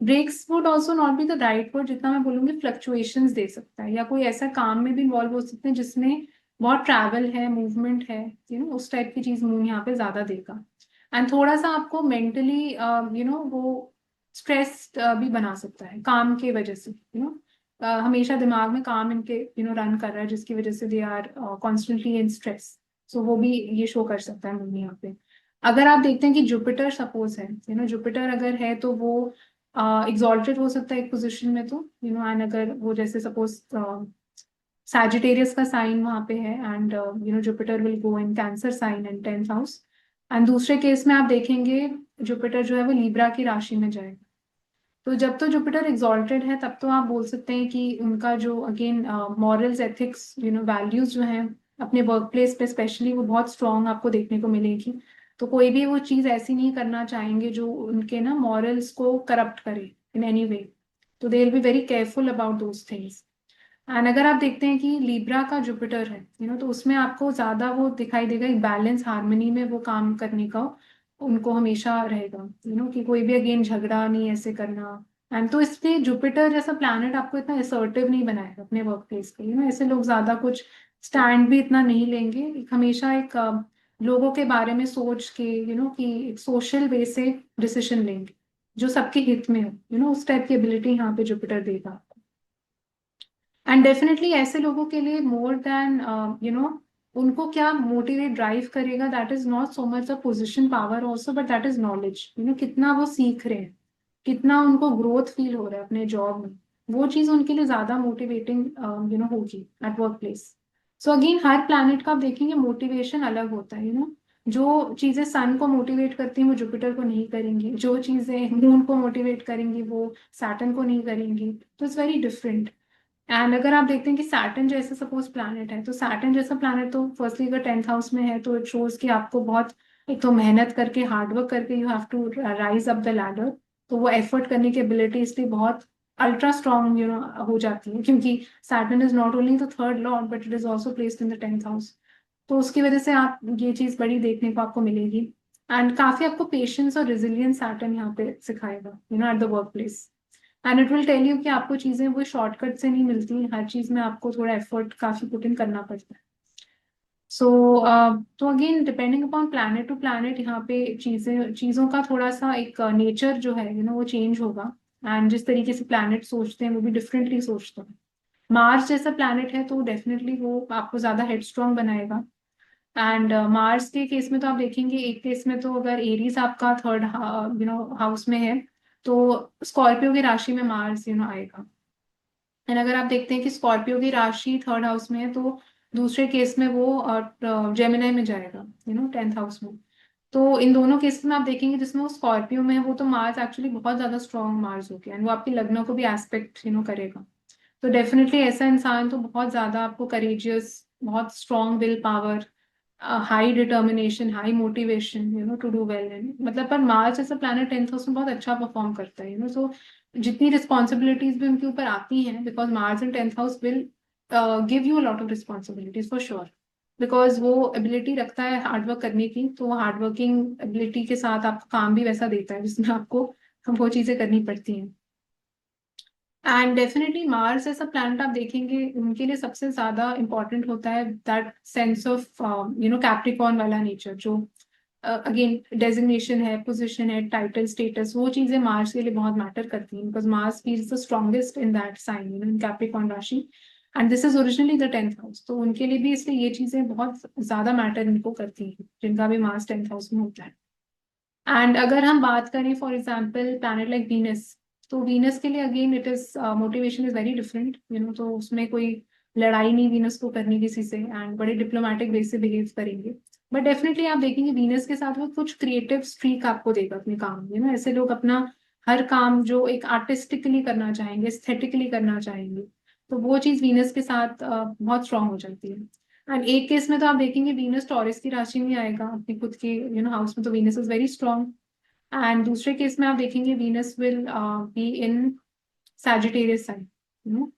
Breaks would also not be the right word, जितना मैं बोलूंगी फ्लक्चुएशंस दे सकता है, या कोई ऐसा काम में भी इन्वॉल्व हो सकते हैं जिसमें बहुत ट्रैवल है, मूवमेंट है, उस टाइप की चीज मून यहाँ पे ज्यादा देगा। एंड थोड़ा सा आपको मेंटली वो स्ट्रेस्ड भी बना सकता है काम की वजह से, हमेशा दिमाग में काम इनके रन कर रहा है, जिसकी वजह से they are constantly in stress. So वो भी ये शो कर सकता है मून यहाँ पे। अगर आप देखते हैं कि जुपिटर सपोज है, जुपिटर अगर है तो वो एग्जॉल्टेड हो सकता है एक पोजिशन में, तो एंड अगर वो जैसे सपोज सैजिटेरियस का साइन वहां पे है, and Jupiter will go in Cancer sign and tenth house. And दूसरे केस में आप देखेंगे जुपिटर जो है वो लीब्रा की राशि में जाएगा। तो जब तो जुपिटर एग्जॉल्टेड है तब तो आप बोल सकते हैं कि उनका जो अगेन मॉरल्स, एथिक्स, वैल्यूज जो हैं अपने वर्क प्लेस पे स्पेशली, वो बहुत स्ट्रांग आपको देखने को मिलेगी। तो कोई भी वो चीज ऐसी नहीं करना चाहेंगे जो उनके ना मॉरल्स को करप्ट करे इन एनी वे। तो they will be very careful about those things. And अगर आप देखते हैं कि लीब्रा का जुपिटर है, तो उसमें आपको ज्यादा वो दिखाई देगा, एक बैलेंस हार्मनी में वो काम करने का उनको हमेशा रहेगा, कि कोई भी अगेन झगड़ा नहीं ऐसे करना। एंड तो इसलिए जुपिटर जैसा प्लैनेट आपको इतना असर्टिव नहीं बनाएगा अपने वर्क प्लेस पे, ऐसे लोग ज्यादा कुछ स्टैंड भी इतना नहीं लेंगे, एक हमेशा एक लोगों के बारे में सोच के, कि एक सोशल वे से डिसीजन लेंगे जो सबके हित में हो, उस टाइप की एबिलिटी यहाँ पे जुपिटर देगा। एंड डेफिनेटली ऐसे लोगों के लिए मोर देन उनको क्या मोटिवेट ड्राइव करेगा, that is not so much the position power also, but that is knowledge, कितना वो सीख रहे हैं, कितना उनको ग्रोथ फील हो रहा है अपने जॉब में, वो चीज उनके लिए ज्यादा मोटिवेटिंग होगी at work place. So again her planet का आप देखेंगे मोटिवेशन अलग होता है, जो चीजें सन को मोटिवेट करती हैं वो जुपिटर को नहीं करेंगी, जो चीजें मून को मोटिवेट करेंगी वो सैटर्न को नहीं करेंगी, तो इट्स वेरी डिफरेंट। एंड अगर आप देखते हैं कि सैटर्न जैसे सपोज प्लैनेट है, तो सैटर्न जैसा प्लैनेट तो फर्स्टली अगर टेंथ हाउस में है तो इट शोज कि आपको बहुत, एक तो मेहनत करके हार्डवर्क करके you have to rise up the ladder, तो वो एफर्ट करने की एबिलिटी इसलिए बहुत अल्ट्रा स्ट्रॉन्ग हो जाती है, क्योंकि Saturn is not only the third Lord but it is also placed in the tenth house. तो उसकी वजह से आप ये चीज बड़ी देखने को आपको मिलेगी। एंड काफी आपको पेशेंस और रेजिलियंस सैटर्न यहाँ पे सिखाएगा, at the work place. And it will tell you कि आपको चीजें वो शॉर्टकट से नहीं मिलती, हर चीज में आपको थोड़ा एफर्ट काफी पुट इन करना पड़ता है। सो तो again depending upon planet to planet यहाँ पे चीजों का थोड़ा सा एक नेचर जो है वो चेंज होगा। एंड जिस तरीके से प्लैनेट सोचते हैं वो भी डिफरेंटली सोचते हैं। मार्स जैसा प्लैनेट है तो डेफिनेटली वो आपको ज्यादा हेडस्ट्रॉन्ग बनाएगा, एंड मार्स के केस में तो आप देखेंगे, एक केस में तो अगर एरीज आपका थर्ड हाउस में है, तो स्कॉर्पियो की राशि में मार्स आएगा। एंड अगर आप देखते हैं कि स्कॉर्पियो की राशि थर्ड हाउस में है, तो दूसरे केस में वो जेमिनाई में जाएगा, 10th हाउस में। तो इन दोनों केसेस में आप देखेंगे जिसमें वो स्कॉर्पियो में है, वो तो मार्स एक्चुअली बहुत ज्यादा स्ट्रॉन्ग मार्स हो गया, एंड वो आपकी लग्न को भी एस्पेक्ट करेगा। तो डेफिनेटली ऐसा इंसान तो बहुत ज्यादा आपको करेजियस, बहुत strong will power, high determination, high motivation to do well in, मतलब। पर Mars as a planet 10th house में बहुत अच्छा परफॉर्म करता है, सो जितनी रिस्पॉन्सिबिलिटीज भी उनके ऊपर आती हैं, because Mars in 10th house will give you a lot of responsibilities for sure. Because वो एबिलिटी रखता है हार्डवर्क करने की, तो वो हार्डवर्किंग एबिलिटी के साथ आपको काम भी वैसा देता है जिसमें आपको वो चीजें करनी पड़ती हैं। एंड डेफिनेटली मार्स ऐसा प्लैनेट आप देखेंगे, उनके लिए सबसे ज्यादा इंपॉर्टेंट होता है दैट सेंस ऑफ कैप्रिकॉर्न वाला नेचर, जो अगेन डेजिग्नेशन है, पोजीशन है, टाइटल, स्टेटस, वो चीजें मार्स के लिए बहुत मैटर करती हैं, because Mars feels the strongest in that sign, in Capricorn राशि। And this is originally the 10th house, तो उनके लिए भी इसलिए ये चीजें बहुत ज्यादा मैटर इनको करती हैं, जिनका भी मार्स 10th हाउस में होता है। एंड अगर हम बात करें for example planet like Venus, तो वीनस के लिए again it is motivation is very different, तो उसमें कोई लड़ाई नहीं वीनस को करनी किसी से, एंड बड़े डिप्लोमेटिक वे से बिहेव करेंगे। बट डेफिनेटली आप देखेंगे वीनस के साथ वो कुछ क्रिएटिव स्ट्रीक आपको देगा अपने काम में, ऐसे लोग अपना हर काम जो एक आर्टिस्टिकली करना चाहेंगे, एस्थेटिकली करना चाहेंगे, तो वो चीज वीनस के साथ बहुत स्ट्रांग हो जाती है। एंड एक केस में तो आप देखेंगे वीनस टॉरस की राशि में आएगा अपनी खुद के हाउस में, तो Venus is very strong. And दूसरे केस में आप देखेंगे Venus will be in Sagittarius sign, you know.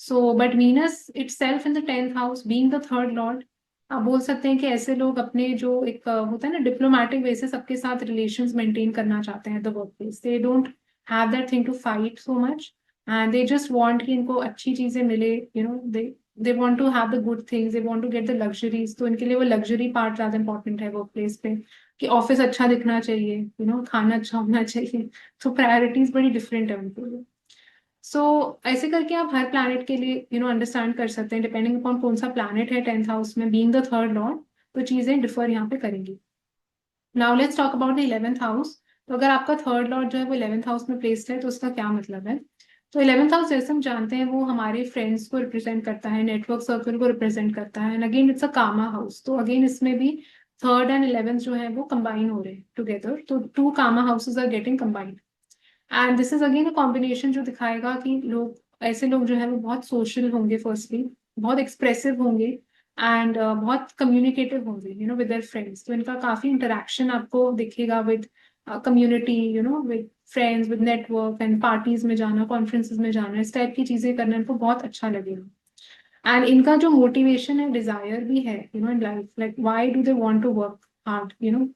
So, but Venus itself in the 10th house, being the third lord, आप बोल सकते हैं कि ऐसे लोग अपने जो एक होता है ना डिप्लोमेटिक वे से सबके साथ रिलेशंस मेंटेन करना चाहते हैं the work place, they don't have that thing to fight so much, and they just want कि इनको अच्छी चीजें मिले, they want to have the good things, they want to get the luxuries, तो इनके लिए वो लग्जरी पार्ट ज्यादा इंपॉर्टेंट है वर्क प्लेस पे, कि ऑफिस अच्छा दिखना चाहिए, खाना अच्छा होना चाहिए, तो प्रायोरिटीज बड़ी डिफरेंट है उनके लिए। सो ऐसे करके आप हर प्लैनेट के लिए अंडरस्टैंड कर सकते हैं, डिपेंडिंग अपॉन कौन सा प्लैनेट है 10th हाउस में, बीइंग द थर्ड लॉर्ड, तो चीजें डिफर यहाँ पे करेंगी। Now let's talk about the 11th house. तो अगर आपका थर्ड लॉर्ड जो है वो 11th हाउस में प्लेस्ड है, तो उसका क्या मतलब है? तो 11th हाउस जैसे हम जानते हैं वो हमारे फ्रेंड्स को रिप्रेजेंट करता है, नेटवर्क सर्कल को रिप्रेजेंट करता है, and again it's a kama house, तो अगेन इसमें भी थर्ड एंड 11th जो है वो कंबाइन हो रहे हैं टुगेदर, तो two kama houses are getting combined. And this is again a combination जो दिखाएगा कि लोग, ऐसे लोग जो है वो बहुत सोशल होंगे, फर्स्टली बहुत एक्सप्रेसिव होंगे, एंड बहुत कम्युनिकेटिव होंगे विद देयर फ्रेंड्स, तो इनका काफी इंटरेक्शन आपको दिखेगा with community, with friends, with network, and parties में जाना, कॉन्फ्रेंसेज में जाना, इस टाइप की चीजें करना इनको बहुत अच्छा लगेगा। एंड इनका जो मोटिवेशन है, डिजायर भी है in life, like why do they want to work hard,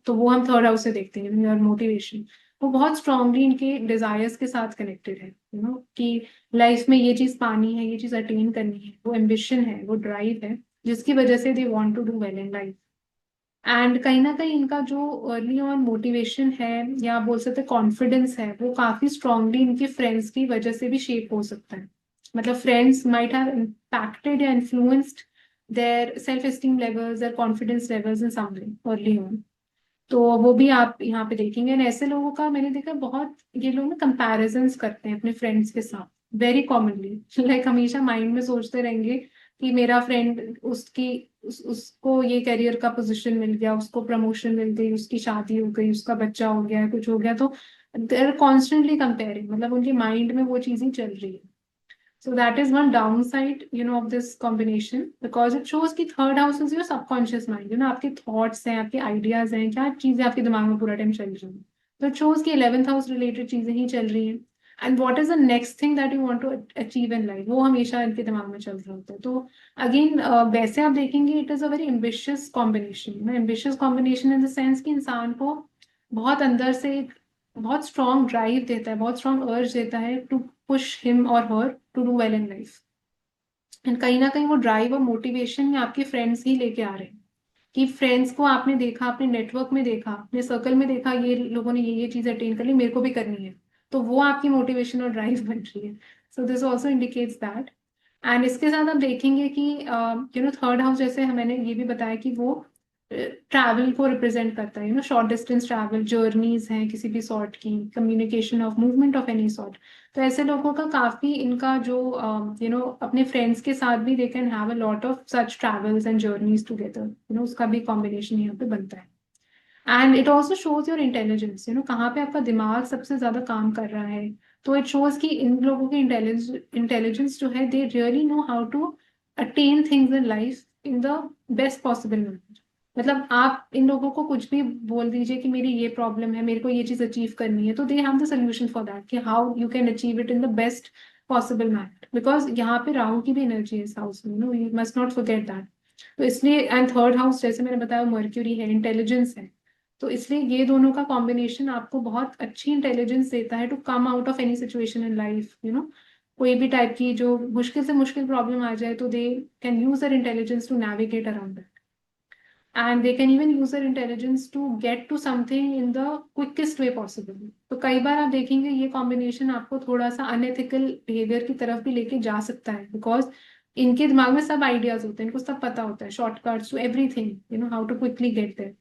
तो वो हम थर्ड हाउस से देखते हैं, योर मोटिवेशन, वो बहुत स्ट्रांगली इनके डिजायर्स के साथ कनेक्टेड है, कि लाइफ में ये चीज पानी है, ये चीज अटेन करनी है, वो एम्बिशन है, वो ड्राइव है, जिसकी वजह से they want to do well in life. And कहीं ना कहीं इनका जो अर्ली ऑन मोटिवेशन है, या बोल सकते कॉन्फिडेंस है, वो काफी स्ट्रांगली इनके फ्रेंड्स की वजह से भी शेप हो सकता है, मतलब फ्रेंड्स माइट हैव इम्पैक्टेड या influenced their self esteem levels, their confidence levels in some way early on, तो वो भी आप यहाँ पे देखेंगे। And ऐसे लोगों का मैंने देखा बहुत, ये लोग ना कंपैरिजंस करते हैं अपने फ्रेंड्स के साथ वेरी कॉमनली, लाइक हमेशा माइंड में सोचते रहेंगे कि मेरा फ्रेंड, उसको ये करियर का पोजीशन मिल गया, उसको प्रमोशन मिल गई, उसकी शादी हो गई, उसका बच्चा हो गया, कुछ हो गया, तो दे आर कॉन्स्टेंटली कंपेयरिंग, मतलब उनके माइंड में वो चीजें चल रही है। So that is one downside, of this combination, because it shows कि third house is your subconscious mind, आपके thoughts हैं, आपके ideas हैं, क्या चीजें आपके दिमाग में पूरा टाइम चल रही हैं, तो it shows कि 11th house related चीजें ही चल रही हैं, and what is the next thing that you want to achieve in life, वो हमेशा इनके दिमाग में चल रहा होता है। तो अगेन वैसे आप देखेंगे it is a very ambitious combination, ambitious combination in the sense कि इंसान को बहुत अंदर से एक बहुत स्ट्रॉन्ग ड्राइव देता है, बहुत स्ट्रॉन्ग अर्ज देता है टू पुश हिम और her to do well in life. And कहीं ना कहीं वो ड्राइव और मोटिवेशन में आपके फ्रेंड्स ही लेके आ रहे हैं, कि फ्रेंड्स को आपने देखा, अपने नेटवर्क में देखा, अपने सर्कल में देखा, ये लोगों ने ये चीज अटेन कर ली, मेरे को भी करनी है, तो वो आपकी मोटिवेशन और ड्राइव बन रही है। So this also indicates that. And इसके साथ आप देखेंगे कि थर्ड हाउस, जैसे मैंने ये भी बताया कि वो ट्रैवल को रिप्रेजेंट करता है, शॉर्ट डिस्टेंस ट्रैवल, जर्नीज हैं किसी भी सॉर्ट की, communication of movement of any sort. तो ऐसे लोगों का काफी इनका जो अपने फ्रेंड्स के साथ भी they can have a lot of such travels and journeys together, उसका भी कॉम्बिनेशन यहाँ पे बनता है। And it also shows your intelligence, कहाँ पे आपका दिमाग सबसे ज्यादा काम कर रहा है। तो इट शोज कि इन लोगों की इंटेलिजेंस जो है, they really know how to attain things in life in the best possible manner. मतलब आप इन लोगों को कुछ भी बोल दीजिए कि मेरी ये प्रॉब्लम है, मेरे को ये चीज अचीव करनी है, तो they have the solution for that कि how you can achieve it in the best possible manner. Because यहाँ पे राहु की भी एनर्जी है इस हाउस में, you must not forget that. तो इसलिए एंड थर्ड हाउस जैसे मैंने बताया मर्क्यूरी है, इंटेलिजेंस है। तो इसलिए ये दोनों का कॉम्बिनेशन आपको बहुत अच्छी इंटेलिजेंस देता है to come out of any situation in life, कोई भी टाइप की जो मुश्किल से मुश्किल प्रॉब्लम आ जाए, तो they can use their intelligence to navigate around that. And they can even use their intelligence to get to something in the quickest way possible. तो कई बार आप देखेंगे ये कॉम्बिनेशन आपको थोड़ा सा अनएथिकल बिहेवियर की तरफ भी लेके जा सकता है, बिकॉज इनके दिमाग में सब आइडियाज होते हैं, इनको सब पता होता है, shortcuts to everything, how to quickly get there.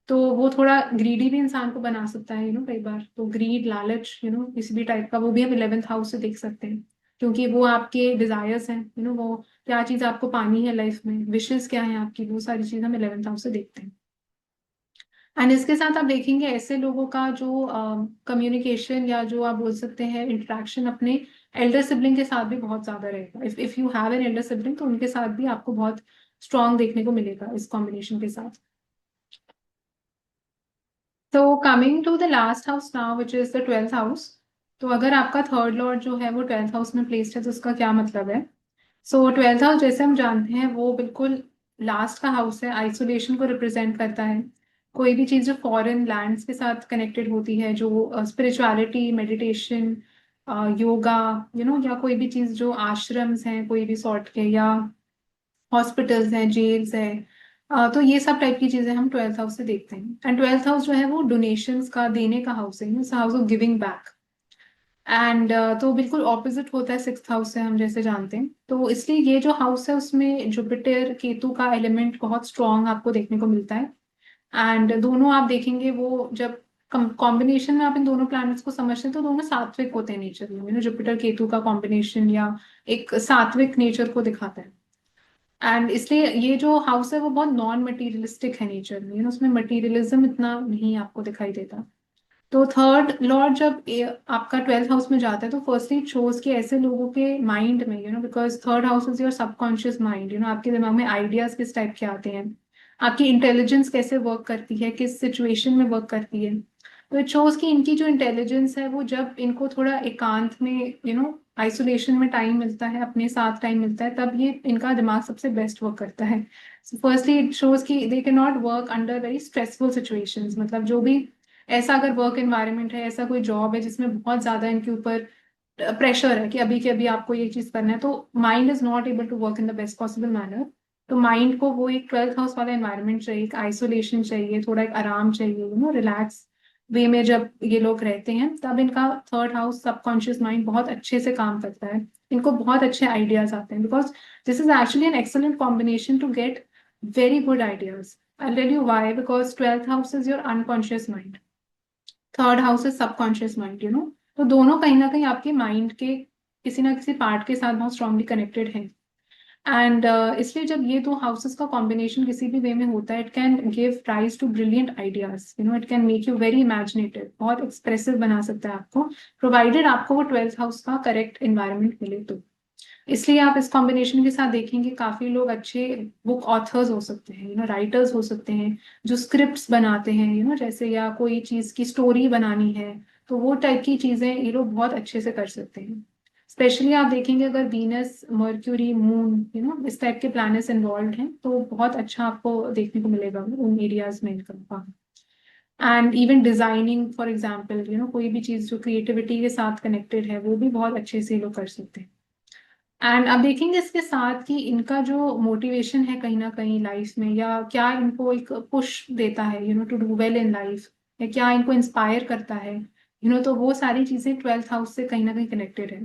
तो वो थोड़ा ग्रीडी भी इंसान को बना सकता है, कई बार तो ग्रीड, लालच, किसी भी टाइप का, वो भी हम 11th हाउस से देख सकते हैं। क्योंकि वो आपके डिजायर्स हैं, वो क्या चीज आपको पानी है लाइफ में, विशेस क्या है आपकी, वो सारी चीज हम 11th हाउस से देखते हैं। एंड इसके साथ आप देखेंगे ऐसे लोगों का जो कम्युनिकेशन या जो आप बोल सकते हैं इंटरेक्शन अपने एल्डर सिबलिंग के साथ भी बहुत ज्यादा रहेगा। If you have an elder sibling, तो उनके साथ भी आपको बहुत स्ट्रांग देखने को मिलेगा इस कॉम्बिनेशन के साथ। तो coming to the last house now which is the 12th house. तो अगर आपका थर्ड लॉर्ड जो है वो 12th हाउस में प्लेस्ड है, तो उसका क्या मतलब है? सो 12th हाउस जैसे हम जानते हैं वो बिल्कुल लास्ट का हाउस है, आइसोलेशन को रिप्रेजेंट करता है। कोई भी चीज जो फॉरेन लैंड्स के साथ कनेक्टेड होती है, जो स्पिरिचुअलिटी, मेडिटेशन, योगा, या कोई भी चीज जो आश्रम्स हैं कोई भी सॉर्ट के, या हॉस्पिटल्स हैं, जेल्स है, तो ये सब टाइप की चीजें हम 12th हाउस से देखते हैं। एंड 12th हाउस जो है वो डोनेशंस का, देने का हाउस है, house of giving back. And तो बिल्कुल ऑपोजिट होता है 6th हाउस से, हम जैसे जानते हैं। तो इसलिए ये जो हाउस है उसमें जुपिटर केतु का एलिमेंट बहुत स्ट्रांग आपको देखने को मिलता है। एंड दोनों आप देखेंगे वो जब कॉम्बिनेशन में आप इन दोनों प्लैनेट्स को समझते हैं, तो दोनों सात्विक होते हैं नेचर में, जुपिटर केतु का कॉम्बिनेशन या एक सात्विक नेचर को दिखाता है। एंड इसलिए ये जो हाउस है वो बहुत नॉन मटीरियलिस्टिक है नेचर में, उसमें मटीरियलिज्म इतना नहीं आपको दिखाई देता। तो थर्ड लॉर्ड जब आपका 12th हाउस में जाता है, तो फर्स्टली इट शोज कि ऐसे लोगों के माइंड में, because third house is your subconscious mind, आपके दिमाग में आइडियाज किस टाइप के आते हैं, आपकी इंटेलिजेंस कैसे वर्क करती है, किस सिचुएशन में वर्क करती है। तो इट शोज कि इनकी जो इंटेलिजेंस है वो जब इनको थोड़ा एकांत में, आइसोलेशन में टाइम मिलता है, अपने साथ टाइम मिलता है, तब ये इनका दिमाग सबसे बेस्ट वर्क करता है। फर्स्टली इट शोज कि they can not work under very stressful situations. मतलब जो भी ऐसा अगर वर्क एनवायरनमेंट है, ऐसा कोई जॉब है जिसमें बहुत ज्यादा इनके ऊपर प्रेशर है कि अभी के अभी आपको ये चीज करना है, तो mind is not able to work in the best possible manner. तो माइंड को वो एक 12th हाउस वाला एनवायरनमेंट चाहिए, एक आइसोलेशन चाहिए, थोड़ा एक आराम चाहिए, रिलैक्स वे में जब ये लोग रहते हैं, तब इनका थर्ड हाउस सबकॉन्शियस माइंड बहुत अच्छे से काम करता है। इनको बहुत अच्छे आइडियाज आते हैं, because this is actually an excellent combination to get very good ideas. I tell you why, because 12th house is your unconscious mind, third house is subconscious mind, तो दोनों कहीं ना कहीं आपके माइंड के किसी ना किसी पार्ट के साथ बहुत स्ट्रांगली कनेक्टेड है। एंड इसलिए जब ये दो हाउसेस का कॉम्बिनेशन किसी भी वे में होता है, it can give rise to brilliant ideas, it can make you very imaginative, बहुत एक्सप्रेसिव बना सकता है आपको, प्रोवाइडेड आपको वो 12th हाउस का करेक्ट एनवायरनमेंट मिले तो। इसलिए आप इस कॉम्बिनेशन के साथ देखेंगे काफी लोग अच्छे बुक ऑथर्स हो सकते हैं, राइटर्स हो सकते हैं, जो स्क्रिप्ट्स बनाते हैं, जैसे, या कोई चीज की स्टोरी बनानी है, तो वो टाइप की चीजें ये लोग बहुत अच्छे से कर सकते हैं। स्पेशली आप देखेंगे अगर वीनस, मर्क्यूरी, मून, इस टाइप के प्लैनेट्स इन्वॉल्व हैं, तो बहुत अच्छा आपको देखने को मिलेगा उन एरियाज में इनका। And even designing for example, कोई भी चीज जो क्रिएटिविटी के साथ कनेक्टेड है, वो भी बहुत अच्छे से ये लोग कर सकते हैं। एंड अब देखेंगे इसके साथ कि इनका जो मोटिवेशन है कहीं ना कहीं लाइफ में, या क्या इनको एक पुश देता है, to do well in life, या क्या इनको इंस्पायर करता है, तो वो सारी चीजें 12th हाउस से कहीं ना कहीं कनेक्टेड है।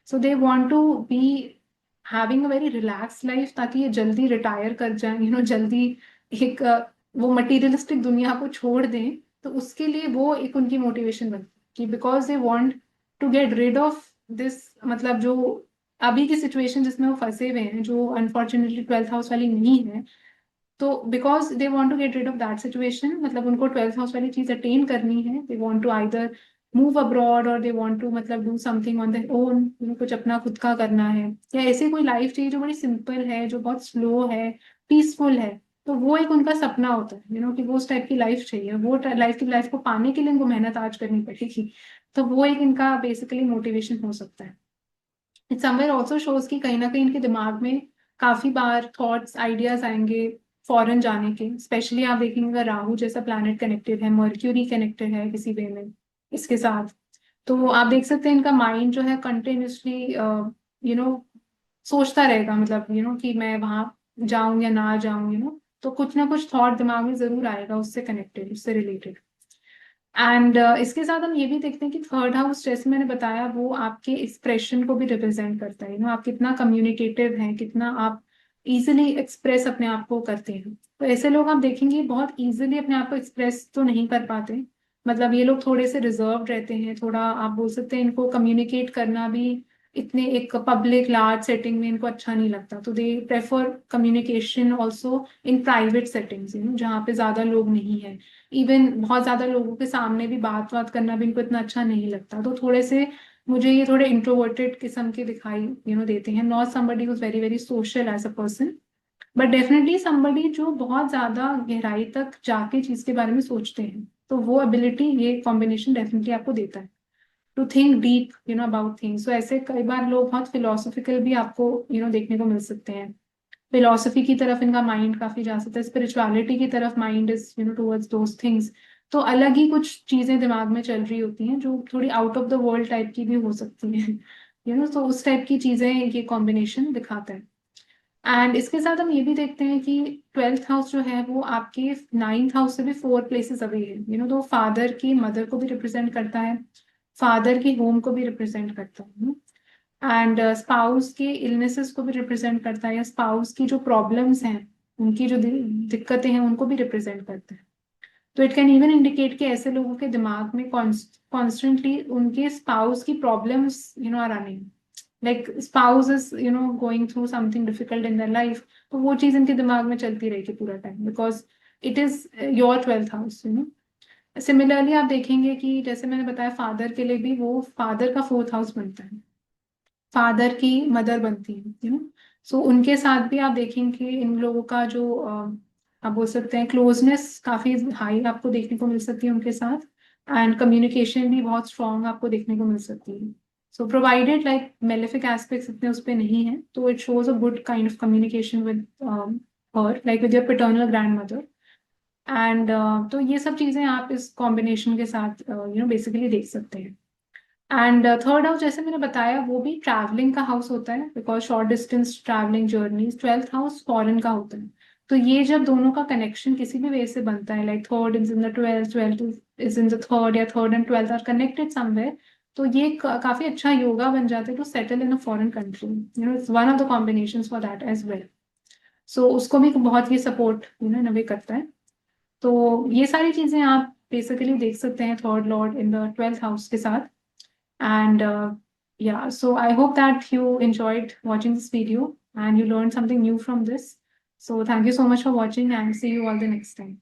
So they want to be having a very relax life, ताकि ये जल्दी रिटायर कर जाए, जल्दी एक वो मटीरियलिस्टिक दुनिया को छोड़ दें, तो उसके लिए वो एक उनकी मोटिवेशन बनती है कि because they want to get rid of this, मतलब जो अभी की सिचुएशन जिसमें वो फंसे हुए हैं, जो अनफॉर्चुनेटली ट्वेल्थ हाउस वाली नहीं है, तो because they want to get rid of that situation, मतलब उनको ट्वेल्थ हाउस वाली चीज अटेन करनी है, they want to either move abroad और दे वॉन्ट टू मतलब do something on their own, कुछ अपना खुद का करना है, या ऐसी कोई लाइफ चाहिए जो बड़ी सिंपल है, जो बहुत स्लो है, पीसफुल है। तो वो एक उनका सपना होता है कि वो उस टाइप की लाइफ चाहिए, वो लाइफ को पाने के लिए उनको मेहनत आज करनी पड़ेगी। तो वो एक इनका बेसिकली मोटिवेशन हो सकता है। इट समवेयर ऑल्सो शोज कि कहीं ना कहीं इनके दिमाग में काफी बार थॉट्स आइडियाज आएंगे फॉरेन जाने के, स्पेशली आप देखेंगे अगर राहु जैसा प्लैनेट कनेक्टेड है, मर्क्यूरी कनेक्टेड है किसी वे में इसके साथ, तो आप देख सकते हैं इनका माइंड जो है कंटिन्यूसली सोचता रहेगा, मतलब कि मैं वहां जाऊं या ना जाऊं, तो कुछ ना कुछ थॉट दिमाग में जरूर आएगा उससे कनेक्टेड, उससे रिलेटेड। एंड इसके साथ हम ये भी देखते हैं कि थर्ड हाउस जैसे मैंने बताया वो आपके एक्सप्रेशन को भी रिप्रेजेंट करता है, आप कितना कम्युनिकेटिव हैं, कितना आप इजिली एक्सप्रेस अपने आप को करते हैं। तो ऐसे लोग आप देखेंगे बहुत इजिली अपने आप को एक्सप्रेस तो नहीं कर पाते, मतलब ये लोग थोड़े से रिजर्व रहते हैं, थोड़ा आप बोल सकते हैं इनको कम्युनिकेट करना भी इतने एक पब्लिक लार्ज सेटिंग में इनको अच्छा नहीं लगता, तो they prefer communication also in private settings, जहाँ पे ज्यादा लोग नहीं है। इवन बहुत ज्यादा लोगों के सामने भी बात करना भी इनको इतना अच्छा नहीं लगता, तो थोड़े से मुझे ये थोड़े इंट्रोवर्टेड किस्म के दिखाई देते हैं, not somebody who's very very social as a person, but definitely somebody जो बहुत ज्यादा गहराई तक जाके चीज के बारे में सोचते हैं। तो वो एबिलिटी ये कॉम्बिनेशन डेफिनेटली आपको देता है to think deep about things. तो ऐसे कई बार लोग बहुत फिलोसफिकल भी आपको देखने को मिल सकते हैं, फिलोसफी की तरफ इनका माइंड काफी जा सकता है, स्पिरिचुअलिटी की तरफ mind is towards those things. तो अलग ही कुछ चीजें दिमाग में चल रही होती हैं जो थोड़ी out of the world type की भी हो सकती हैं, तो उस टाइप की चीजें ये कॉम्बिनेशन दिखाता है। एंड इसके साथ हम ये भी देखते हैं कि ट्वेल्थ हाउस जो है वो आपके नाइन्थ हाउस से भी 4 प्लेसेस अवे है, तो फादर की मदर को भी रिप्रेजेंट करता है, फादर की होम को भी रिप्रेजेंट करता है, एंड स्पाउस के इलनेसेस को भी रिप्रेजेंट करता है, या स्पाउस की जो प्रॉब्लम्स हैं, उनकी जो दिक्कतें हैं उनको भी रिप्रेजेंट करता है। तो इट कैन इवन इंडिकेट कि ऐसे लोगों के दिमाग में कॉन्स्टेंटली उनके स्पाउस की problems are running, like spouse is going through something difficult in their life, तो वो चीज इनके दिमाग में चलती रहेगी पूरा time, because it is your twelfth house. Similarly आप देखेंगे कि जैसे मैंने बताया फादर के लिए भी वो फादर का फोर्थ हाउस बनता है, फादर की मदर बनती है, सो उनके साथ भी आप देखेंगे इन लोगों का जो आप बोल सकते हैं क्लोजनेस काफी हाई आपको देखने को मिल सकती है उनके साथ, एंड कम्युनिकेशन भी बहुत स्ट्रांग आपको देखने को मिल सकती है। सो प्रोवाइडेड लाइक मेलेफिक एस्पेक्ट्स इतने उस पे नहीं है, तो it shows a good kind of communication with her, like with your paternal grand mother. And तो ये सब चीजें आप इस कॉम्बिनेशन के साथ बेसिकली देख सकते हैं। एंड थर्ड हाउस जैसे मैंने बताया वो भी ट्रैवलिंग का हाउस होता है, because short distance travelling journeys, twelfth house foreign का होता है। तो ये जब दोनों का कनेक्शन किसी भी वे से बनता है, like third is in the twelfth, twelfth is in the third, या third and twelfth are connected somewhere, तो ये काफी अच्छा योगा बन जाता है to settle in a foreign country, it's one of the combinations for that as well. So उसको भी बहुत ही सपोर्ट इन अ वे करता है। तो ये सारी चीजें आप बेसिकली देख सकते हैं third Lord in the twelfth house के साथ। And yeah, so I hope that you enjoyed watching this video and you learned something new from this. So thank you so much for watching and see you all the next time.